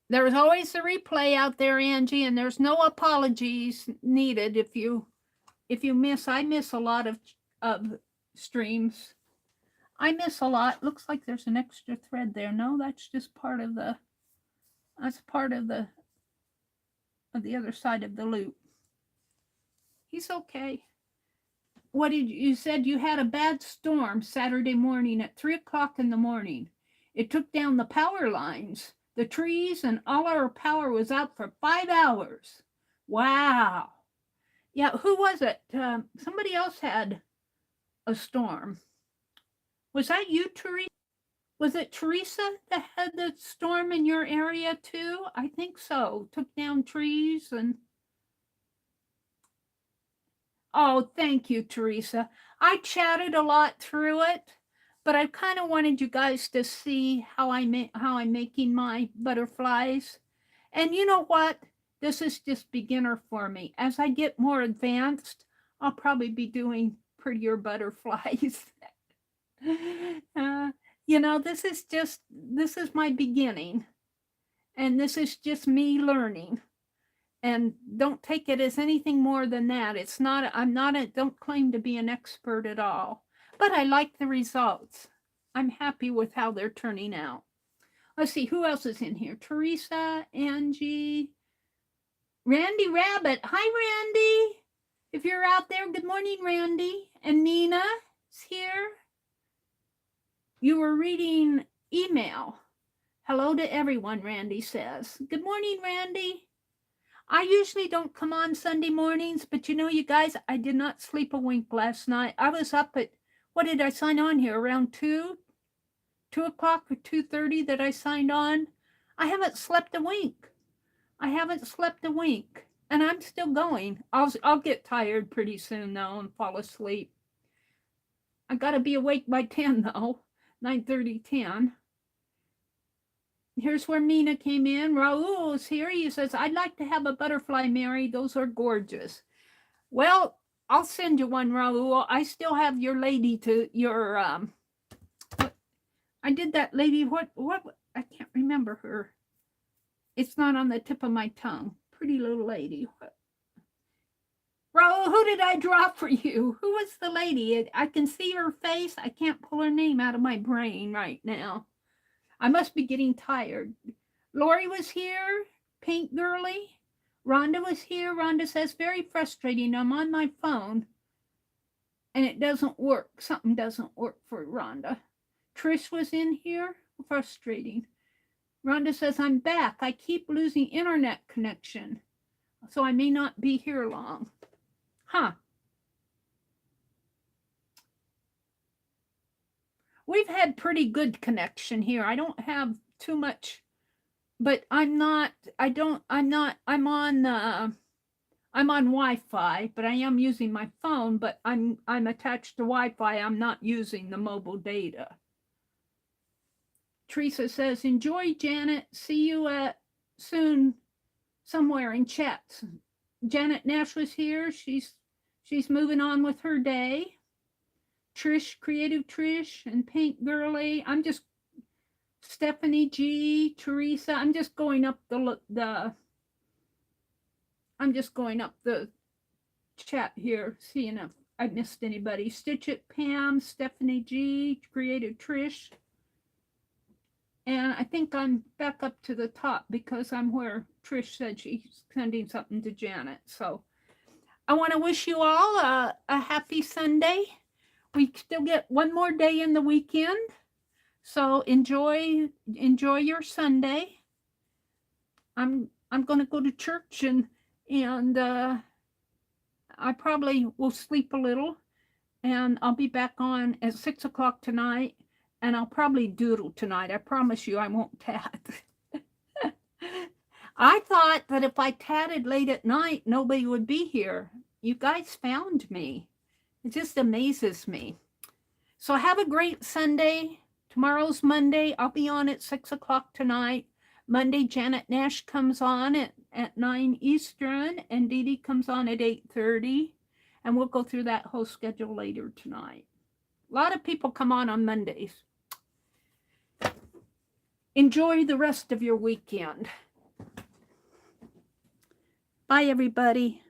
There's always a replay out there, Angie, and there's no apologies needed if you miss. I miss a lot of streams. I miss a lot. Looks like there's an extra thread there. No, that's just part of the other side of the loop. He's okay. What did you said you had a bad storm Saturday morning at 3:00 in the morning. It took down the power lines, the trees, and all our power was out for 5 hours. Wow. Yeah, who was it? Somebody else had a storm. Was that you, Teresa? Was it Teresa that had the storm in your area too? I think so. Took down trees and... Oh, thank you, Teresa. I chatted a lot through it, but I kind of wanted you guys to see how I'm making my butterflies. And you know what? This is just beginner for me. As I get more advanced, I'll probably be doing prettier butterflies. You know, this is my beginning, and this is just me learning. And don't take it as anything more than that. Don't claim to be an expert at all, but I like the results. I'm happy with how they're turning out. Let's see, who else is in here? Teresa, Angie, Randy Rabbit. Hi, Randy. If you're out there, good morning, Randy. And Nina is here. You were reading email. Hello to everyone, Randy says. Good morning, Randy. I usually don't come on Sunday mornings, but you know, you guys, I did not sleep a wink last night. I was up at, what did I sign on here? Around 2 o'clock or 2:30 that I signed on. I haven't slept a wink. And I'm still going. I'll get tired pretty soon though and fall asleep. I got to be awake by 10 though. 9:30, 10. Here's where Mina came in. Raul is here. He says, I'd like to have a butterfly, Meri. Those are gorgeous. Well, I'll send you one, Raul. I still have your lady to your, I did that lady, what, I can't remember her. It's not on the tip of my tongue. Pretty little lady. What? Raul, who did I draw for you? Who was the lady? I can see her face. I can't pull her name out of my brain right now. I must be getting tired. Lori was here. Pink Girly. Rhonda was here. Rhonda says, very frustrating. I'm on my phone and it doesn't work. Something doesn't work for Rhonda. Trish was in here. Frustrating. Rhonda says, I'm back. I keep losing internet connection, so I may not be here long. Huh. We've had pretty good connection here. I don't have too much, but I'm on Wi-Fi, but I am using my phone, but I'm attached to Wi-Fi. I'm not using the mobile data. Teresa says, enjoy, Janet. See you soon somewhere in chats. Janet Nash was here. She's moving on with her day. Trish, Creative Trish, and Pink Girly. I'm just Stephanie G, Teresa. I'm just going up the chat here, seeing if I missed anybody. Stitch It, Pam, Stephanie G, Creative Trish. And I think I'm back up to the top because I'm where Trish said she's sending something to Janet. So I want to wish you all a happy Sunday. We still get one more day in the weekend. So enjoy your Sunday. I'm going to go to church and I probably will sleep a little, and I'll be back on at 6 o'clock tonight, and I'll probably doodle tonight. I promise you I won't tat. I thought that if I tatted late at night, nobody would be here. You guys found me. It just amazes me. So have a great Sunday. Tomorrow's Monday. I'll be on at 6 o'clock tonight. Monday, Janet Nash comes on at 9 Eastern, and Dee Dee comes on at 8:30. And we'll go through that whole schedule later tonight. A lot of people come on Mondays. Enjoy the rest of your weekend. Bye, everybody.